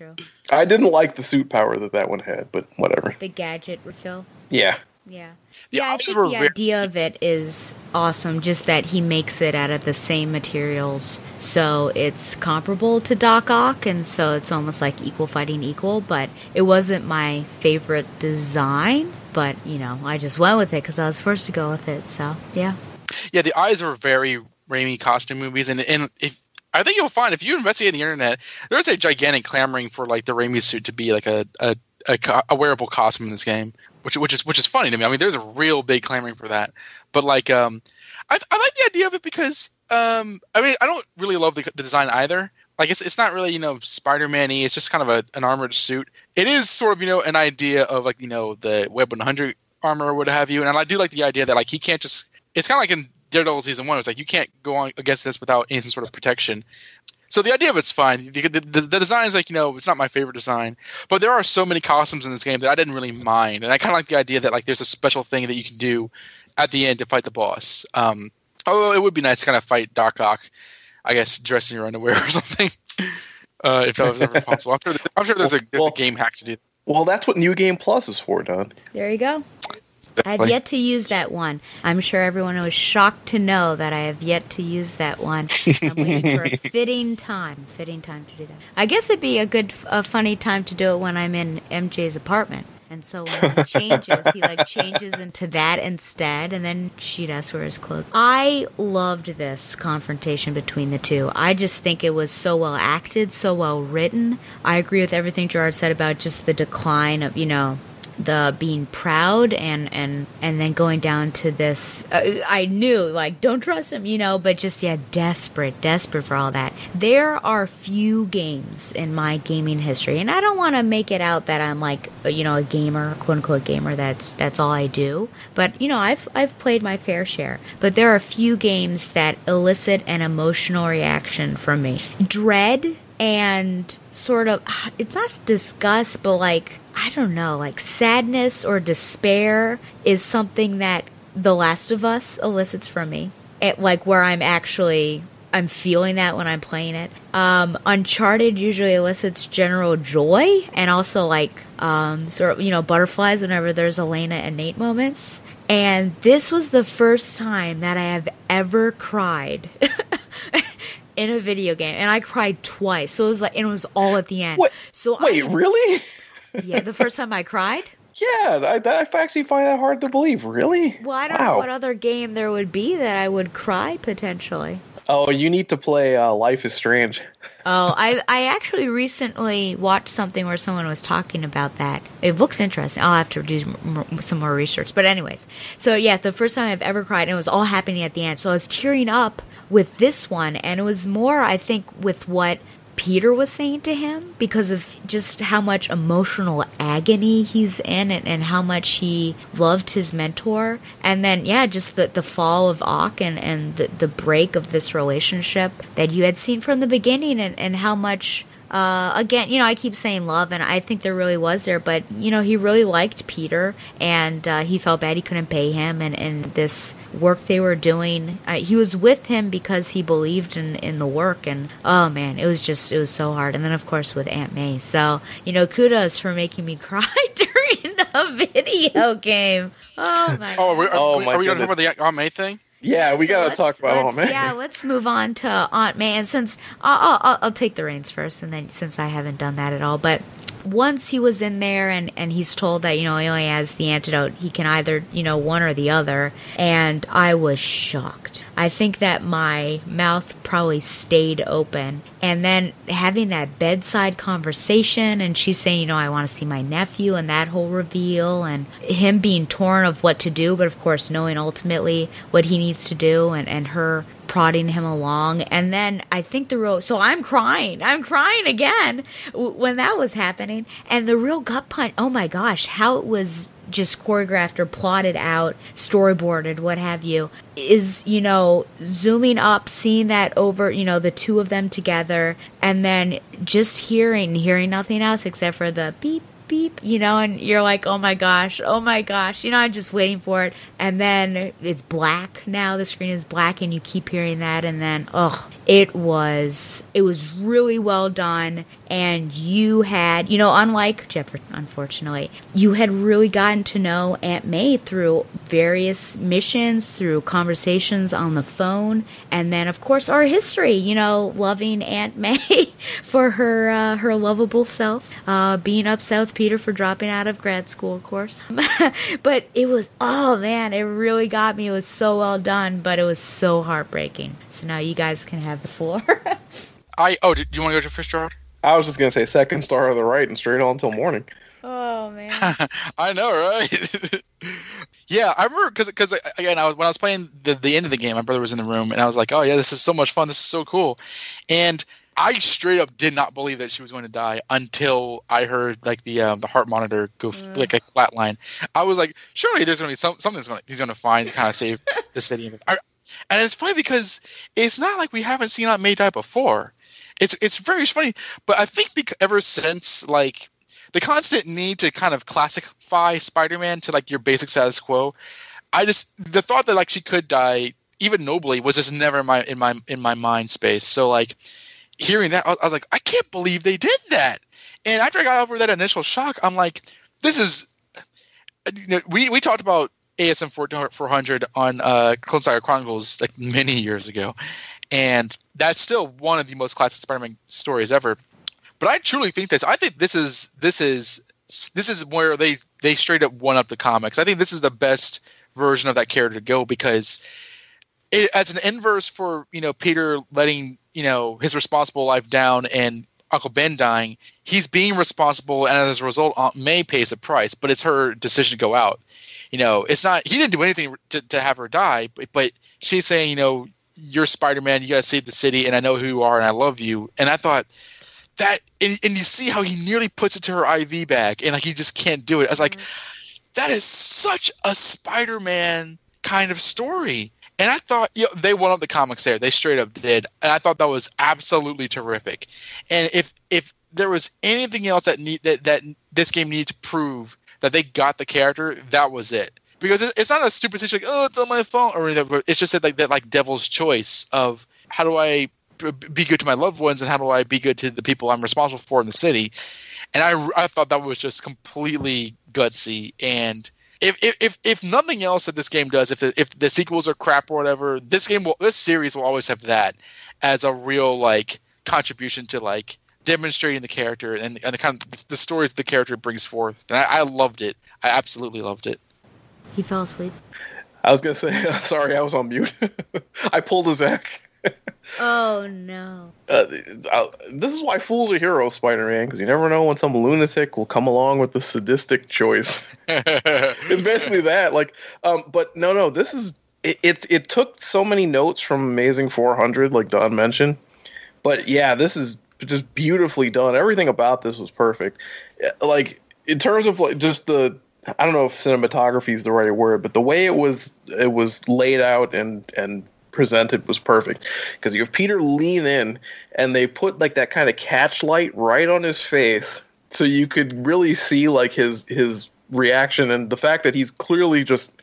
I didn't like the suit power that one had, but whatever. The gadget refill. Yeah. Yeah, I think the idea of it is awesome, just that he makes it out of the same materials, so it's comparable to Doc Ock, and so it's almost like equal fighting equal, but it wasn't my favorite design, but, I just went with it because I was forced to go with it, so, yeah. Yeah, the eyes were very Raimi costume movies, and if I think you'll find, if you investigate the internet, there's a gigantic clamoring for, like, the Raimi suit to be, like, a wearable costume in this game, which is funny to me. I mean, there's a real big clamoring for that. But like, I like the idea of it because I mean, I don't really love the design either. Like, it's not really Spider-Man-y. It's just kind of an armored suit. It is sort of an idea of like the Web 100 armor or what have you. And I do like the idea that like he can't just. It's kind of like in Daredevil season 1. It's like you can't go on against this without any sort of protection. So the idea of it's fine. The design is like, it's not my favorite design. But there are so many costumes in this game that I didn't really mind. And I kind of like the idea that like there's a special thing that you can do at the end to fight the boss. Although it would be nice to kind of fight Doc Ock, I guess, dressed in your underwear or something. If that was ever possible. I'm sure there's a game hack to do. Well, that's what New Game Plus is for, Don. There you go. I have yet to use that one. I'm sure everyone was shocked to know that I have yet to use that one. I'm waiting for a fitting time to do that. I guess it'd be a funny time to do it when I'm in MJ's apartment. And so when he changes into that instead, and then she'd ask for his clothes. I loved this confrontation between the two. I just think it was so well acted, so well written. I agree with everything Gerard said about just the decline of, the being proud and then going down to this I knew like don't trust him but just desperate for all that. There are few games in my gaming history, and I don't want to make it out that I'm like a gamer, quote unquote gamer, that's all I do, but I've played my fair share, but there are few games that elicit an emotional reaction from me. Dread and sort of, it's not disgust, but like, I don't know, like sadness or despair is something that The Last of Us elicits from me. Like where I'm feeling that when I'm playing it. Uncharted usually elicits general joy and also like sort of butterflies whenever there's Elena and Nate moments. And this was the first time that I have ever cried in a video game, and I cried twice. So it was like, and it was all at the end. What? So wait, really? Yeah, the first time I cried. Yeah, I actually find that hard to believe. Really? Well, I don't know what other game there would be that I would cry potentially. Oh, you need to play Life is Strange. Oh, I actually recently watched something where someone was talking about that. It looks interesting. I'll have to do some more research. But anyways, so yeah, the first time I've ever cried, and it was all happening at the end. So I was tearing up with this one, and it was more, I think, with what Peter was saying to him because of just how much emotional agony he's in and how much he loved his mentor. And then, just the fall of Ock and the break of this relationship that you had seen from the beginning and how much... again, I keep saying love, and I think there really was there, but, he really liked Peter, and he felt bad he couldn't pay him, and this work they were doing, he was with him because he believed in the work, and, oh man, it was so hard. And then, of course, with Aunt May. So, kudos for making me cry during a video game. Oh my God. Are we going to talk about the Aunt May thing? Yeah, we gotta talk about Aunt May. Yeah, let's move on to Aunt May. And since I'll take the reins first, and then since I haven't done that at all, but once he was in there and he's told that, he only has the antidote, he can either, one or the other. And I was shocked. I think that my mouth probably stayed open. And then having that bedside conversation, and she's saying, I want to see my nephew, and that whole reveal, and him being torn of what to do, but of course knowing ultimately what he needs to do, and her prodding him along. And then I think so I'm crying again when that was happening. And the real gut punch, oh my gosh, how it was just choreographed or plotted out, storyboarded, what have you, is, zooming up, seeing that over, the two of them together, and then just hearing nothing else except for the beep, beep, and you're like, oh my gosh, I'm just waiting for it. And then it's black now, the screen is black, and you keep hearing that, and then, it was really well done. And you had, unlike Jeffrey, unfortunately, you had really gotten to know Aunt May through various missions, through conversations on the phone, and then, of course, our history, loving Aunt May for her lovable self, being upset with Peter for dropping out of grad school, of course. But it was, oh man, it really got me. It was so well done, but it was so heartbreaking. So now you guys can have the floor. Do you want to go to first, Gerard? I was just going to say second star of the right and straight on until morning. Oh, man. I know, right? Yeah, I remember because again, when I was playing the end of the game, my brother was in the room, and I was like, oh, yeah, this is so much fun. This is so cool. And I straight up did not believe that she was going to die until I heard like the heart monitor go like a flat line. I was like, surely there's going to be something he's going to find to kind of save the city. And it's funny because it's not like we haven't seen Aunt May die before. It's very funny, but I think ever since like the constant need to kind of classify Spider-Man to like your basic status quo, the thought that like she could die even nobly was just never in my mind space. So like hearing that, I was like, I can't believe they did that. And after I got over that initial shock, I'm like, this is we talked about ASM 400 on Clone Saga Chronicles like many years ago. And that's still one of the most classic Spider-Man stories ever. But I truly think this. I think this is where they straight up one up the comics. I think this is the best version of that character to go because as an inverse for Peter letting his responsible life down and Uncle Ben dying, he's being responsible, and as a result, Aunt May pays the price. But it's her decision to go out. It's not he didn't do anything to have her die, but she's saying you're Spider-Man, you gotta save the city, and I know who you are, and I love you. And I thought that, and you see how he nearly puts it to her IV bag, and like he just can't do it. I was like, that is such a Spider-Man kind of story. And I thought they won up the comics there. They straight up did, and I thought that was absolutely terrific. And if there was anything else that this game needed to prove that they got the character, that was it. Because it's not a stupid situation like, it's on my phone or anything, but it's just that devil's choice of how do I be good to my loved ones and how do I be good to the people I'm responsible for in the city. And I thought that was just completely gutsy. And if nothing else that this game does, if the sequels are crap or whatever, this series will always have that as a real like contribution to like demonstrating the character and the kind of the stories the character brings forth. And I loved it. I absolutely loved it. He fell asleep. I was going to say, sorry, I was on mute. I pulled a Zach. Oh, no. This is why fools are heroes, Spider-Man, because you never know when some lunatic will come along with the sadistic choice. It's basically that. But no, this is... It took so many notes from Amazing 400, like Don mentioned. But yeah, this is just beautifully done. Everything about this was perfect. Like, in terms of like just the... I don't know if cinematography is the right word, but the way it was laid out and presented was perfect. Because you have Peter lean in, and they put like that kind of catch light right on his face, so you could really see like his reaction and the fact that he's clearly just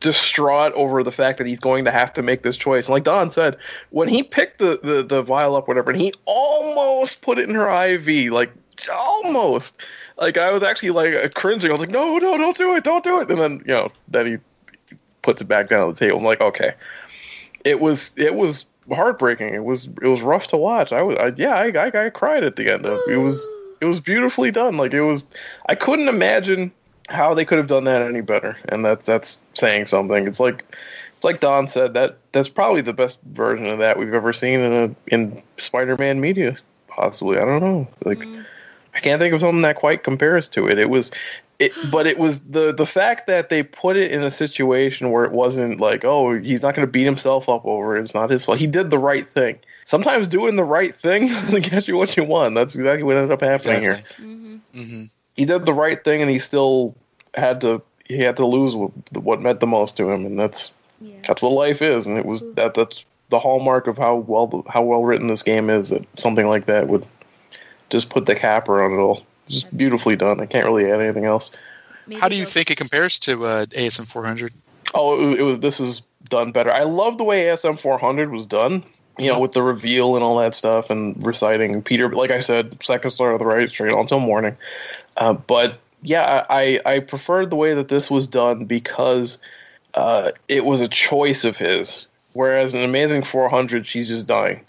distraught over the fact that he's going to have to make this choice. And like Don said, when he picked the vial up, whatever, and he almost put it in her IV, like almost. Like, I was actually, like, cringing. I was like, no, don't do it. And then, then he puts it back down on the table. I'm like, okay. It was heartbreaking. It was rough to watch. I cried at the end of it. was beautifully done. Like I couldn't imagine how they could have done that any better, and that's saying something. It's like Don said, that's probably the best version of that we've ever seen in Spider-Man media. Possibly, I don't know. Like, I can't think of something that quite compares to it. But it was the fact that they put it in a situation where it wasn't like, oh, he's not going to beat himself up over it. It's not his fault. He did the right thing. Sometimes doing the right thing doesn't get you what you want. That's exactly what ended up happening here. Mm-hmm. He did the right thing, and he still had to lose what meant the most to him, and that's what life is. And it was that's the hallmark of how well written this game is. That something like that would just put the capper on it all. Just beautifully done. I can't really add anything else. How do you think it compares to ASM 400? Oh, this is done better. I love the way ASM 400 was done. With the reveal and all that stuff, and reciting Peter. Like I said, second star of the right, straight on till morning. But yeah, I preferred the way that this was done because it was a choice of his. Whereas in Amazing 400, she's just dying.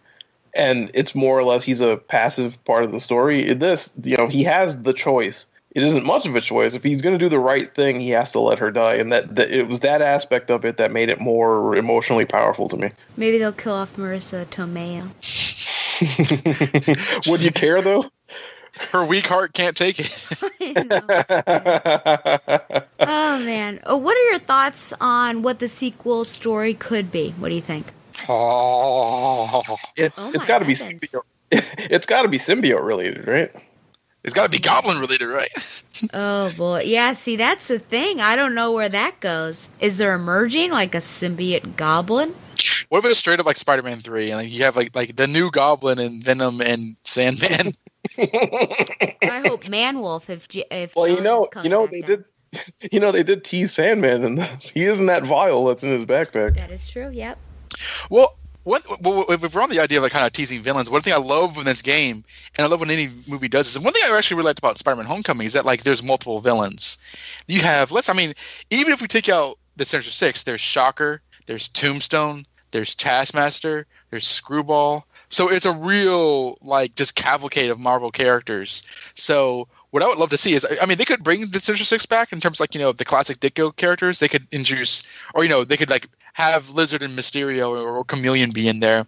And it's more or less he's a passive part of the story. In this, he has the choice. It isn't much of a choice. If he's going to do the right thing, he has to let her die. And that it was that aspect of it that made it more emotionally powerful to me. Maybe they'll kill off Marissa Tomei. Would you care, though? Her weak heart can't take it. Oh, man. What are your thoughts on what the sequel story could be? What do you think? It's got to be symbiote. It's got to be symbiote related, right? It's got to be goblin related, right? Oh boy, yeah. See, that's the thing. I don't know where that goes. Is there emerging like a symbiote goblin? What if it's straight up like Spider-Man 3, and like you have like the new Goblin and Venom and Sandman? I hope Man-Wolf. If well, they did tease Sandman in this. He isn't that vial that's in his backpack. That is true. Yep. Well, if we're on the idea of like kind of teasing villains, one thing I love in this game, and I love when any movie does this, and one thing I actually really liked about Spider-Man: Homecoming is that like there's multiple villains. You have even if we take out the Sinister Six, there's Shocker, there's Tombstone, there's Taskmaster, there's Screwball. So it's a real like just cavalcade of Marvel characters. So what I would love to see is, they could bring the Sinister Six back in terms of like, the classic Ditko characters. They could introduce, or, they could like have Lizard and Mysterio or Chameleon be in there.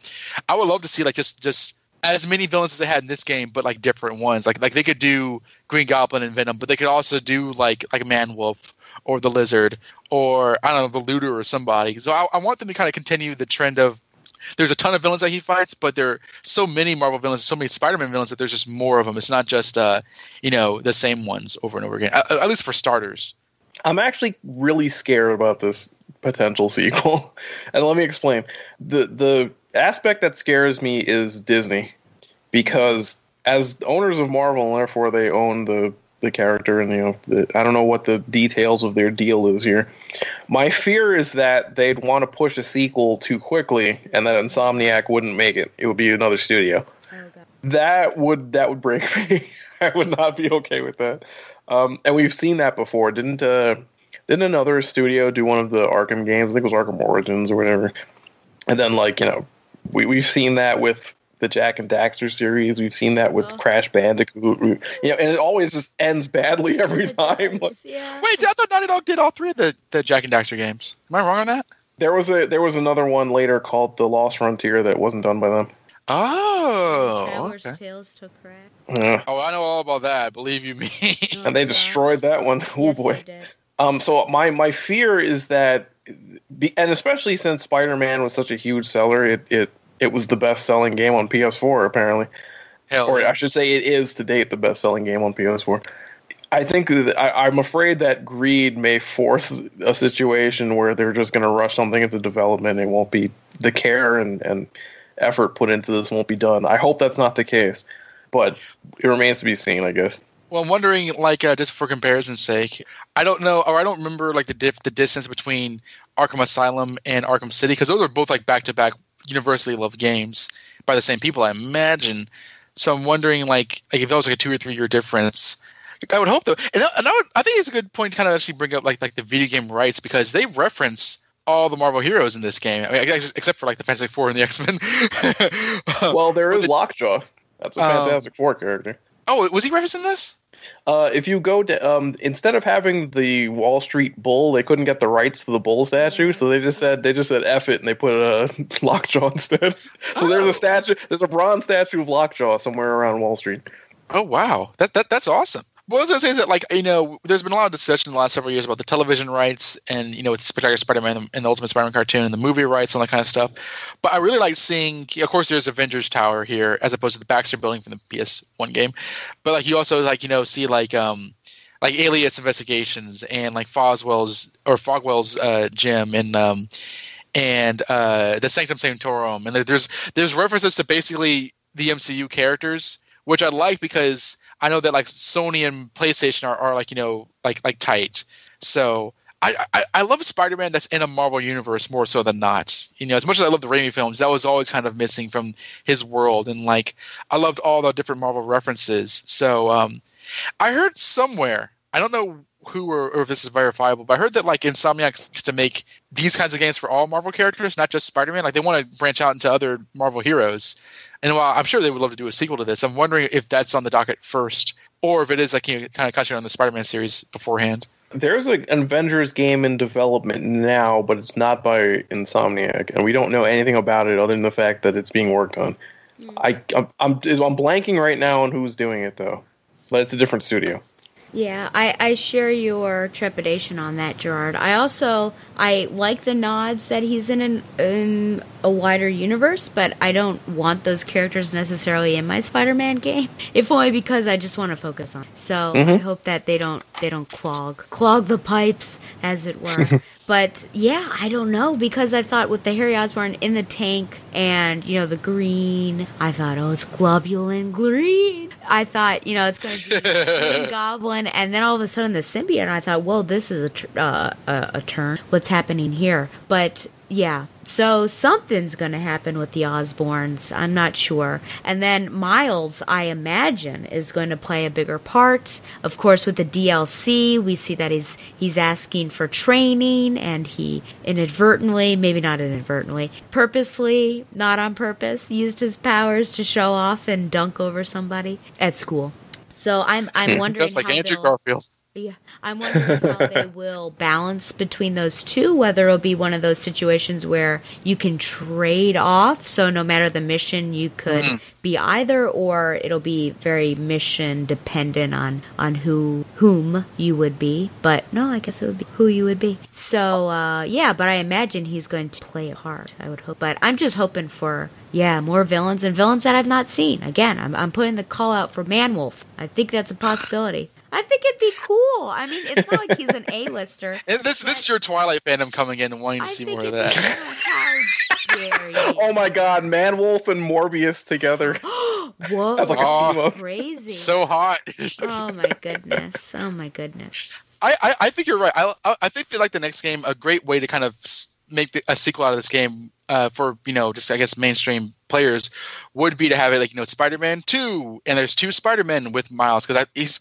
I would love to see like just as many villains as they had in this game, but like different ones. Like they could do Green Goblin and Venom, but they could also do like Man-Wolf or the Lizard or, I don't know, the Looter or somebody. So I want them to kind of continue the trend of, there's a ton of villains that he fights, but there are so many Marvel villains, so many Spider-Man villains that there's just more of them. It's not just, the same ones over and over again, at least for starters. I'm actually really scared about this potential sequel. And let me explain. The aspect that scares me is Disney. Because as owners of Marvel, and therefore they own the character, and I don't know what the details of their deal is here. My fear is that they'd want to push a sequel too quickly, and that Insomniac wouldn't make it. It would be another studio. That would break me. I would not be okay with that. And we've seen that before. Didn't another studio do one of the Arkham games? I think it was Arkham Origins or whatever. And then we've seen that with the Jak and Daxter series. We've seen that with Crash Bandicoot. And it always just ends badly every time. Yeah. Wait, I thought Naughty Dog did all three of the Jak and Daxter games. Am I wrong on that? There was another one later called The Lost Frontier that wasn't done by them. Oh, Traveler's Tales took crack. Yeah. Oh, I know all about that. Believe you me. And they destroyed that one. Oh Yes, boy. they did. So my fear is that, and especially since Spider-Man was such a huge seller, it was the best-selling game on PS4 apparently. Or I should say, it is to date the best-selling game on PS4. I think I'm afraid that greed may force a situation where they're just going to rush something into development. It won't be the care and effort put into this won't be done. I hope that's not the case, but it remains to be seen, I guess. Well, I'm wondering, just for comparison's sake, I don't know, or I don't remember the distance between Arkham Asylum and Arkham City, because those are both back-to-back universally loved games by the same people, I imagine. So I'm wondering, if that was a 2 or 3 year difference. I would hope though, and I think it's a good point to kind of actually bring up like the video game rights, because they reference all the Marvel heroes in this game. I guess, except for the Fantastic Four and the X-Men. Well, there is Lockjaw. That's a Fantastic Four character. Oh, was he referencing this? If you go to instead of having the Wall Street Bull, they couldn't get the rights to the bull statue, so they just said F it and they put Lockjaw instead. So there's a statue, there's a bronze statue of Lockjaw somewhere around Wall Street. Oh wow, that's awesome. Well, I was going to say that, like, there's been a lot of discussion in the last several years about the television rights and, with Spectacular Spider-Man and the Ultimate Spider-Man cartoon and the movie rights and all that kind of stuff. But I really like seeing, of course, there's Avengers Tower here as opposed to the Baxter Building from the PS1 game. But, like, you also, like, see, like Alias Investigations and, like, Fogwell's gym and the Sanctum Sanctorum. And there's references to basically the MCU characters, which I like because I know that, like, Sony and PlayStation are like tight. So I love Spider-Man that's in a Marvel universe more so than not. As much as I love the Raimi films, that was always kind of missing from his world. And, like, I loved all the different Marvel references. So I heard somewhere, I don't know who or if this is verifiable, but I heard that, like, Insomniac used to make these kinds of games for all Marvel characters, not just Spider-Man. Like, they want to branch out into other Marvel heroes. And while I'm sure they would love to do a sequel to this, I'm wondering if that's on the docket first, or if it is, like, kind of concentrated on the Spider-Man series beforehand. There's an Avengers game in development now, but it's not by Insomniac, and we don't know anything about it other than the fact that it's being worked on. I'm blanking right now on who's doing it, though, but it's a different studio. Yeah, I share your trepidation on that, Gerard. I like the nods that he's in a wider universe, but I don't want those characters necessarily in my Spider-Man game, if only because I just want to focus on it. So I hope that they don't clog the pipes, as it were. But yeah, I don't know, because I thought with the Harry Osborn in the tank and, the green, I thought, oh, it's globulin green. I thought, it's going to be Green Goblin, and then all of a sudden the symbiote, and I thought, whoa, this is a turn. What's happening here? But yeah, so something's going to happen with the Osborns. I'm not sure. And then Miles, I imagine, is going to play a bigger part. Of course, with the DLC, we see that he's asking for training, and he inadvertently, maybe not inadvertently, purposely, not on purpose, used his powers to show off and dunk over somebody at school. So I'm wondering just like Andrew Garfield. Yeah, I'm wondering how they will balance between those two, whether it'll be one of those situations where you can trade off, so no matter the mission you could be either, or it'll be very mission dependent on whom you would be. But no, I guess it would be who you would be. So yeah, but I imagine he's going to play a part, I would hope. But I'm just hoping for more villains and villains that I've not seen. Again, I'm putting the call out for Manwolf. I think that's a possibility. I think it'd be cool. I mean, it's not like he's an A-lister. And this is your Twilight fandom coming in and wanting to see more of that. How dare you? Oh my God, Manwolf and Morbius together. Whoa, that's like a team up. Crazy. So hot. Oh my goodness. I think you're right. I think that, like, the next game, a great way to kind of make a sequel out of this game for, just, I guess, mainstream players would be to have it, like, Spider-Man 2, and there's 2 Spider-Men with Miles, because he's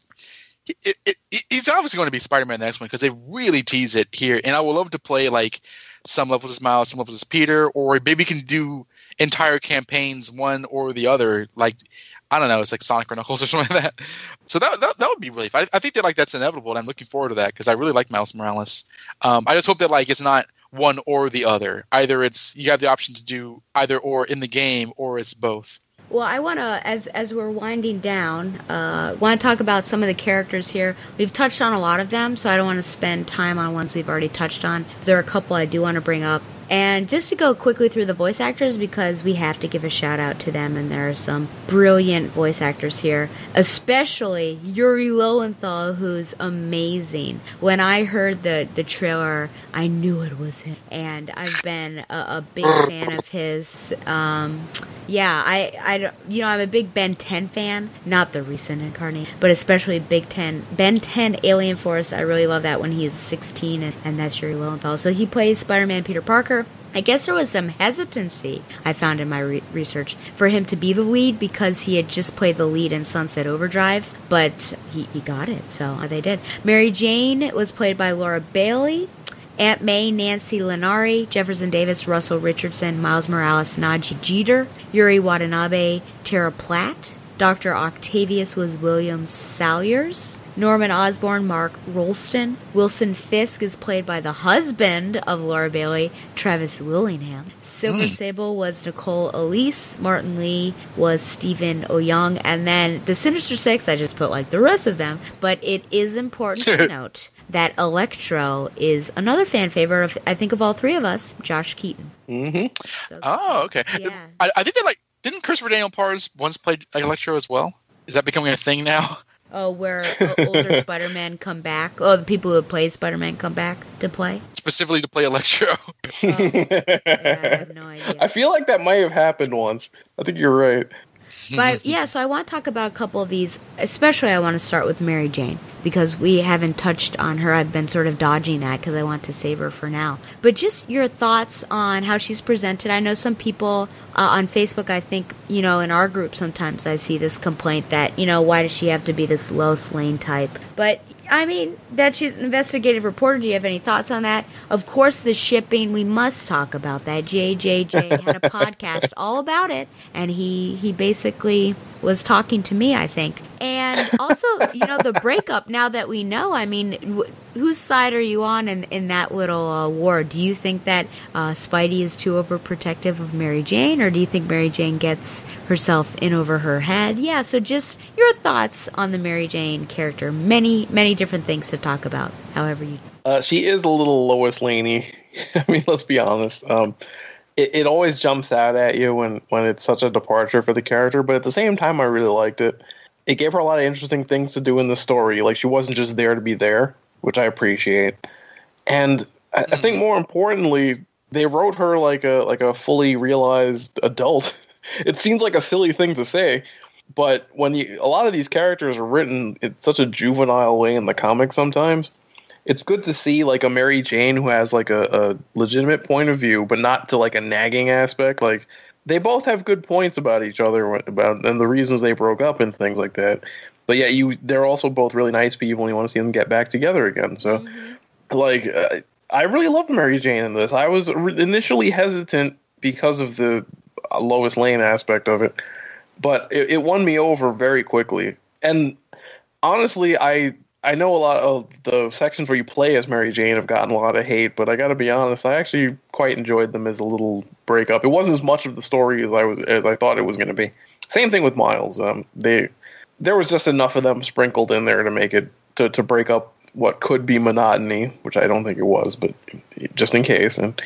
obviously going to be Spider-Man in the next one, because they really tease it here. And I would love to play, like, some levels as Miles, some levels as Peter, or maybe you can do entire campaigns, one or the other. Like, I don't know, it's like Sonic or Knuckles or something like that. So that would be really fun. I think that, like, that's inevitable, and I'm looking forward to that, because I really like Miles Morales. I just hope that, like, it's not one or the other. Either it's you have the option to do either or in the game, or it's both. Well, I want to, as we're winding down, want to talk about some of the characters here. We've touched on a lot of them, so I don't want to spend time on ones we've already touched on. There are a couple I do want to bring up. And just to go quickly through the voice actors, because we have to give a shout out to them, and there are some brilliant voice actors here, especially Yuri Lowenthal, who's amazing. When I heard the trailer, I knew it was him, and I've been a big fan of his. I'm a big Ben 10 fan, not the recent incarnation, but especially Ben 10 Alien Force. I really love that when he's 16, and that's Yuri Lowenthal. So he plays Spider-Man Peter Parker. I guess there was some hesitancy, I found in my research, for him to be the lead, because he had just played the lead in Sunset Overdrive, but he got it, so they did. Mary Jane was played by Laura Bailey. Aunt May, Nancy Linari, Jefferson Davis, Russell Richardson, Miles Morales, Najee Jeter, Yuri Watanabe, Tara Platt, Dr. Octavius was William Salyers. Norman Osborn, Mark Rolston. Wilson Fisk is played by the husband of Laura Bailey, Travis Willingham. Silver Sable was Nicole Elise. Martin Lee was Stephen O'Young. And then the Sinister Six, I just put like the rest of them. But it is important to note that Electro is another fan favorite of, I think, of all three of us, Josh Keaton. Mm-hmm. So, okay. Yeah. I think that didn't Christopher Daniel Pars once play Electro as well? Is that becoming a thing now? Oh, where older Spider-Man come back? Oh, the people who play Spider-Man come back to play? Specifically to play Electro. Yeah, I have no idea. I feel like that might have happened once. I think you're right. But yeah, so I want to talk about a couple of these. Especially I want to start with Mary Jane, because we haven't touched on her. I've been sort of dodging that because I want to save her for now. But just your thoughts on how she's presented. I know some people on Facebook, I think, in our group sometimes I see this complaint that, why does she have to be this Lois Lane type? But I mean, that she's an investigative reporter. Do you have any thoughts on that? Of course, the shipping, we must talk about that. JJJ had a podcast all about it, and he basically was talking to me, I think. And also, the breakup, now that we know, I mean, whose side are you on in that little war? Do you think that Spidey is too overprotective of Mary Jane, or do you think Mary Jane gets herself in over her head? Yeah, so just your thoughts on the Mary Jane character. Many, many different things to talk about, however you... She is a little Lois Laney. I mean, let's be honest. It always jumps out at you when it's such a departure for the character, but at the same time, I really liked it. It gave her a lot of interesting things to do in the story. Like, she wasn't just there to be there, which I appreciate. And I think more importantly, they wrote her like a fully realized adult. It seems like a silly thing to say, but when a lot of these characters are written in such a juvenile way in the comics sometimes, it's good to see like a Mary Jane who has like a legitimate point of view, but not to like a nagging aspect. Like, they both have good points about each other and the reasons they broke up and things like that. But yeah, they're also both really nice people, and you want to see them get back together again. So, I really loved Mary Jane in this. I was initially hesitant because of the Lois Lane aspect of it, but it won me over very quickly. And honestly, I know a lot of the sections where you play as Mary Jane have gotten a lot of hate, but I got to be honest, I actually quite enjoyed them as a little breakup. It wasn't as much of the story as I thought it was going to be. Same thing with Miles. There was just enough of them sprinkled in there to make it to break up what could be monotony, which I don't think it was, but just in case. And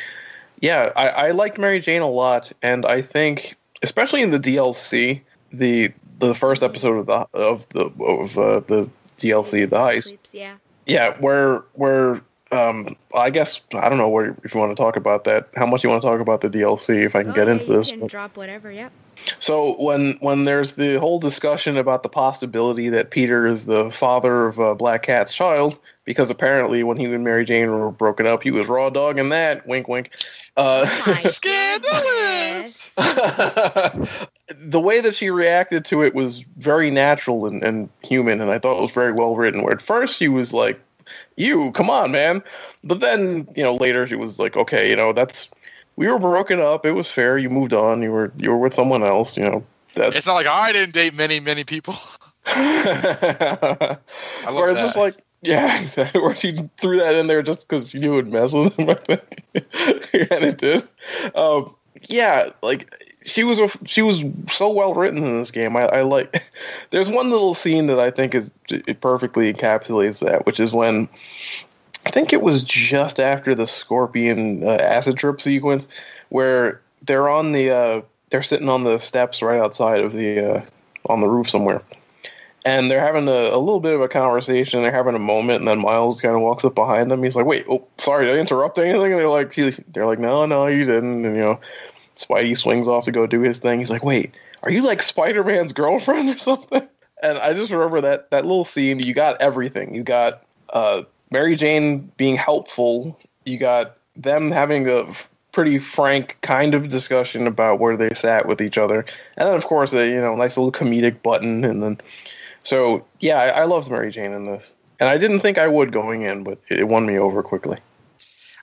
yeah, I liked Mary Jane a lot, and I think especially in the DLC, the first episode of the DLC, the heist. Yeah, where I guess I don't know if you want to talk about that. How much you want to talk about the DLC? If I can get into this, you can drop whatever. Yep. So when there's the whole discussion about the possibility that Peter is the father of Black Cat's child, because apparently when he and Mary Jane were broken up, he was raw dogging that. Wink, wink. Scandalous. The way that she reacted to it was very natural and human, and I thought it was very well written. Where at first she was like, "You, come on, man," but then later she was like, "Okay, we were broken up. It was fair. You moved on. You were with someone else. It's not like I didn't date many people." I love where it's that. just like, yeah, exactly. Where she threw that in there just because she knew it would mess with him, I think, and it did. Yeah, like she was so well written in this game. I like. There's one little scene that I think it perfectly encapsulates that, which is when I think it was just after the Scorpion acid trip sequence, where they're sitting on the steps right outside of on the roof somewhere. And they're having a little bit of a conversation. They're having a moment, and then Miles kind of walks up behind them. He's like, "Wait, oh, sorry, did I interrupt anything?" And they're like, "No, you didn't." And Spidey swings off to go do his thing. He's like, "Wait, are you like Spider-Man's girlfriend or something?" And I just remember that little scene. You got everything. You got Mary Jane being helpful. You got them having a pretty frank kind of discussion about where they sat with each other, and then of course a nice little comedic button, and then. So, yeah, I loved Mary Jane in this. And I didn't think I would going in, but it won me over quickly.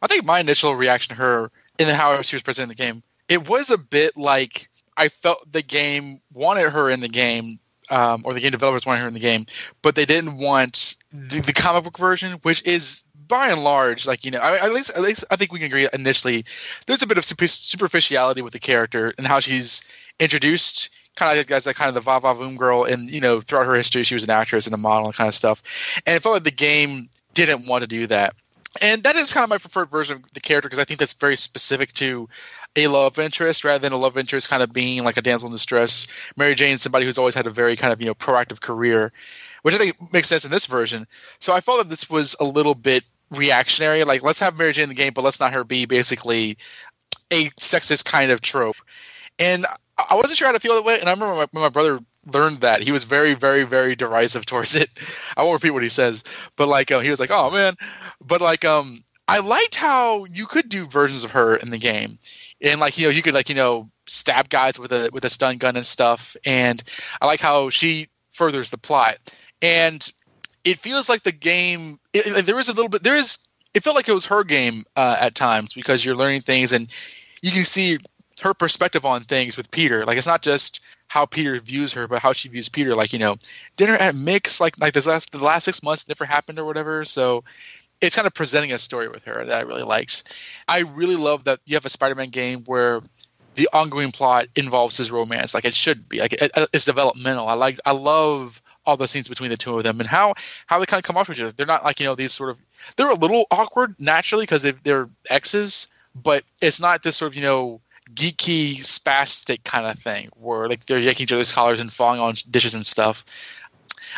I think my initial reaction to her and how she was presented in the game, it was a bit like I felt the game wanted her in the game or the game developers wanted her in the game, but they didn't want the comic book version, which is by and large, like, at least I think we can agree initially, there's a bit of superficiality with the character and how she's introduced, kind of as kind of the va-va-voom girl, and throughout her history she was an actress and a model and kind of stuff, and it felt like the game didn't want to do that. And that is kind of my preferred version of the character, because I think that's very specific to a love interest rather than a love interest kind of being like a damsel in distress. Mary Jane's somebody who's always had a very kind of proactive career, which I think makes sense in this version. So I felt that this was a little bit reactionary. Like, let's have Mary Jane in the game, but let's not her be basically a sexist kind of trope. And I wasn't sure how to feel that way. And I remember when my brother learned that, he was very, very, very derisive towards it. I won't repeat what he says, but like he was like, "Oh man," but like I liked how you could do versions of her in the game, and like you could stab guys with a stun gun and stuff. And I like how she furthers the plot. And it feels like the game. There is a little bit. It felt like it was her game at times, because you're learning things and you can see her perspective on things with Peter. Like, it's not just how Peter views her, but how she views Peter. Like, dinner at Mick's, like the last 6 months never happened or whatever. So it's kind of presenting a story with her that I really liked. I really love that you have a Spider-Man game where the ongoing plot involves his romance. Like, it should be. Like, it's developmental. I love all the scenes between the two of them and how they kind of come off each other. They're not like, these sort of, they're a little awkward naturally because they're exes, but it's not this sort of, geeky, spastic kind of thing where like they're yanking each other's collars and falling on dishes and stuff.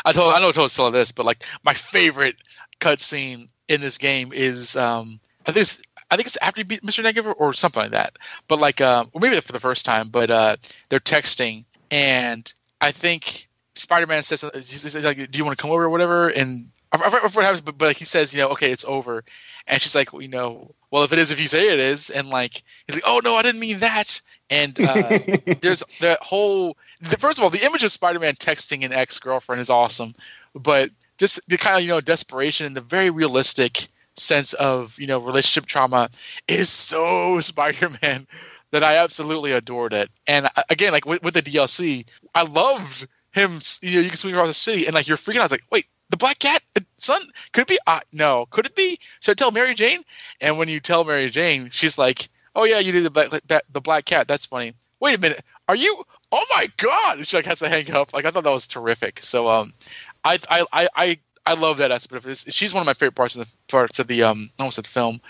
I know I told Stella this, but like my favorite cutscene in this game is I think it's after you beat Mr. Negative or something like that. But like or maybe for the first time, but they're texting, and I think Spider-Man says, he's like, "Do you want to come over or whatever?" And I forget what happens, but like he says, "Okay, it's over." And she's like, "Well, if it is, if you say it is." And like, he's like, "Oh no, I didn't mean that." And there's that whole, first of all, the image of Spider-Man texting an ex-girlfriend is awesome, but just the kind of, desperation and the very realistic sense of, relationship trauma is so Spider-Man that I absolutely adored it. And again, like with the DLC, I loved him, you can swing across the city and like you're freaking out. I was like, wait, the Black Cat, son? Could it be? No. Could it be? Should I tell Mary Jane? And when you tell Mary Jane, she's like, "Oh yeah, you did the Black Cat. That's funny. Wait a minute, are you? Oh my God!" And she like has to hang up. Like, I thought that was terrific. So I love that aspect of it. She's one of my favorite parts of the I almost said film,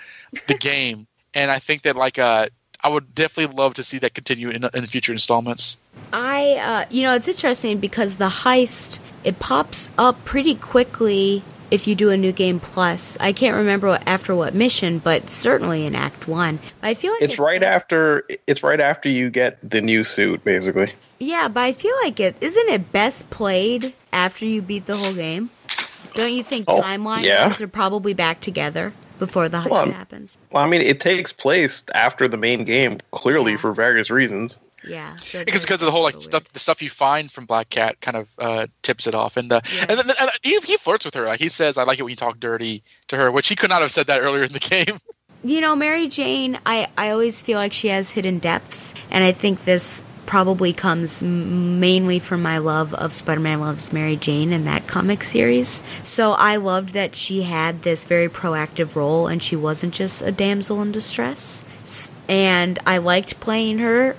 the game. And I think that like I would definitely love to see that continue in future installments. It's interesting because the heist, it pops up pretty quickly if you do a New Game Plus. I can't remember after what mission, but certainly in Act 1. I feel like it's right after you get the new suit, basically. Yeah, but I feel like isn't it best played after you beat the whole game? Don't you think timeline-wise are probably back together before the heist happens? Well, I mean, it takes place after the main game, clearly for various reasons. Yeah, so because of the whole like stuff, the stuff you find from Black Cat kind of tips it off, and then he flirts with her. Like, he says, "I like it when you talk dirty to her," which he could not have said that earlier in the game. Mary Jane, I always feel like she has hidden depths, and I think this probably comes mainly from my love of Spider-Man Loves Mary Jane and that comic series. So I loved that she had this very proactive role, and she wasn't just a damsel in distress. And I liked playing her.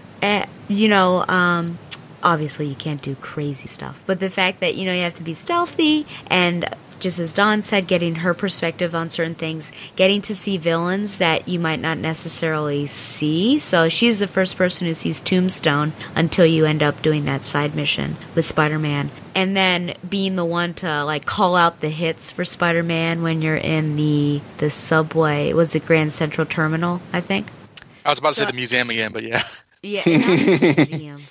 Obviously you can't do crazy stuff, but the fact that, you have to be stealthy, and just as Dawn said, getting her perspective on certain things, getting to see villains that you might not necessarily see. So she's the first person who sees Tombstone until you end up doing that side mission with Spider-Man. And then being the one to like call out the hits for Spider-Man when you're in the subway. It was the Grand Central Terminal, I think. I was about to say the museum again, but yeah. Yeah, museum.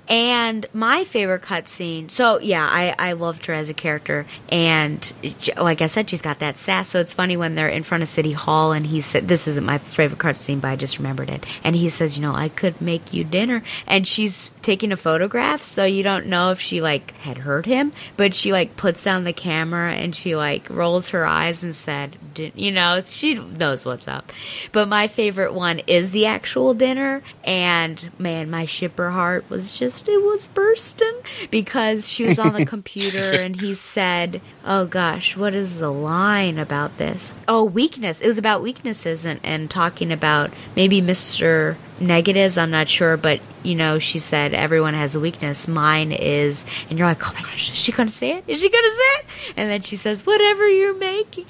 And my favorite cutscene. So yeah, I loved her as a character, and like I said, she's got that sass. So it's funny when they're in front of City Hall, and he said, "This isn't my favorite cutscene, but I just remembered it." And he says, "I could make you dinner," and she's taking a photograph, so you don't know if she like had heard him, but she like puts down the camera and she like rolls her eyes and said, she knows what's up. But my favorite one is the actual dinner, and And man, my shipper heart was it was bursting because she was on the computer and he said, oh gosh, what is the line about this? Oh, weakness. It was about weaknesses and talking about maybe Mr. Negatives, I'm not sure, but she said everyone has a weakness. Mine is, and you're like, oh my gosh, is she gonna say it? Is she gonna say it? And then she says, whatever you're making,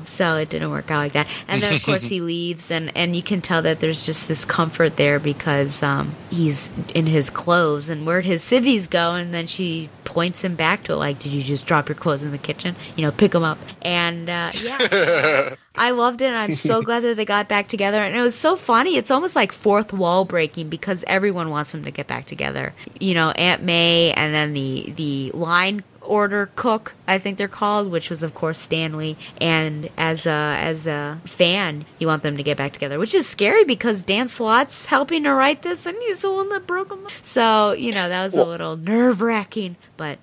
so it didn't work out like that. And then of course he leaves, and you can tell that there's just this comfort there because he's in his clothes, and where'd his civvies go? And then she points him back to it, like, did you just drop your clothes in the kitchen? Pick them up. And yeah, I loved it, and I'm so glad that they got back together. And it was so funny. It's almost like fourth wall breaking because everyone wants them to get back together. Aunt May, and then the line order cook, I think they're called, which was of course Stanley. And as a fan, you want them to get back together, which is scary because Dan Slott's helping to write this, and he's the one that broke them. So that was a little nerve wracking, but.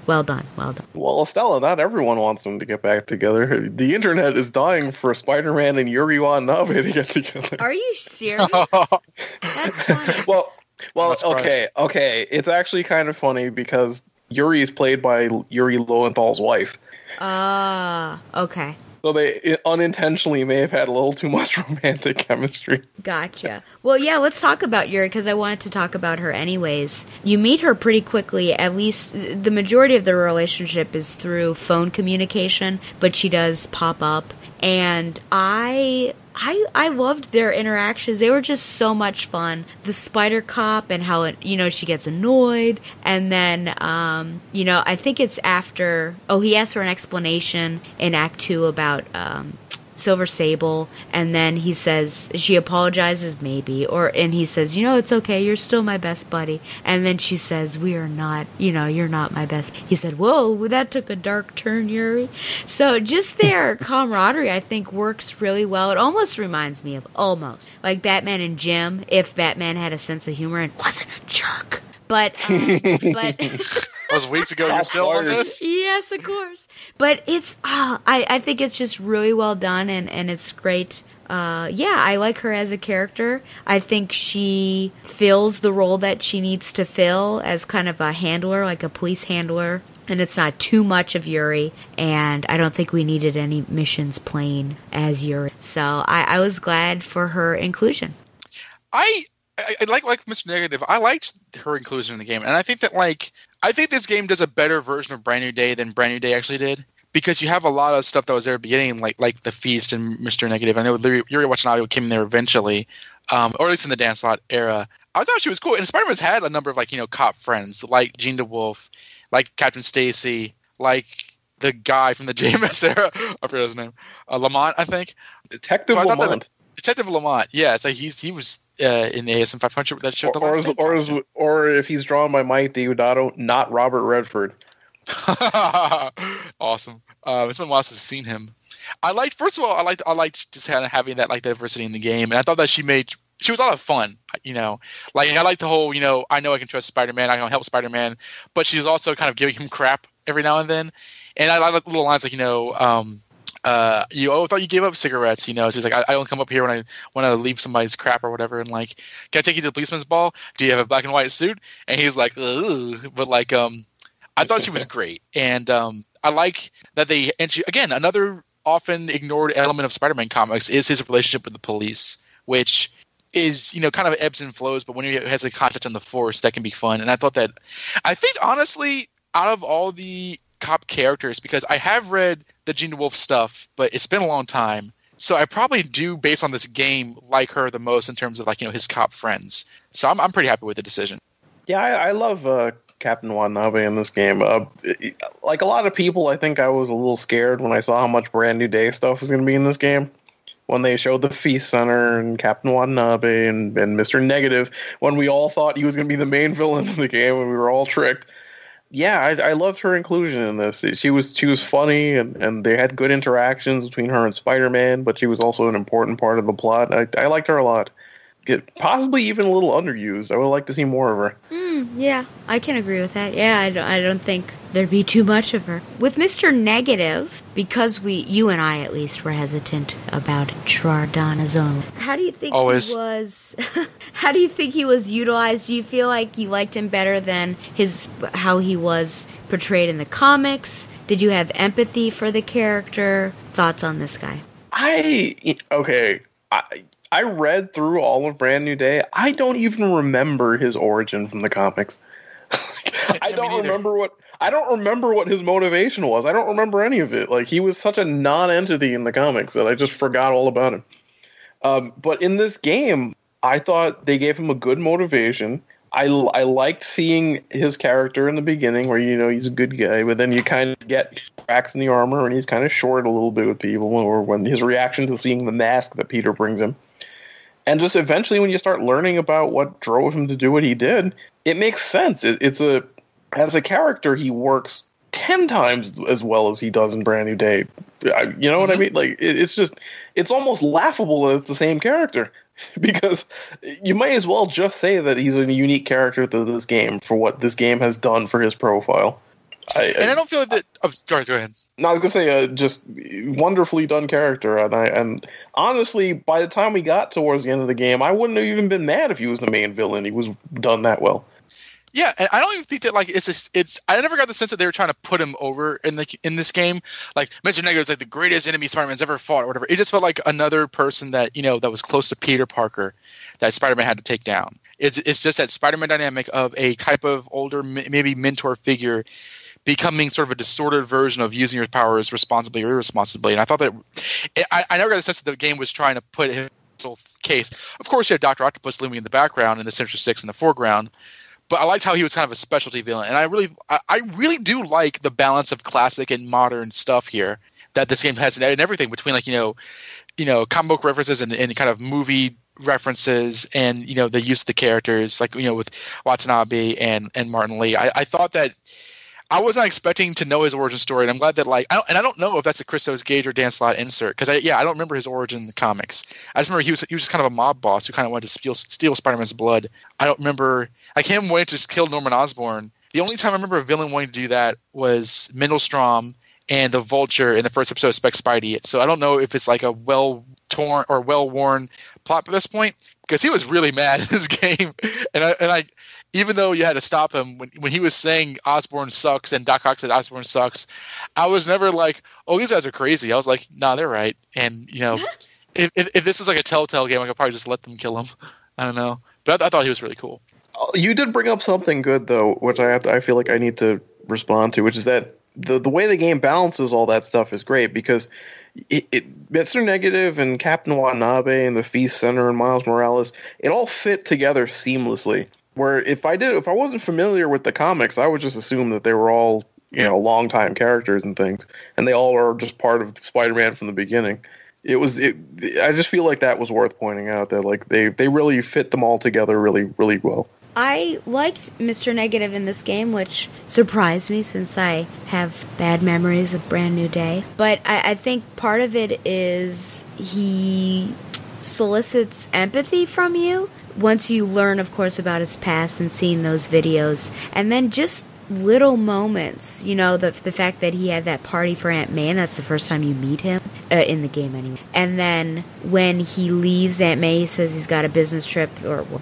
Well done. Well, Estella, not everyone wants them to get back together. The internet is dying for Spider-Man and Yuri Watanabe to get together. Are you serious? That's funny. Well, okay. It's actually kind of funny because Yuri is played by Yuri Lowenthal's wife. Okay. So they unintentionally may have had a little too much romantic chemistry. Gotcha. Well, yeah, let's talk about Yuri, because I wanted to talk about her anyways. You meet her pretty quickly. At least the majority of the relationship is through phone communication, but she does pop up. And I loved their interactions. They were just so much fun. The spider cop and how she gets annoyed, and then I think it's after. Oh, he asks for an explanation in Act 2 about Silver Sable, and then he says she apologizes maybe, and he says, it's okay, you're still my best buddy, and then she says, we are not, you're not my best. He said, whoa, that took a dark turn, Yuri. So just their camaraderie, I think, works really well. It almost reminds me of like Batman and Jim, if Batman had a sense of humor and wasn't a jerk. But that was weeks ago. You're still on this? Yes, of course. But it's I think it's just really well done, and it's great. I like her as a character. I think she fills the role that she needs to fill as kind of a handler, like a police handler. And it's not too much of Yuri, and I don't think we needed any missions playing as Yuri. So I was glad for her inclusion. I like Mr. Negative. I liked her inclusion in the game, and I think that I think this game does a better version of Brand New Day than Brand New Day actually did, because you have a lot of stuff that was there at the beginning, like the Feast and Mr. Negative. I know Yuri Watanabe came there eventually, or at least in the Dan Slott era. I thought she was cool, and Spider-Man's had a number of cop friends like Jean DeWolf, like Captain Stacy, like the guy from the JMS era. I forgot his name, Lamont, I think. Detective Lamont. Detective Lamont, yeah, it's like he was in the ASM 500 that showed or if he's drawn by Mike Deodato, not Robert Redford. Awesome. It's been a while since I've seen him. I liked just kind of having that diversity in the game, and I thought that she was a lot of fun. I like the whole I know I can trust Spider-Man, I can help Spider-Man, but she's also kind of giving him crap every now and then, and I like little lines like I thought you gave up cigarettes, she's like, I don't come up here when I want to leave somebody's crap or whatever, and can I take you to the policeman's ball? Do you have a black and white suit? And he's like, ugh. But I thought she was great, and I like that again, another often ignored element of Spider-Man comics is his relationship with the police, which is kind of ebbs and flows, but when he has a contact on the force, that can be fun. And I think honestly, out of all the cop characters, because I have read the Jean DeWolf stuff, but it's been a long time, so I probably do, based on this game, like her the most in terms of his cop friends. So I'm pretty happy with the decision. Yeah, I love Captain Watanabe in this game. Like a lot of people, I think I was a little scared when I saw how much Brand New Day stuff was going to be in this game. When they showed the Feast Center and Captain Watanabe and Mr. Negative, when we all thought he was going to be the main villain of the game and we were all tricked. Yeah, I loved her inclusion in this. She was funny, and they had good interactions between her and Spider-Man, but she was also an important part of the plot. I liked her a lot. Possibly even a little underused. I would like to see more of her. Yeah, I can agree with that. Yeah, I don't think There'd be too much of her. With Mr. Negative, because you and I at least were hesitant about Gerard Donazon. How do you think he was? How do you think he was utilized? Do you feel like you liked him better than how he was portrayed in the comics? Did you have empathy for the character? Thoughts on this guy? I read through all of Brand New Day. I don't even remember his origin from the comics. I don't remember what his motivation was. I don't remember any of it. Like, he was such a non-entity in the comics that I just forgot all about him. But in this game, I thought they gave him a good motivation. I liked seeing his character in the beginning where, he's a good guy, but then you kind of get cracks in the armor and he's kind of short a little bit with people, or when his reaction to seeing the mask that Peter brings him. And just eventually when you start learning about what drove him to do what he did, it makes sense. As a character, he works 10 times as well as he does in Brand New Day. You know what I mean? Like, it's almost laughable that it's the same character, because you might as well just say that he's a unique character to this game for what this game has done for his profile. I don't feel like that. Oh, go ahead. No, I was gonna say, just wonderfully done character, and honestly, by the time we got towards the end of the game, I wouldn't have even been mad if he was the main villain. He was done that well. Yeah, and I don't even think that, like, it's. I never got the sense that they were trying to put him over in this game. Like, Mr. Negative is like the greatest enemy Spider-Man's ever fought, or whatever. It just felt like another person that that was close to Peter Parker that Spider-Man had to take down. It's just that Spider-Man dynamic of a type of older, maybe mentor figure becoming sort of a distorted version of using your powers responsibly or irresponsibly. And I thought that I never got the sense that the game was trying to put his case. Of course, you had Dr. Octopus looming in the background and the Sinister Six in the foreground. But I liked how he was kind of a specialty villain, and I really do like the balance of classic and modern stuff here that this game has, and everything between, like, comic book references and kind of movie references, and the use of the characters, like with Watanabe and Martin Lee. I thought that I was not expecting to know his origin story, and I'm glad that, like, I don't know if that's a Christos Gage or Dan Slott insert, because I don't remember his origin in the comics. I just remember he was just kind of a mob boss who kind of wanted to steal Spider-Man's blood. I don't remember, like, him wanting to just kill Norman Osborn. The only time I remember a villain wanting to do that was Mendelstrom and the Vulture in the first episode of Spec Spidey. So I don't know if it's like a well-torn or well-worn plot at this point, because he was really mad in this game, and I even though you had to stop him when he was saying Osborn sucks and Doc Ock said Osborn sucks, I was never like, oh, these guys are crazy. I was like, nah, they're right. And if this was like a Telltale game, I could probably just let them kill him. I don't know, but I thought he was really cool. You did bring up something good though, which I feel like I need to respond to, which is that the way the game balances all that stuff is great, because Mr. Negative and Captain Watanabe and the Feast Center and Miles Morales, it all fit together seamlessly. Where if I wasn't familiar with the comics, I would just assume that they were all, longtime characters and things, and they all are just part of Spider-Man from the beginning. I just feel like that was worth pointing out, that like they really fit them all together really, really well. I liked Mr. Negative in this game, which surprised me since I have bad memories of Brand New Day. But I think part of it is he solicits empathy from you once you learn, of course, about his past and seeing those videos. And then just little moments, the fact that he had that party for Aunt May, and that's the first time you meet him in the game anyway. And then when he leaves Aunt May, he says he's got a business trip,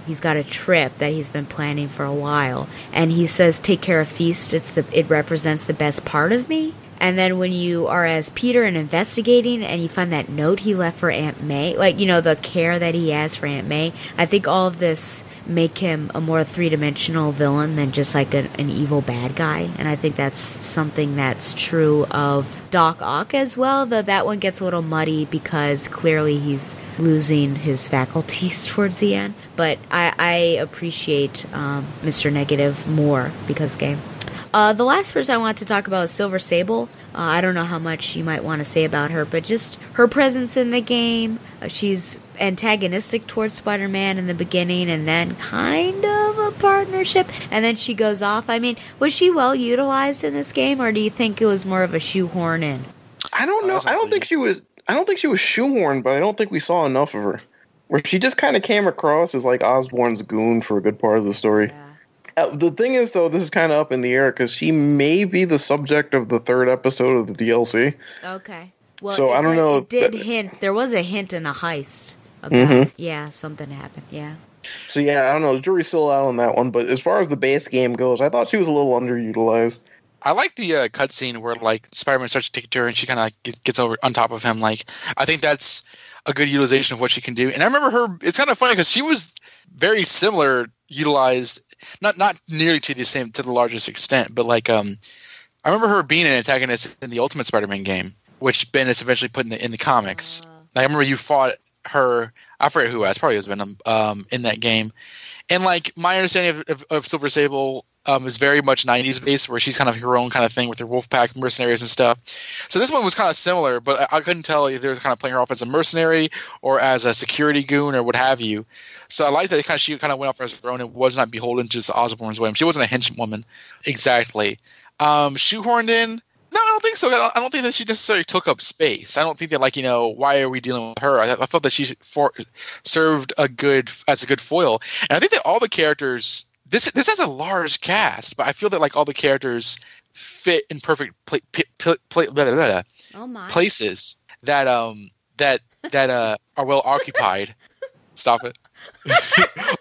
he's got a trip that he's been planning for a while, and he says, take care of Feast, it represents the best part of me. And then when you are as Peter and investigating and you find that note he left for Aunt May, like, the care that he has for Aunt May, I think all of this make him a more three-dimensional villain than just like an evil bad guy. And I think that's something that's true of Doc Ock as well, though that one gets a little muddy because clearly he's losing his faculties towards the end. But I appreciate Mr. Negative more because game. The last person I want to talk about is Silver Sable. I don't know how much you might want to say about her, but just her presence in the game. She's antagonistic towards Spider-Man in the beginning, and then kind of a partnership, and then she goes off. I mean, was she well utilized in this game, or do you think it was more of a shoehorn in? I don't know. I don't think she was shoehorned, but I don't think we saw enough of her. Where she just kind of came across as like Osborn's goon for a good part of the story. Yeah. The thing is, though, this is kind of up in the air because she may be the subject of the 3rd episode of the DLC. Okay. Well, so I don't know. It did hint. There was a hint in the heist about something happened. Yeah. So yeah, I don't know. The jury's still out on that one. But as far as the base game goes, I thought she was a little underutilized. I like the cutscene where like Spider-Man starts to take to her and she kind of gets over on top of him. Like I think that's a good utilization of what she can do. And I remember her. It's kind of funny because she was very similar utilized, not nearly to the largest extent, but like I remember her being an antagonist in the Ultimate Spider-Man game, which Ben is eventually put in the comics. Like, I remember you fought her. I forget who it was. Probably it was Venom in that game. And like my understanding of Silver Sable is very much 90s based, where she's kind of her own kind of thing with her Wolfpack mercenaries and stuff. So this one was kind of similar, but I couldn't tell if they were kind of playing her off as a mercenary or as a security goon or what have you. So I like that she kind of went off as her own and was not beholden to just Osborn's whim. She wasn't a henchwoman exactly. Shoehorned in. No, I don't think so. I don't think that she necessarily took up space. I don't think that, like, why are we dealing with her? I felt that she served as a good foil. And I think that all the characters, this has a large cast, but I feel that, like, all the characters fit in perfect places that are well occupied. Stop it.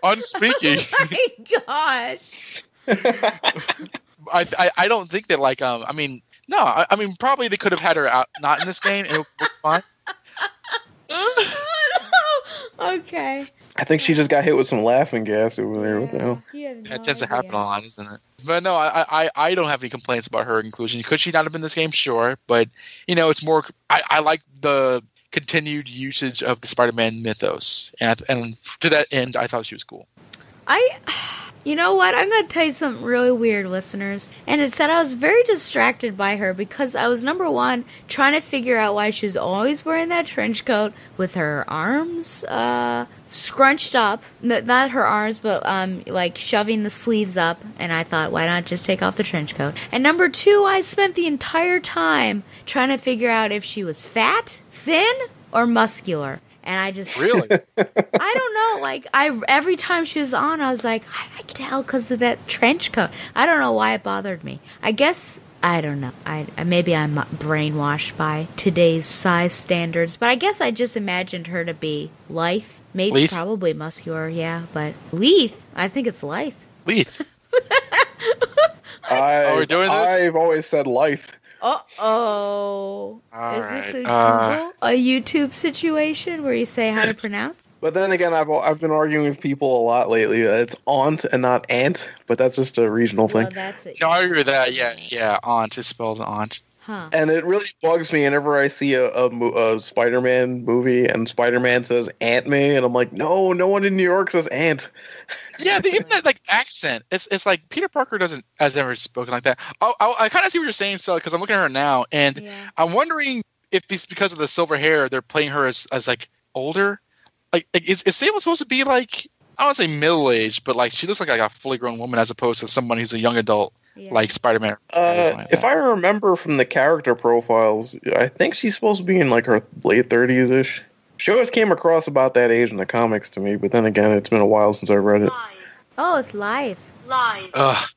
On speaking. Oh my gosh. I don't think that, like, no, I mean, probably they could have had her out, not in this game, and it would be fine. Okay. I think she just got hit with some laughing gas over there. What the hell? That tends to happen a lot, isn't it? But no, I don't have any complaints about her inclusion. Could she not have been in this game? Sure. But, it's more, I like the continued usage of the Spider-Man mythos. And to that end, I thought she was cool. You know what? I'm going to tell you something really weird, listeners. And it's that I was very distracted by her because I was, number one, trying to figure out why she was always wearing that trench coat with her arms scrunched up. Not her arms, but like shoving the sleeves up. And I thought, why not just take off the trench coat? And number two, I spent the entire time trying to figure out if she was fat, thin, or muscular. And I just really, I don't know. Like every time she was on, I was like, I can tell because of that trench coat. I don't know why it bothered me. I guess I don't know. Maybe I'm brainwashed by today's size standards, but I guess I just imagined her to be lithe, maybe probably muscular. Yeah, but lithe. I think it's lithe. Lithe. Are we doing this? I've always said lithe. Uh-oh. Is this a YouTube situation where you say how to pronounce? But then again, I've been arguing with people a lot lately. It's aunt and not ant, but that's just a regional thing. That's it. No, I agree with that. Yeah, aunt is spelled aunt. Huh. And it really bugs me whenever I see a Spider-Man movie and Spider-Man says Aunt May, and I'm like, no one in New York says Aunt. Yeah, even that like accent, it's like Peter Parker has never spoken like that. I kind of see what you're saying, so because I'm looking at her now, and I'm wondering if it's because of the silver hair they're playing her as like older. Like is Sable supposed to be like, I don't want to say middle aged, but like she looks like a fully grown woman as opposed to someone who's a young adult. Yeah. Like Spider-Man. If I remember from the character profiles, I think she's supposed to be in like her late 30s-ish. She always came across about that age in the comics to me, but then again, it's been a while since I read it. Oh, it's live. Ugh.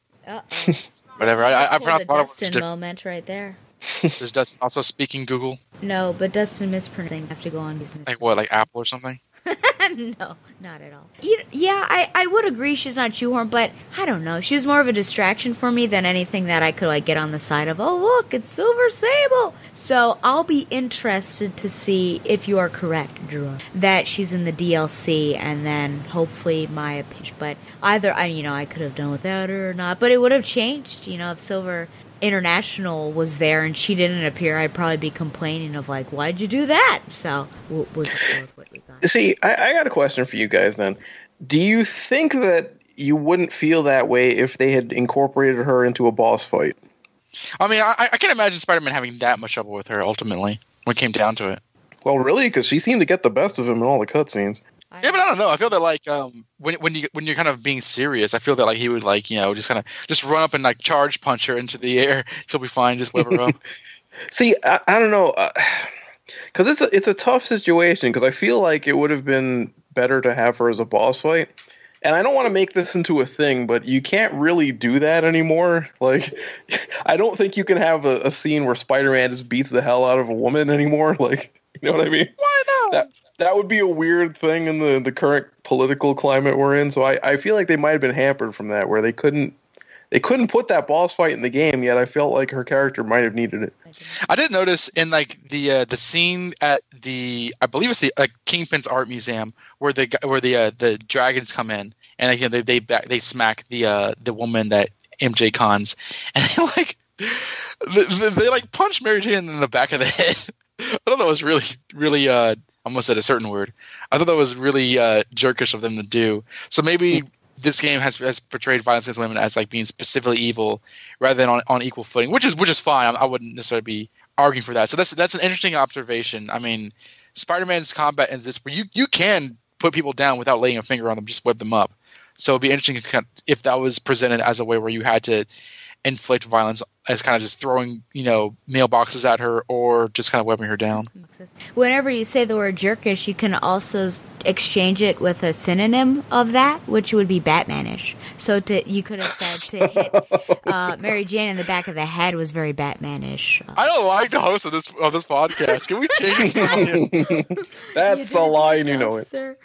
Whatever. I pronounced the Dustin moment right there. Does Dustin also speak in Google? No, but Dustin mispronounced. Have to go on these. Like what? Like Apple or something? No, not at all. Yeah, I would agree she's not shoehorned, but I don't know. She was more of a distraction for me than anything that I could like get on the side of, oh, look, it's Silver Sable. So I'll be interested to see if you are correct, Drew, that she's in the DLC and then hopefully my opinion. But either, I could have done without her or not, but it would have changed, if Silver International was there and she didn't appear, I'd probably be complaining of like, why'd you do that? So we'll just go with what we got. See, I got a question for you guys then. Do you think that you wouldn't feel that way if they had incorporated her into a boss fight? I mean, I can't imagine Spider-Man having that much trouble with her ultimately when it came down to it. Well, really? Because she seemed to get the best of him in all the cutscenes. Yeah, but I don't know. I feel that like when you're kind of being serious, I feel that like he would like just kind of just run up and like charge punch her into the air. She'll be fine. Just whip her up. See, I don't know, because it's a tough situation. Because I feel like it would have been better to have her as a boss fight, And I don't want to make this into a thing, but you can't really do that anymore. Like, I don't think you can have a scene where Spider-Man just beats the hell out of a woman anymore. Like, you know what I mean? Why not? That would be a weird thing in the current political climate we're in. So I feel like they might have been hampered from that, where they couldn't put that boss fight in the game, yet I felt like her character might have needed it. I did notice in like the scene at I believe it's the Kingpin's art museum where the dragons come in and again they smack the woman that MJ cons, and they like punch Mary Jane in the back of the head. I thought that was really I almost said a certain word. I thought that was really jerkish of them to do. So maybe this game has portrayed violence against women as like being specifically evil rather than on equal footing, which is fine. I wouldn't necessarily be arguing for that. So that's an interesting observation. I mean, Spider-Man's combat is this where you can put people down without laying a finger on them, just whip them up. So it'd be interesting if that was presented as a way where you had to inflict violence as kind of just throwing, mailboxes at her or just kind of webbing her down. Whenever you say the word jerkish, you can also exchange it with a synonym of that, which would be Batmanish. So you could have said to hit Mary Jane in the back of the head was very Batmanish. I don't like the host of this podcast. Can we change something? That's a line, you know it. Sir.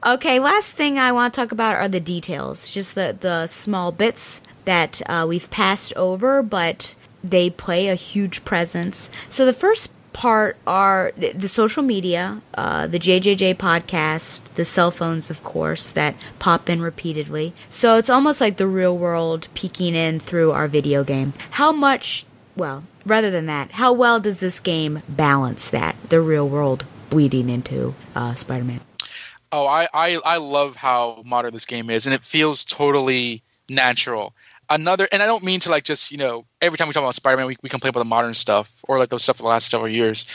Okay, last thing I want to talk about are the details, just the small bits that we've passed over, but they play a huge presence. So the first part are the social media, the JJJ podcast, the cell phones, of course, that pop in repeatedly. So it's almost like the real world peeking in through our video game. How well does this game balance that, the real world bleeding into Spider-Man? Oh, I love how modern this game is, and it feels totally natural. And I don't mean to like just, every time we talk about Spider-Man, we complain about the modern stuff or like those stuff for the last several years.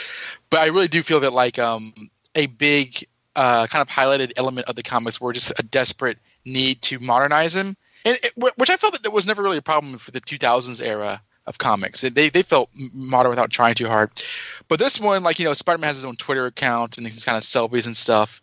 But I really do feel that like a big kind of highlighted element of the comics were just a desperate need to modernize them, which I felt that there was never really a problem for the 2000s era of comics. They felt modern without trying too hard. But this one, like, Spider-Man has his own Twitter account and his kind of selfies and stuff.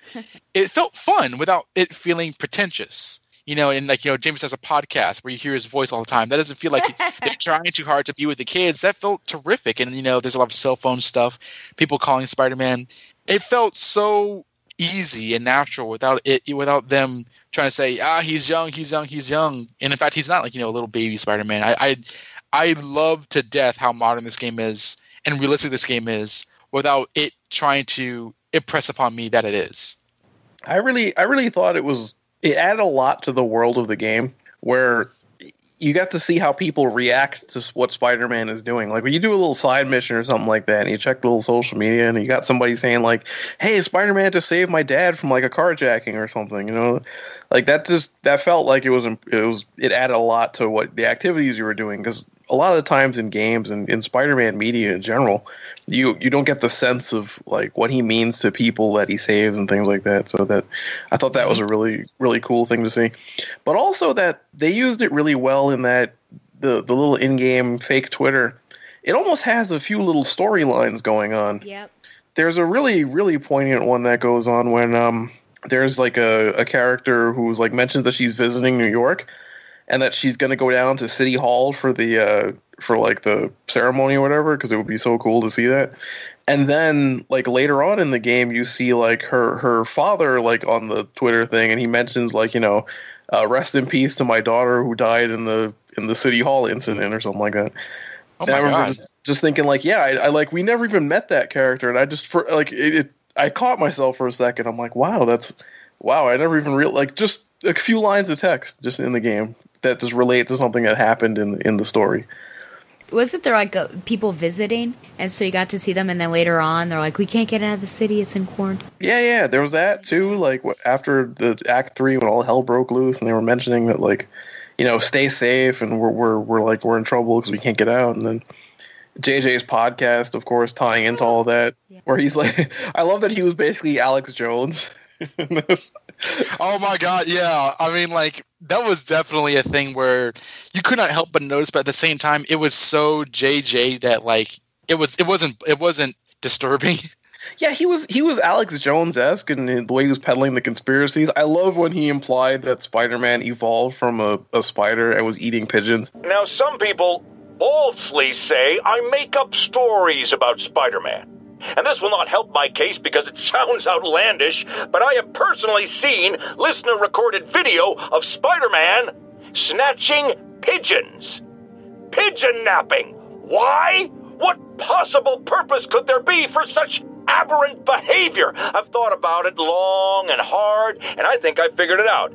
It felt fun without it feeling pretentious. And like, James has a podcast where you hear his voice all the time. That doesn't feel like they're trying too hard to be with the kids. That felt terrific. And, there's a lot of cell phone stuff, people calling Spider-Man. It felt so easy and natural without them trying to say, he's young. And in fact, he's not like, a little baby Spider-Man. I love to death how modern this game is and realistic this game is without it trying to impress upon me that it is. I really thought it added a lot to the world of the game, where you got to see how people react to what Spider-Man is doing. Like when you do a little side mission or something like that, and you check the little social media, and you got somebody saying like, "Hey, Spider-Man just saved my dad from like a carjacking or something," like that felt like it added a lot to what the activities you were doing, because a lot of the times in games and in Spider-Man media in general, you don't get the sense of like what he means to people that he saves and things like that. So that I thought that was a really, really cool thing to see. But also that they used it really well in that the little in-game fake Twitter, it almost has a few little storylines going on. Yep. There's a really, really poignant one that goes on when there's like a character who's like mentions that she's visiting New York, and that she's going to go down to City Hall for the ceremony or whatever, because it would be so cool to see that. And then like later on in the game, you see like her father like on the Twitter thing, and he mentions like, rest in peace to my daughter who died in the City Hall incident or something like that. Oh my God. Just thinking like, I like, we never even met that character, and I just I caught myself for a second. I'm like, wow, I never even like just a few lines of text just in the game that just relate to something that happened in the story. Wasn't there like people visiting, and so you got to see them, and then later on they're like, we can't get out of the city, it's in quarantine? Yeah, there was that too. Like after the Act 3 when all hell broke loose, and they were mentioning that like, stay safe, and we're in trouble because we can't get out. And then JJ's podcast, of course, tying into all of that, where he's like, I love that he was basically Alex Jones. Oh my God, yeah. I mean, like, that was definitely a thing where you could not help but notice, but at the same time, it was so JJ that like it wasn't disturbing. Yeah, he was Alex Jones-esque in the way he was peddling the conspiracies. I love when he implied that Spider-Man evolved from a spider and was eating pigeons. Now, some people falsely say I make up stories about Spider-Man. And this will not help my case because it sounds outlandish, but I have personally seen listener-recorded video of Spider-Man snatching pigeons. Pigeon napping. Why? What possible purpose could there be for such aberrant behavior? I've thought about it long and hard, and I think I figured it out.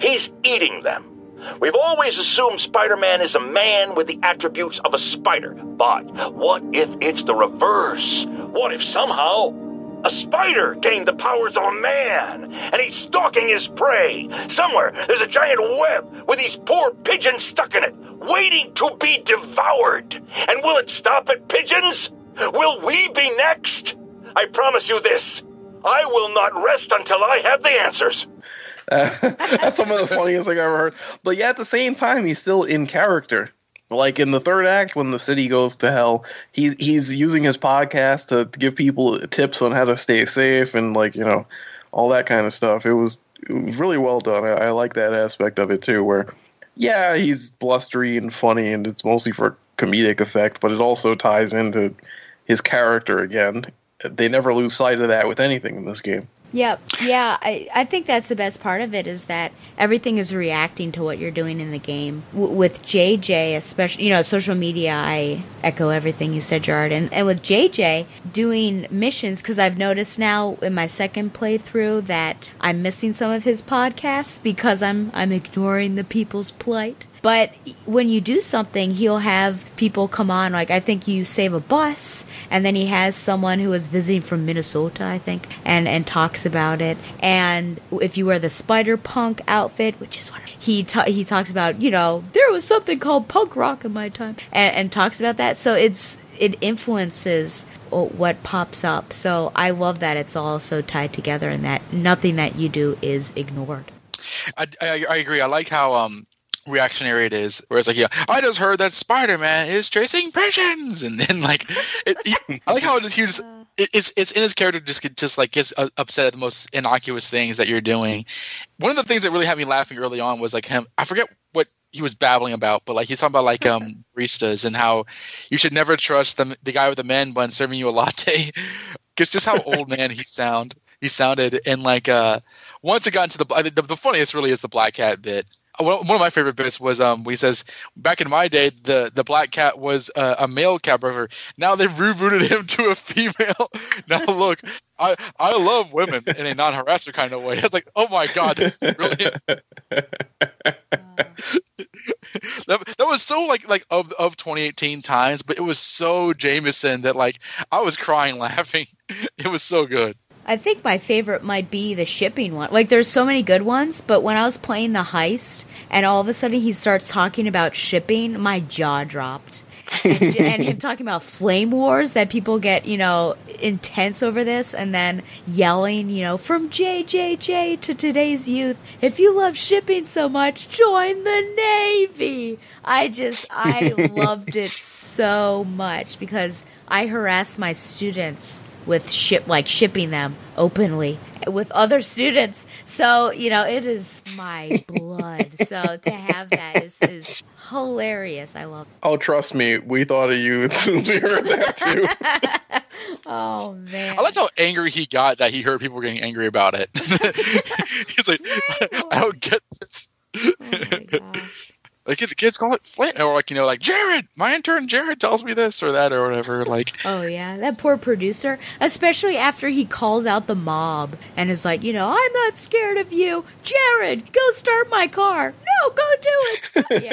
He's eating them. We've always assumed Spider-Man is a man with the attributes of a spider. But what if it's the reverse? What if somehow a spider gained the powers of a man and he's stalking his prey? Somewhere there's a giant web with these poor pigeons stuck in it, waiting to be devoured. And will it stop at pigeons? Will we be next? I promise you this. I will not rest until I have the answers. That's some of the funniest thing I've ever heard. But yeah, at the same time, he's still in character. Like in the third act, when the city goes to hell, he's using his podcast to give people tips on how to stay safe and all that kind of stuff. It was really well done. I like that aspect of it too, where he's blustery and funny, and it's mostly for comedic effect, but it also ties into his character again. They never lose sight of that with anything in this game. Yep. Yeah, I think that's the best part of it, is that everything is reacting to what you're doing in the game. With JJ, especially, social media, I echo everything you said, Gerard. And with JJ doing missions, because I've noticed now in my second playthrough that I'm missing some of his podcasts because I'm ignoring the people's plight. But when you do something, he'll have people come on, like I think you save a bus, and then he has someone who is visiting from Minnesota, I think, and talks about it. And if you wear the Spider-Punk outfit, which is what he talks about, there was something called punk rock in my time, and talks about that. So it influences what pops up. So I love that it's all so tied together and that nothing that you do is ignored. I agree. I like how reactionary it is, where it's like, I just heard that Spider-Man is chasing pigeons, and then I like how it's in his character gets upset at the most innocuous things that you're doing. One of the things that really had me laughing early on was him. I forget what he was babbling about, but he's talking about baristas and how you should never trust the guy with the man bun serving you a latte, because just how old man he sounded, and once it got into the funniest really is the Black Cat bit. One of my favorite bits was when he says, back in my day, the Black Cat was a male cat burglar. Now they've rebooted him to a female. Now look, I love women in a non-harasser kind of way. I was like, oh my God, this is brilliant. That was so of 2018 times, but it was so Jameson that I was crying laughing. It was so good. I think my favorite might be the shipping one. There's so many good ones, but when I was playing the heist and all of a sudden he starts talking about shipping, my jaw dropped. And him talking about flame wars, that people get, intense over this, and then yelling, from JJJ to today's youth, if you love shipping so much, join the Navy. I loved it so much because I harass my students with shipping them openly with other students. So, it is my blood. So to have that is hilarious. I love it. Oh, trust me, we thought of you as soon as we heard that too. Oh, man. I like how angry he got that he heard people getting angry about it. He's like, I don't get this. Oh my gosh. The kids call it flint, or Jared, my intern Jared tells me this or that or whatever. Oh yeah, that poor producer, especially after he calls out the mob and is like, I'm not scared of you, Jared. Go start my car. No, go do it.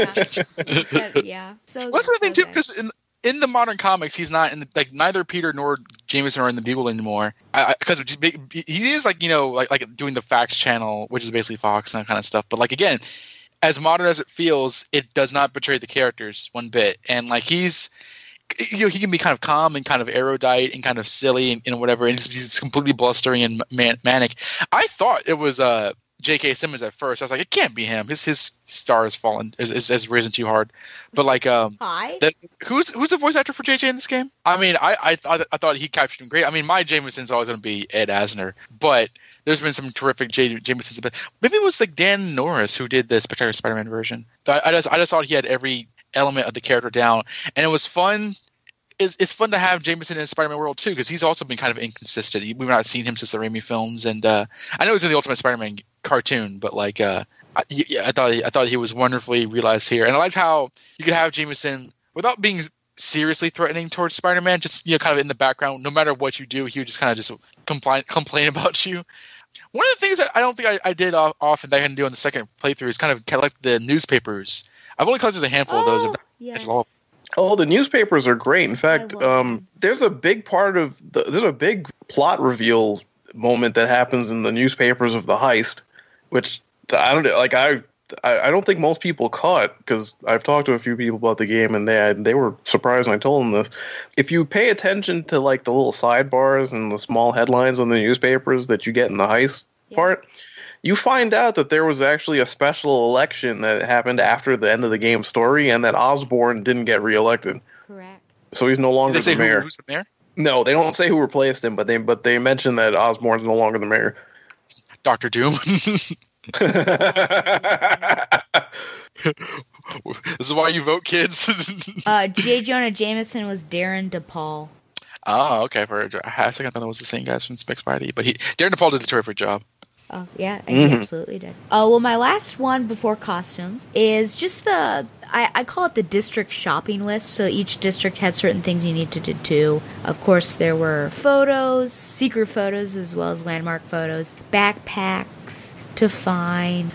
Yeah. So that's the thing too, because in the modern comics, he's not in neither Peter nor Jameson are in the Bugle anymore. Because he is doing the Fax channel, which is basically Fox and that kind of stuff. But again, as modern as it feels, it does not betray the characters one bit. And he can be kind of calm and kind of erudite and kind of silly and whatever, and he's completely blustering and manic. I thought it was J.K. Simmons at first. I was like, it can't be him. His star has fallen, has risen too hard. But like, Hi. Who's the voice actor for JJ in this game? I mean, I thought he captured him great. I mean, my Jameson's always going to be Ed Asner, but there's been some terrific Jamesons. Maybe it was like Dan Norris who did the Spectacular Spider-Man version. I just thought he had every element of the character down, and it was fun. It's fun to have Jameson in Spider-Man world too, because he's also been kind of inconsistent. We've not seen him since the Raimi films, and I know he's in the Ultimate Spider-Man cartoon, but like I thought he was wonderfully realized here, and I liked how you could have Jameson without being seriously threatening towards Spider-Man, just kind of in the background. No matter what you do, he would just kind of just complain about you. One of the things that I don't think I did often that I can do on the second playthrough is kind of collect the newspapers. I've only collected a handful of those. Yes. Oh, the newspapers are great. In fact, there's a big there's a big plot reveal moment that happens in the newspapers of the heist, which I don't think most people caught, because I've talked to a few people about the game and they were surprised when I told them this. If you pay attention to like the little sidebars and the small headlines on the newspapers that you get in the heist part, you find out that there was actually a special election that happened after the end of the game story, and that Osborn didn't get reelected. Correct. So he's no longer the mayor. Who's the mayor? No, they don't say who replaced him, but they mention that Osborn's no longer the mayor. Dr. Doom. This is why you vote, kids. J. Jonah Jameson was Darren DePaul. Oh, okay. For a second, I thought it was the same guys from Spec Spidey, but Darren DePaul did a terrific job. Oh, yeah, he absolutely did. Oh, well, my last one before costumes is just I call it the district shopping list. So each district had certain things you needed to do. Of course, there were photos, secret photos, as well as landmark photos, backpacks to find,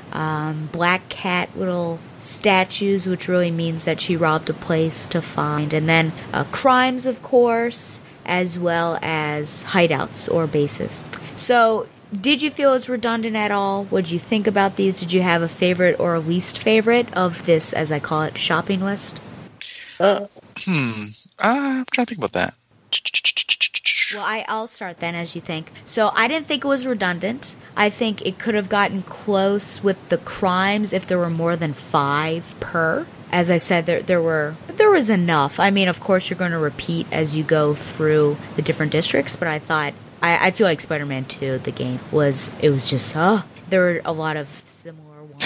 Black Cat little statues, which really means that she robbed a place, to find, and then crimes, of course, as well as hideouts or bases. So, did you feel it was redundant at all? What did you think about these? Did you have a favorite or a least favorite of this, as I call it, shopping list? I'm trying to think about that. Well, I'll start then, as you think. So I didn't think it was redundant. I think it could have gotten close with the crimes if there were more than 5 per. As I said, there was enough. I mean, of course, you're going to repeat as you go through the different districts, but I thought, I feel like Spider-Man 2, the game, was just, there were a lot of similar ones.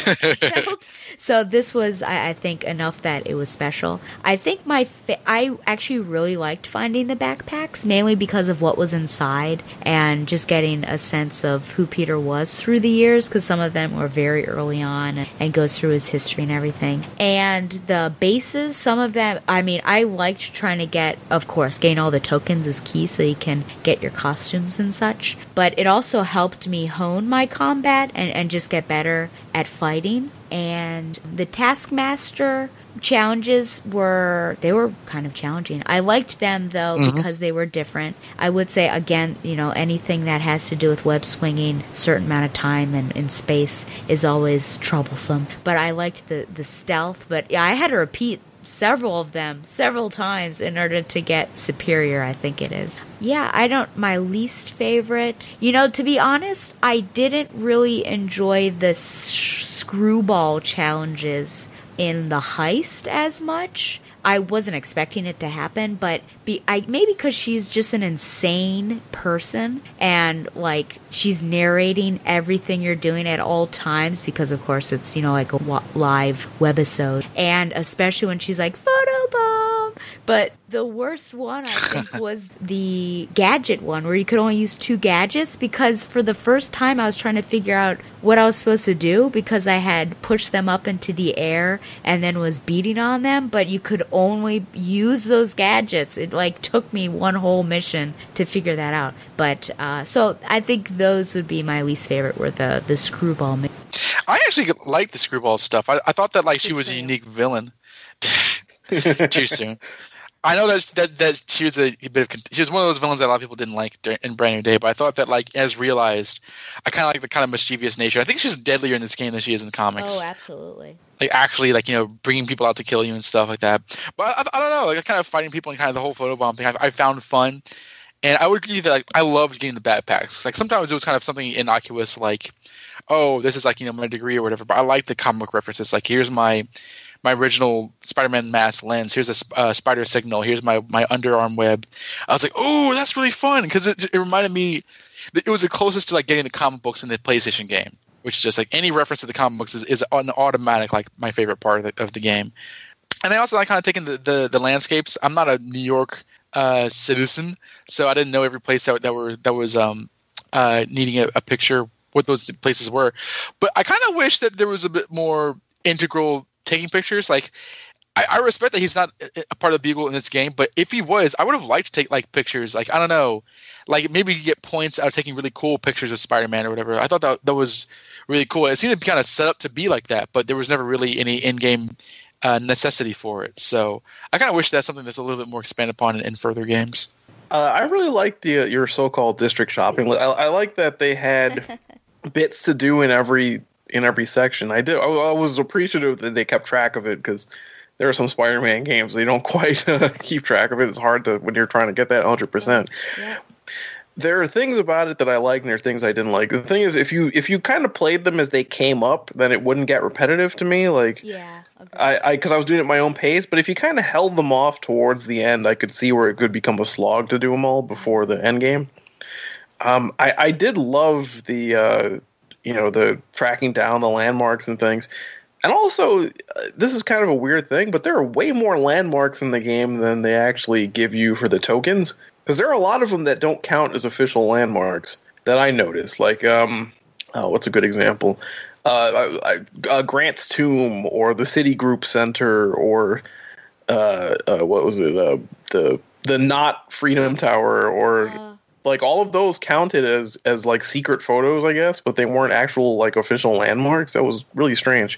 So this was, I think, enough that it was special. I think I actually really liked finding the backpacks, mainly because of what was inside and just getting a sense of who Peter was through the years, because some of them were very early on and goes through his history and everything. And the bases, some of them, I mean, I liked trying to get, of course, getting all the tokens is key so you can get your costumes and such, but it also helped me hone my combat and just get better at fighting. And the Taskmaster challenges were kind of challenging. I liked them, though, because they were different. I would say, again, anything that has to do with web swinging a certain amount of time and in space is always troublesome. But I liked the stealth. But yeah, I had to repeat several of them several times in order to get superior, I think it is. Yeah, my least favorite, to be honest, I didn't really enjoy the screwball challenges in the heist as much. I wasn't expecting it to happen, but maybe because she's just an insane person and like she's narrating everything you're doing at all times, because of course it's like a live webisode, and especially when she's like photobomb. But the worst one, I think, was the gadget one, where you could only use 2 gadgets, because for the first time I was trying to figure out what I was supposed to do, because I had pushed them up into the air and then was beating on them, but you could only use those gadgets. It took me one whole mission to figure that out. But so I think those would be my least favorite, were the screwball. I actually liked the screwball stuff. I thought that she was a unique villain. Too soon. I know that she was she was one of those villains that a lot of people didn't like in Brand New Day, but I thought that as realized, I kind of like the kind of mischievous nature. I think she's deadlier in this game than she is in the comics. Oh, absolutely. Actually, bringing people out to kill you and stuff like that. But I don't know, kind of fighting people and kind of the whole photobomb thing I found fun. And I would agree that like I loved getting the backpacks. Like sometimes it was kind of something innocuous, like, oh, this is like my degree or whatever. But I like the comic book references. Like here's my original Spider-Man mask lens. Here's a spider signal. Here's my underarm web. I was like, oh, that's really fun because it reminded me. It was the closest to like getting the comic books in the PlayStation game, which is just like any reference to the comic books is an automatic like my favorite part of the game. And I also like kind of taking the landscapes. I'm not a New York citizen, so I didn't know every place that was needing a picture what those places were. But I kind of wish that there was a bit more integral taking pictures. Like I respect that he's not a part of the Beagle in this game, but if he was, I would have liked to take like pictures. Like I don't know, like maybe you get points out of taking really cool pictures of Spider-Man or whatever. I thought that was really cool. It seemed to be kind of set up to be like that, but there was never really any in-game necessity for it. So I kind of wish that's something that's a little bit more expanded upon in further games. I really like your so-called district shopping. I like that they had bits to do in every section. I was appreciative that they kept track of it because there are some Spider-Man games they don't quite keep track of it. It's hard to when you're trying to get that 100%. Yeah. There are things about it that I like, and there's things I didn't like. The thing is, if you kind of played them as they came up, then it wouldn't get repetitive to me. Like, yeah, okay. Because I was doing it at my own pace. But if you kind of held them off towards the end, I could see where it could become a slog to do them all before the end game. I did love the the tracking down the landmarks and things. And also, this is kind of a weird thing, but there are way more landmarks in the game than they actually give you for the tokens. Because there are a lot of them that don't count as official landmarks that I noticed. Like, what's a good example? Grant's Tomb, or the Citigroup Center, or what was it? The Not Freedom Tower, or like all of those counted as like secret photos, I guess, but they weren't actual like official landmarks. That was really strange.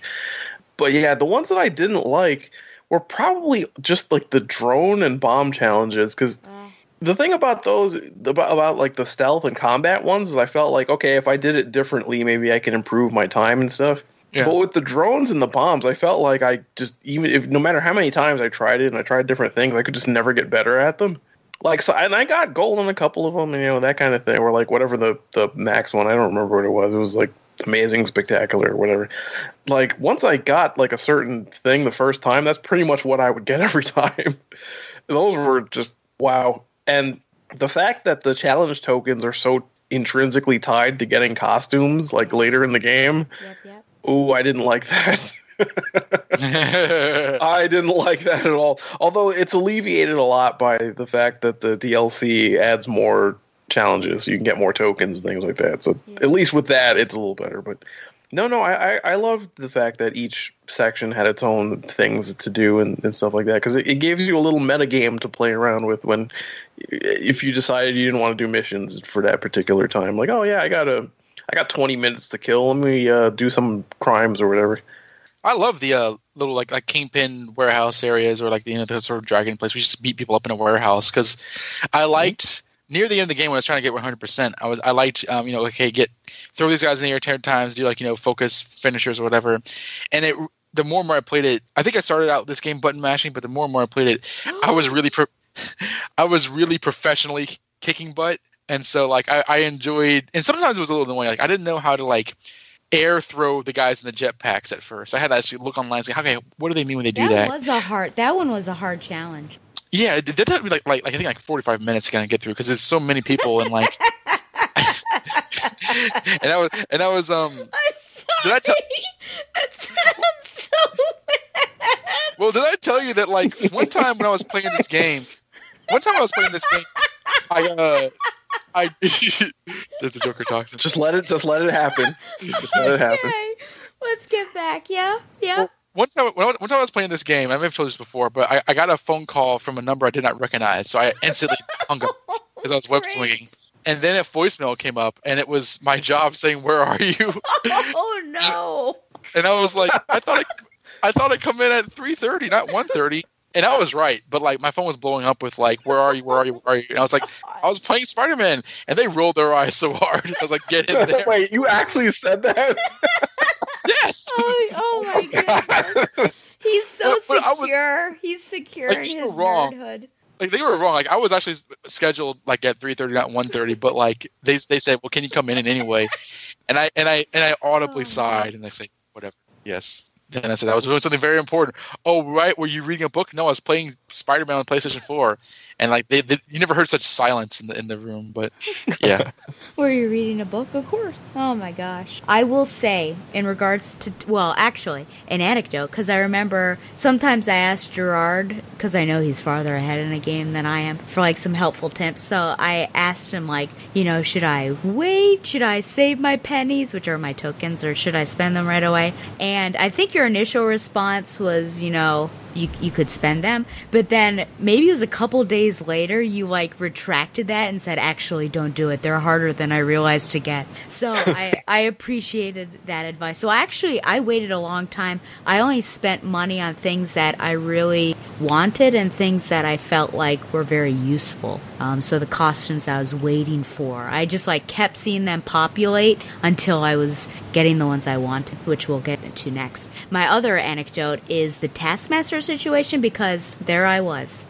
But yeah, the ones that I didn't like were probably just like the drone and bomb challenges, because the thing about those, about like the stealth and combat ones, is I felt like, okay, if I did it differently, maybe I could improve my time and stuff. Yeah. But with the drones and the bombs, I felt like I just, no matter how many times I tried it and I tried different things, I could just never get better at them. Like, so, and I got gold on a couple of them, and that kind of thing, or like whatever the max one, I don't remember what it was. It was like amazing, spectacular, or whatever. Like, once I got like a certain thing the first time, that's pretty much what I would get every time. Those were just wow. And the fact that the challenge tokens are so intrinsically tied to getting costumes, like later in the game, ooh, I didn't like that. I didn't like that at all. Although it's alleviated a lot by the fact that the DLC adds more challenges. You can get more tokens and things like that. So at least with that, it's a little better. But no, I loved the fact that each section had its own things to do and stuff like that, because it gives you a little metagame to play around with if you decided you didn't want to do missions for that particular time. Like, oh yeah, I got 20 minutes to kill. Let me do some crimes or whatever. I love the little like Kingpin warehouse areas, or like the sort of dragon place. We just beat people up in a warehouse, because I liked near the end of the game when I was trying to get 100%. I liked throw these guys in the air 10 times, do focus finishers or whatever. And the more and more I played it, I think I started out this game button mashing, but the more and more I played it, I was really professionally kicking butt. And so like I enjoyed, and sometimes it was a little annoying. Like I didn't know how to like air throw the guys in the jetpacks at first. I had to actually look online and say, okay, what do they mean when they do that? That one was a hard challenge. Yeah, it took me like I think like 45 minutes to kind of get through, because there's so many people and like and I was I'm sorry. That sounds so bad. Well, did I tell you that like one time when I was playing this game, I the Joker talks. Just let it happen. Just let it happen. Okay. Let's get back. Yeah. Well, one time I was playing this game, I may have told you this before, but I got a phone call from a number I did not recognize, so I instantly hung up because I was web swinging. And then a voicemail came up, and it was my job saying, "Where are you?" Oh no! And I was like, I thought I'd come in at 3:30, not 1:30. And I was right, but like my phone was blowing up with like, "Where are you? Where are you? Where are you?" And I was like, I was playing Spider-Man, and they rolled their eyes so hard. I was like, "Get in there!" Wait, you actually said that? Yes. Oh my goodness. He's so secure. He's secure in his nerdhood. like they were wrong. Like I was actually scheduled like at 3:30, not 1:30, but like they said, well, can you come in anyway? And I audibly sighed, and they say, whatever. Yes. And I said, I was doing something very important. Oh, right. Were you reading a book? No, I was playing Spider-Man on PlayStation 4. And like you never heard such silence in the room, but yeah. Were you reading a book? Of course. Oh my gosh. I will say, in regards to, well, actually, an anecdote, because I remember sometimes I asked Gerard, because I know he's farther ahead in a game than I am, for like some helpful tips. So I asked him, like, should I wait? Should I save my pennies, which are my tokens, or should I spend them right away? And I think your initial response was, you could spend them, but then maybe it was a couple days later you like retracted that and said, actually don't do it, they're harder than I realized to get. So I appreciated that advice. So actually I waited a long time. I only spent money on things that I really wanted and things that I felt like were very useful. So the costumes I was waiting for, I just like kept seeing them populate until I was getting the ones I wanted, which we'll get into next. My other anecdote is the Taskmaster situation, because there I was,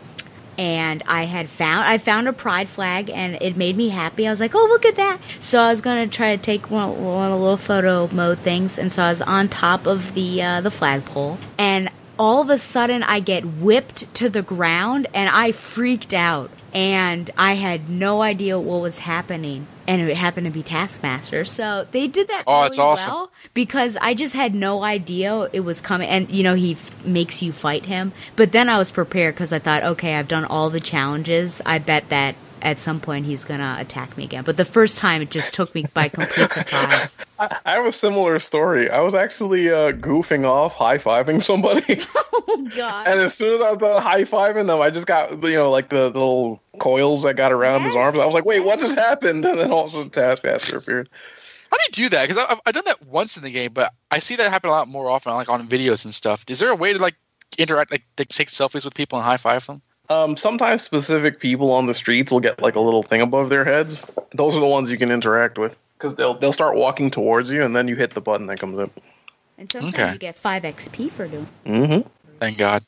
and I found a pride flag, and it made me happy. I was like, oh, look at that. So I was going to try to take one of the little photo mode things, and so I was on top of the flagpole, and all of a sudden I get whipped to the ground, and I freaked out, and I had no idea what was happening. And it happened to be Taskmaster. So they did that really it's awesome. well, because I just had no idea it was coming. And, he makes you fight him. But then I was prepared, because I thought, okay, I've done all the challenges. I bet that at some point he's going to attack me again. But the first time, it just took me by complete surprise. I have a similar story. I was actually goofing off, high-fiving somebody. Oh, God. And as soon as I was done high-fiving them, I just got, like the little coils that got around his arms. I was like, wait, what just happened? And then all of a sudden Taskmaster appeared. How do you do that? Because I've done that once in the game, but I see that happen a lot more often, like on videos and stuff. Is there a way to like interact, like take selfies with people and high-five them? Sometimes specific people on the streets will get like a little thing above their heads. Those are the ones you can interact with, because they'll start walking towards you, and then you hit the button that comes up. And sometimes you get 5 XP for doing. Mm-hmm. Thank God.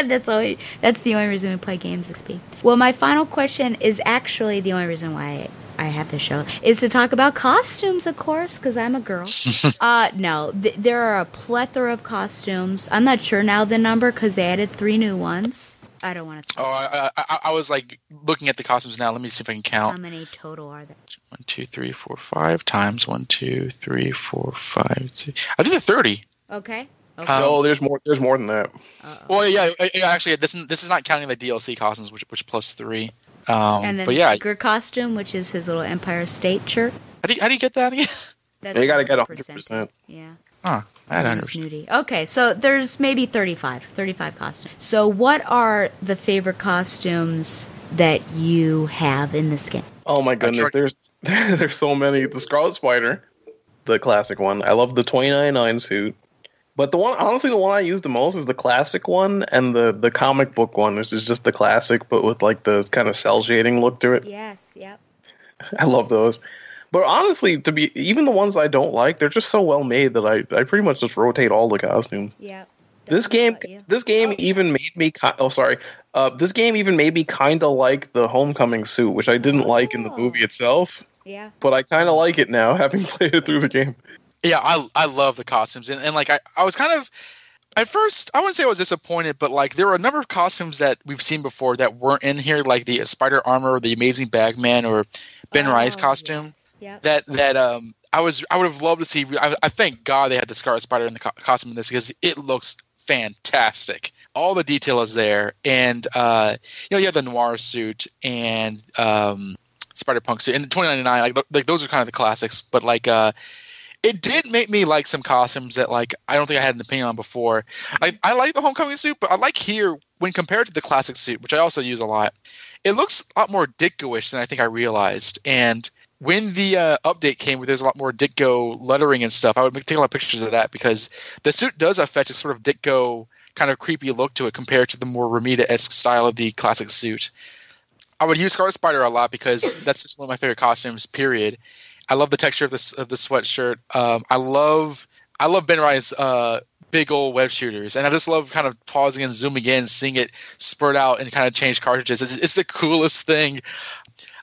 That's the only reason we play games, XP. Well, my final question is actually the only reason why I have this show, is to talk about costumes, of course, because I'm a girl. No, there are a plethora of costumes. I'm not sure now the number, because they added 3 new ones. I don't want to. I was like looking at the costumes now. Let me see if I can count. How many total are there? 1, 2, 3, 4, 5 times 1, 2, 3, 4, 5, 6. I think they're 30. Okay. No, there's more. There's more than that. Well, yeah. Actually, this is not counting the DLC costumes, which plus 3. And then but yeah, the Secret costume, which is his little Empire State shirt. How do you get that again? You gotta get 100%. Yeah. Huh. I don't understand. Okay, so there's maybe 35 costumes. So what are the favorite costumes that you have in this game? Oh my goodness, there's so many. The Scarlet Spider, the classic one. I love the 2099 suit. But the one I use the most is the classic one, and the comic book one, which is just the classic, but with like the kind of cell shading look to it. Yes, yep. I love those. But honestly, even the ones I don't like, they're just so well made that I pretty much just rotate all the costumes. Yeah. This game even made me. This game even made me kind of like the Homecoming suit, which I didn't like in the movie itself. Yeah. But I kind of like it now, having played it through the game. Yeah, I love the costumes, and like I was kind of. At first, I wouldn't say I was disappointed, but like there were a number of costumes that we've seen before that weren't in here, like the Spider Armor, or the Amazing Bagman, or Ben Rye's costume. Yeah. That I would have loved to see. I thank God they had the Scarlet Spider in the costume in this, because it looks fantastic. All the detail is there, and you have the Noir suit and Spider Punk suit, and the 2099. Like those are kind of the classics, but like it did make me like some costumes that like I don't think I had an opinion on before. I like the Homecoming suit, but I like here when compared to the classic suit, which I also use a lot. It looks a lot more Ditko-ish than I think I realized, and when the update came where there's a lot more Ditko lettering and stuff, I would take a lot of pictures of that, because the suit does affect a sort of Ditko kind of creepy look to it compared to the more Romita-esque style of the classic suit. I would use Scarlet Spider a lot because that's just one of my favorite costumes, period. I love the texture of the sweatshirt. I love Ben Rye's big old web shooters, and I just love kind of pausing and zooming in, seeing it spurt out and kind of change cartridges. It's the coolest thing.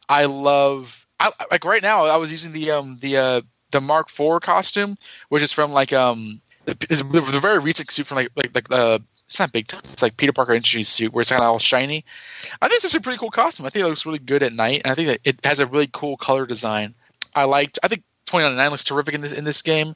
I like right now. I was using the Mark IV costume, which is from like the very recent suit from like it's not Big Time. It's like Peter Parker Industries suit where it's kind of all shiny. I think it's just a pretty cool costume. I think it looks really good at night, and I think that it has a really cool color design. I think 2099 looks terrific in this game.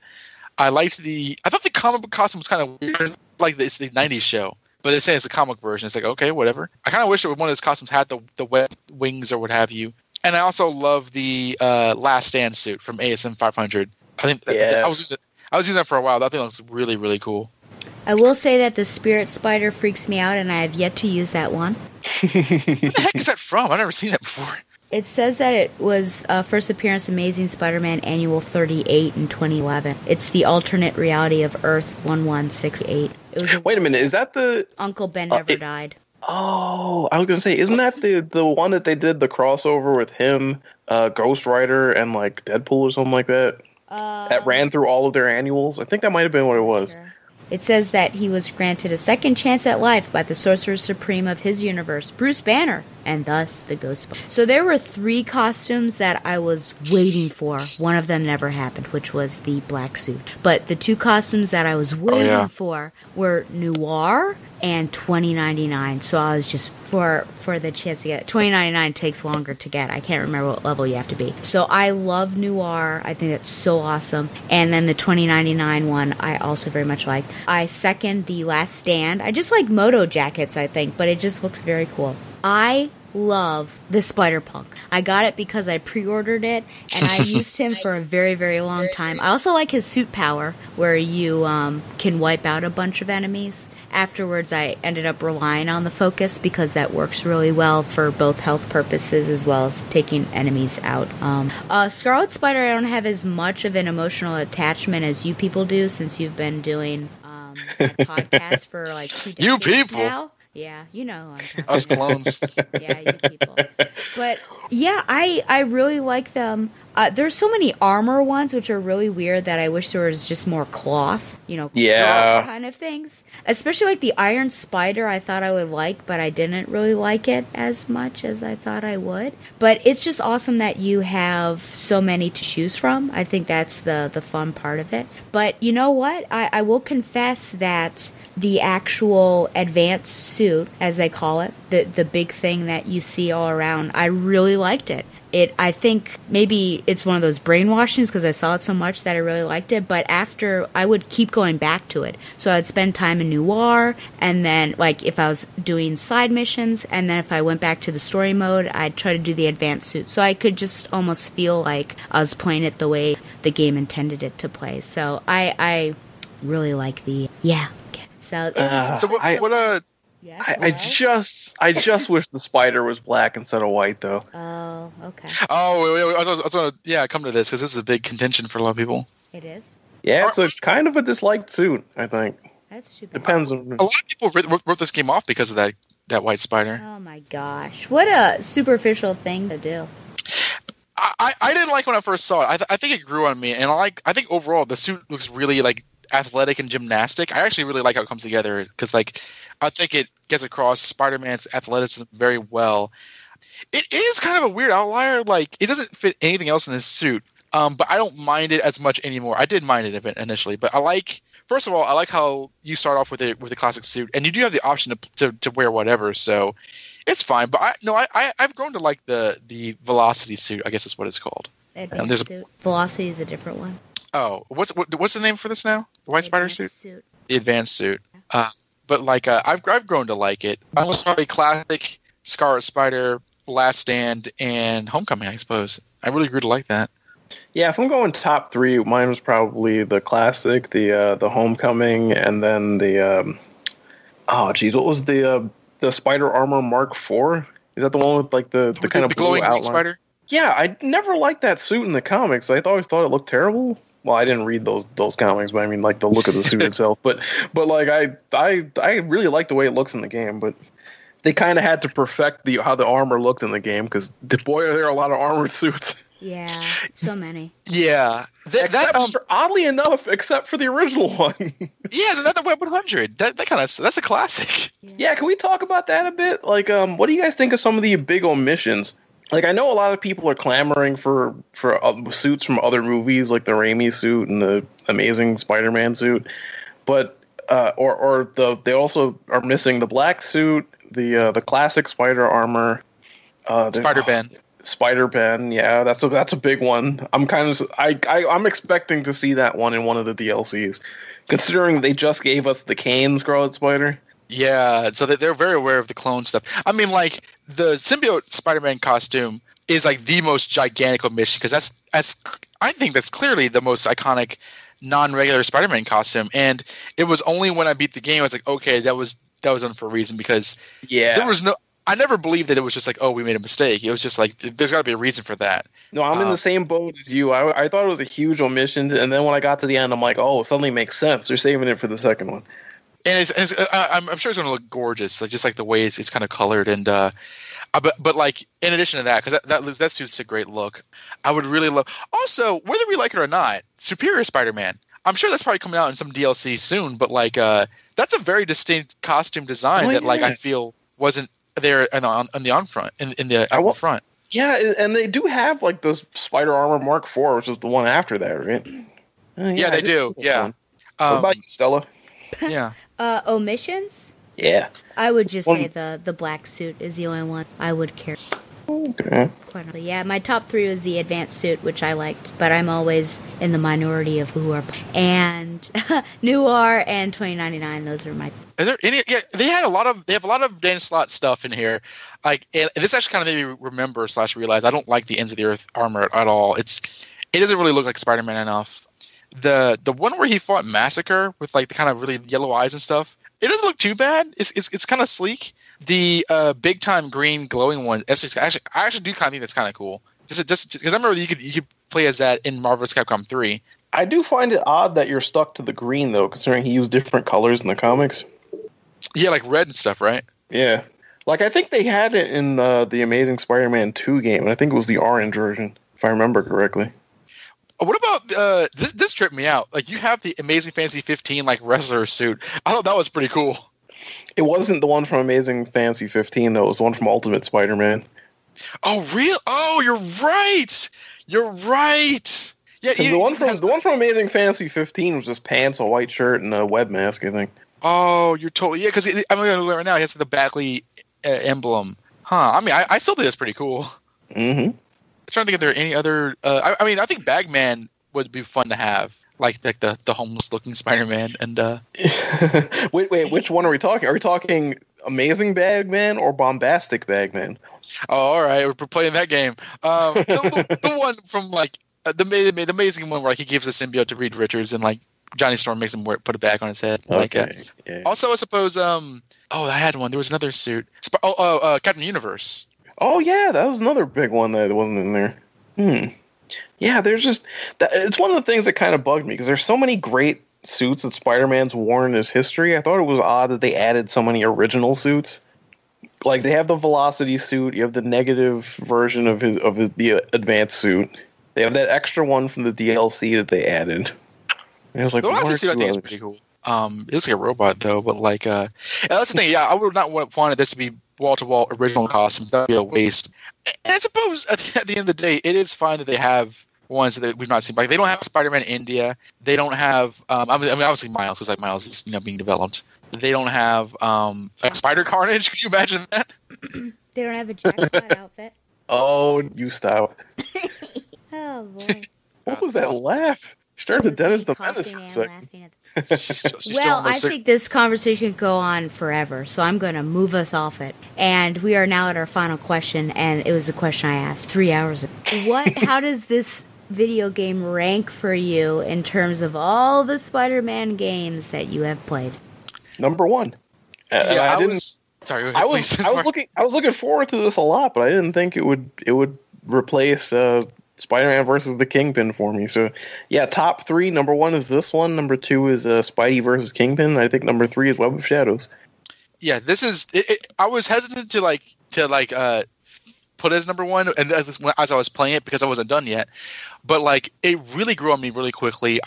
I thought the comic book costume was kind of weird, like it's the 90s show. But they're saying it's a comic version. It's like, okay, whatever. I kind of wish that one of those costumes had the web wings or what have you. And I also love the Last Stand suit from ASM 500. I think I was using that for a while. That thing looks really, really cool. I will say that the Spirit Spider freaks me out, and I have yet to use that one. Where the heck is that from? I've never seen that before. It says that it was first appearance Amazing Spider-Man Annual 38 in 2011. It's the alternate reality of Earth 1168. Wait a minute, is that the... Uncle Ben never died. Oh, I was going to say, isn't that the one that they did the crossover with him, Ghost Rider, and like Deadpool or something like that? That ran through all of their annuals? I think that might have been what it was. Sure. It says that he was granted a second chance at life by the Sorcerer Supreme of his universe, Bruce Banner, and thus the Ghost Spider. So there were 3 costumes that I was waiting for. One of them never happened, which was the black suit. But the 2 costumes that I was waiting for were Noir and 2099. So I was just for the chance to get it. 2099 takes longer to get. I can't remember what level you have to be. So I love Noir. I think that's so awesome. And then the 2099 one I also very much like. I second the Last Stand. I just like moto jackets, I think, but it just looks very cool. I love the Spider-Punk. I got it because I pre-ordered it, and I used him for a very, very long time. I also like his suit power, where you can wipe out a bunch of enemies. Afterwards, I ended up relying on the focus because that works really well for both health purposes as well as taking enemies out. Scarlet Spider, I don't have as much of an emotional attachment as you people do, since you've been doing that podcast for like 2 decades you people now. Yeah, you know who I'm talking about. Us clones. Yeah, you people. But yeah, I really like them. There's so many armor ones which are really weird that I wish there was just more cloth, cloth kind of things. Especially like the Iron Spider I thought I would like, but I didn't really like it as much as I thought I would. But it's just awesome that you have so many to choose from. I think that's the fun part of it. But you know what? I will confess that the actual advanced suit, as they call it, the big thing that you see all around, I really liked it. I think maybe it's one of those brainwashings because I saw it so much that I really liked it, but after, I would keep going back to it. So I'd spend time in Noir, and then, like, if I was doing side missions, and then if I went back to the story mode, I'd try to do the advanced suit. So I could just almost feel like I was playing it the way the game intended it to play. So I really like the, So, I just wish the spider was black instead of white, though. Oh, okay. Oh, wait, I was going to come to this because this is a big contention for a lot of people. It is? Yeah, it's a kind of a disliked suit, I think. That's too bad. Depends on... A lot of people wrote this game off because of that white spider. Oh my gosh. What a superficial thing to do. I didn't like when I first saw it. I think it grew on me, and I think overall the suit looks really like athletic and gymnastic. I actually really like how it comes together because, like, I think it gets across Spider-Man's athleticism very well. It is kind of a weird outlier. Like, it doesn't fit anything else in this suit, but I don't mind it as much anymore. I did mind it initially, but first of all, I like how you start off with the classic suit, and you do have the option to wear whatever, so it's fine. But I've grown to like the Velocity suit. I guess that's what it's called. Suit. Velocity is a different one. Oh, what's the name for this now? The White Spider suit? The advanced suit. But like I've grown to like it. I was probably classic Scarlet Spider, Last Stand, and Homecoming, I suppose. I really grew to like that. Yeah, if I'm going top 3, mine was probably the classic, the Homecoming, and then the what was the Spider Armor Mark IV? Is that the one with like the kind of glowing blue outline? spider? Yeah, I never liked that suit in the comics. I always thought it looked terrible. Well, I didn't read those comics, but I mean, like, the look of the suit itself. But like, I really like the way it looks in the game. But they kind of had to perfect how the armor looked in the game because boy, are there a lot of armored suits. Yeah, so many. Yeah. Oddly enough, except for the original one. Yeah, the Web 100. That's a classic. Yeah, can we talk about that a bit? Like, what do you guys think of some of the big omissions? Like, I know a lot of people are clamoring for suits from other movies, like the Raimi suit and the Amazing Spider-Man suit, but they also are missing the black suit, the classic Spider armor, Spider-Ben. Spider-Ben, yeah, that's a big one. I'm expecting to see that one in one of the DLCs, considering they just gave us the Kane Scarlet Spider. Yeah, so they're very aware of the clone stuff. I mean, like, the symbiote Spider-Man costume is like the most gigantic omission, because I think that's clearly the most iconic non-regular Spider-Man costume. And it was only when I beat the game I was like, okay, that was done for a reason, because there was I never believed that it was just like, oh, we made a mistake. It was just like, there's got to be a reason for that. No, I'm in the same boat as you. I thought it was a huge omission, and then when I got to the end, I'm like, oh, suddenly makes sense. They're saving it for the second one. And I'm sure it's going to look gorgeous, like just like the way it's kind of colored. And but like, in addition to that, because that suit's a great look, I would really love. Also, whether we like it or not, Superior Spider-Man. I'm sure that's probably coming out in some DLC soon. But like, that's a very distinct costume design that like I feel wasn't there on the front in the front. Yeah, and they do have like the Spider Armor Mark IV, which is the one after that, right? Yeah, they do. Yeah. What about you, Stella? Yeah. Omissions? Yeah. I would just say the black suit is the only one I would care. Okay. Quite honestly, yeah. My top 3 was the advanced suit, which I liked, but I'm always in the minority of who are. And Noir and 2099, those are my. Is there any? Yeah, they have a lot of Dan Slott stuff in here. Like, and this actually kind of made me remember / realize I don't like the Ends of the Earth armor at all. It doesn't really look like Spider-Man enough. The one where he fought Massacre with like the kind of really yellow eyes and stuff, it doesn't look too bad. It's kind of sleek. The big time green glowing one, I actually do kind of think that's kind of cool. Just because I remember you could play as that in Marvel's Capcom 3. I do find it odd that you're stuck to the green though, considering he used different colors in the comics. Yeah, like red and stuff, right? Yeah, like I think they had it in the Amazing Spider-Man 2 game, and I think it was the orange version, if I remember correctly. What about this tripped me out? Like, you have the Amazing Fantasy 15 like wrestler suit. I thought that was pretty cool. It wasn't the one from Amazing Fantasy 15 though. It was the one from Ultimate Spider-Man. Oh, real? Oh, you're right. You're right. Yeah, the one from Amazing Fantasy 15 was just pants, a white shirt, and a web mask, I think. Oh, you're totally because I'm looking at it right now. He has the Bagley emblem. Huh. I mean, I still think it's pretty cool. Mm-hmm. I'm trying to think if there are any other. I mean, I think Bagman would be fun to have, like the homeless looking Spider-Man. And wait, which one are we talking? Are we talking Amazing Bagman or Bombastic Bagman? Oh, all right, we're playing that game. The one from like the amazing one where like, he gives the symbiote to Reed Richards and like Johnny Storm makes him put it back on his head. Okay. Yeah. Also, I suppose. I had one. There was another suit. Captain Universe. Oh yeah, that was another big one that wasn't in there. Yeah, there's just it's one of the things that kind of bugged me because there's so many great suits that Spider-Man's worn in his history. I thought it was odd that they added so many original suits. Like they have the Velocity suit, you have the negative version of the advanced suit. They have that extra one from the DLC that they added. And I was like, the Velocity suit I think is pretty cool. It looks like a robot though, but like that's the thing. Yeah, I would not wanted this to be wall-to-wall original costume. That'd be a waste. And I suppose at the end of the day, it is fine that they have ones that we've not seen. Like they don't have Spider-Man India. They don't have. I mean, obviously Miles, because like Miles is being developed. They don't have like Spider Carnage. Can you imagine that? They don't have a jackpot outfit. Oh, you stop. Oh boy. What was that laugh? Started to Dennis the Menace for a second. Well, I think this conversation could go on forever, so I'm going to move us off it. And we are now at our final question, and it was a question I asked 3 hours ago. How does this video game rank for you in terms of all the Spider-Man games that you have played? Number 1. I was looking forward to this a lot, but I didn't think it would replace Spider-Man versus the Kingpin for me. So, yeah, top 3. Number 1 is this one. Number 2 is Spidey versus Kingpin. I think number 3 is Web of Shadows. Yeah, this is. I was hesitant to put it as number one, and as I was playing it because I wasn't done yet. But like, it really grew on me really quickly.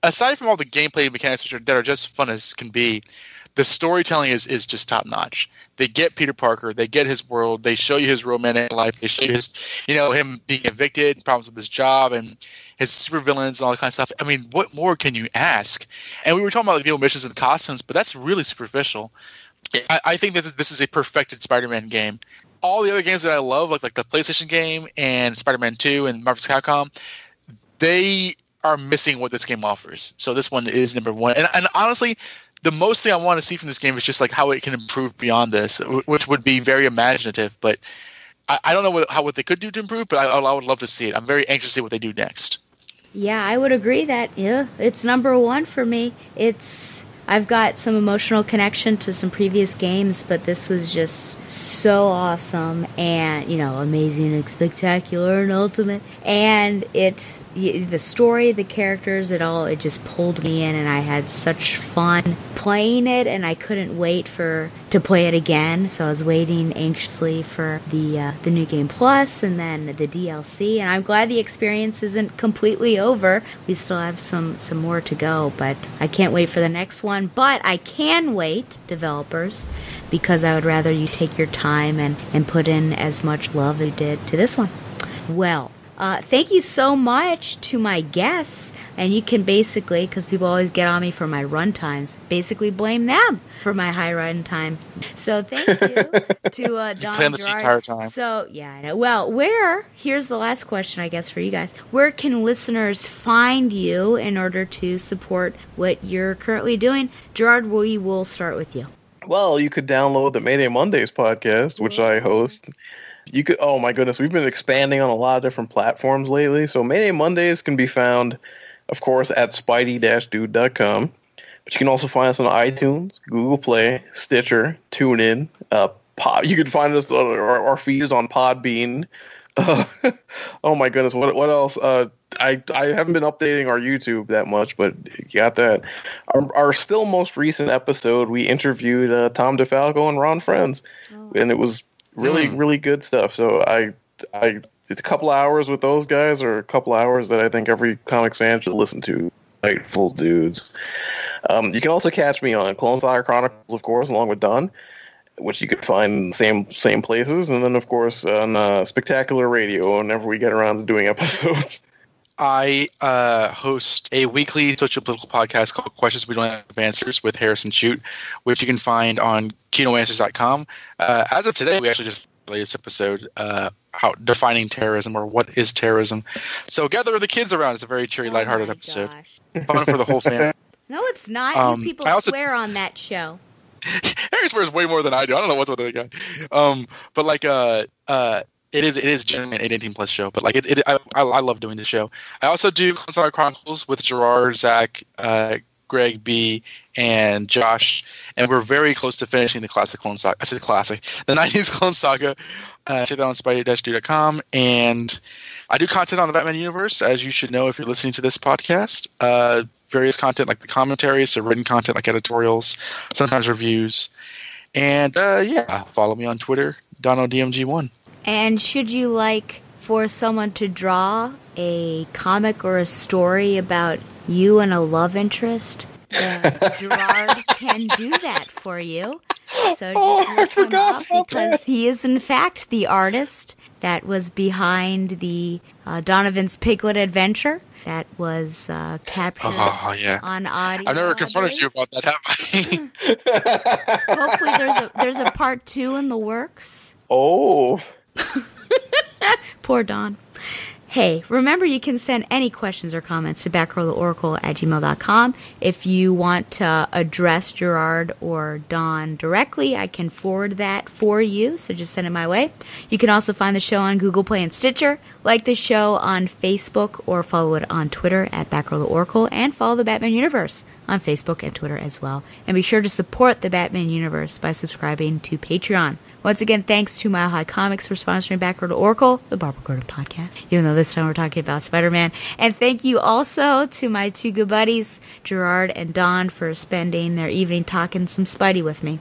Aside from all the gameplay mechanics that are just fun as can be, the storytelling is just top notch. They get Peter Parker, they get his world, they show you his romantic life, they show you his, him being evicted, problems with his job, and his supervillains and all that kind of stuff. I mean, what more can you ask? And we were talking about the missions and the costumes, but that's really superficial. I think that this is a perfected Spider-Man game. All the other games that I love, like the PlayStation game and Spider-Man 2 and Marvel's Capcom, they are missing what this game offers. So this one is number one. And honestly, the most thing I want to see from this game is just like how it can improve beyond this, which would be very imaginative. But I don't know what they could do to improve, but I would love to see it. I'm very anxious to see what they do next. Yeah, I would agree that, it's number one for me. I've got some emotional connection to some previous games, but this was just so awesome and, amazing and spectacular and ultimate. And the story, the characters, it just pulled me in, and I had such fun playing it, and I couldn't wait to play it again. So I was waiting anxiously for the New Game Plus and then the DLC, and I'm glad the experience isn't completely over. We still have some more to go, but I can't wait for the next one. But I can wait, developers, because I would rather you take your time and put in as much love as you did to this one. Well, thank you so much to my guests, and you can basically, because people always get on me for my run times, basically blame them for my high run time. So thank you to Don Plan this entire time. So, yeah, I know. Well, here's the last question, I guess, for you guys. Where can listeners find you in order to support what you're currently doing? Gerard, we will start with you. Well, you could download the Mayday Mondays podcast, which I host. You could. Oh my goodness, we've been expanding on a lot of different platforms lately. So Mayday Mondays can be found, of course, at spidey-dude.com. But you can also find us on iTunes, Google Play, Stitcher, TuneIn. You can find us. Our feed is on Podbean. Oh my goodness, what else? I haven't been updating our YouTube that much, but you got that. Our still most recent episode, we interviewed Tom DeFalco and Ron Friends, and it was really good stuff. So it's a couple hours with those guys, or a couple hours that I think every comics fan should listen to. Delightful dudes. You can also catch me on Clone Saga Chronicles, of course, along with Don, which you can find in the same places, and then of course on Spectacular Radio whenever we get around to doing episodes. I host a weekly socio-political podcast called Questions We Don't Have Answers with Harrison Shute, which you can find on KinoAnswers.com. As of today, we actually just released this episode, defining terrorism, or what is terrorism. So gather the kids around. It's a very cheery, lighthearted episode. Fun for the whole family. No, it's not. You people swear on that show. Harry swears way more than I do. I don't know what's with the guy. But like, it is generally an 18+ show. But like, I love doing this show. I also do Clone Saga Chronicles with Gerard, Zach, Greg B, and Josh, and we're very close to finishing the classic Clone Saga. I said classic, the 90s Clone Saga. Check that out on spidey-dude.com. And I do content on the Batman universe, as you should know if you're listening to this podcast. Various content like the commentaries, so written content like editorials, sometimes reviews. And follow me on Twitter, DonoDMG1. And should you like for someone to draw a comic or a story about you and a love interest, Gerard can do that for you. So just look him up, because he is in fact the artist that was behind the Donovan's Piglet Adventure that was captured on audio. I've never confronted you about that, have I? Hopefully there's a part 2 in the works. Oh. Poor Don. Hey, remember you can send any questions or comments to batgirloracle@gmail.com. If you want to address Gerard or Don directly, I can forward that for you, so just send it my way. You can also find the show on Google Play and Stitcher, like the show on Facebook, or follow it on Twitter at BatgirlOracle, and follow the Batman Universe on Facebook and Twitter as well. And be sure to support the Batman Universe by subscribing to Patreon. Once again, thanks to Mile High Comics for sponsoring Batgirl to Oracle, the Barbara Gordon podcast, even though this time we're talking about Spider-Man. And thank you also to my 2 good buddies, Gerard and Don, for spending their evening talking some Spidey with me.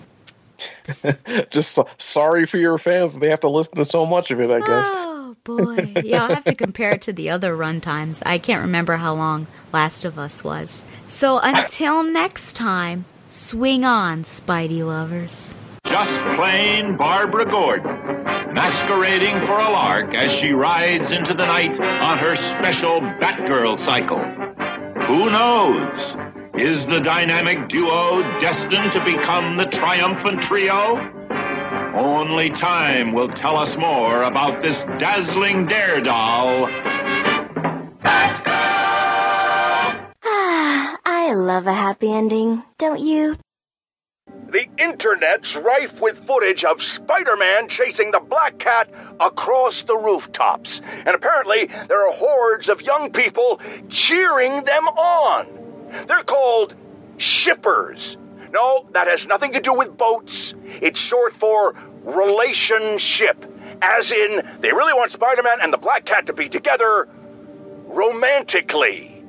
Just sorry for your fans. They have to listen to so much of it, I guess. Oh, boy. Yeah, I'll have to compare it to the other runtimes. I can't remember how long Last of Us was. So until next time, swing on, Spidey lovers. Just plain Barbara Gordon, masquerading for a lark as she rides into the night on her special Batgirl cycle. Who knows? Is the dynamic duo destined to become the triumphant trio? Only time will tell us more about this dazzling daredoll. I love a happy ending, don't you? The internet's rife with footage of Spider-Man chasing the Black Cat across the rooftops. And apparently there are hordes of young people cheering them on. They're called shippers. No, that has nothing to do with boats. It's short for relationship. As in, they really want Spider-Man and the Black Cat to be together romantically.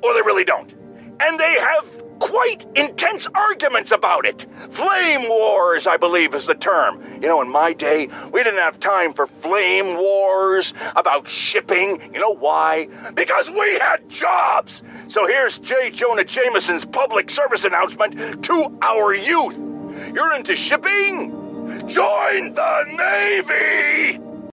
Or they really don't. And they have quite intense arguments about it. Flame wars, I believe, is the term. You know, in my day, we didn't have time for flame wars about shipping. You know why? Because we had jobs. So here's J. Jonah Jameson's public service announcement to our youth. You're into shipping? Join the Navy!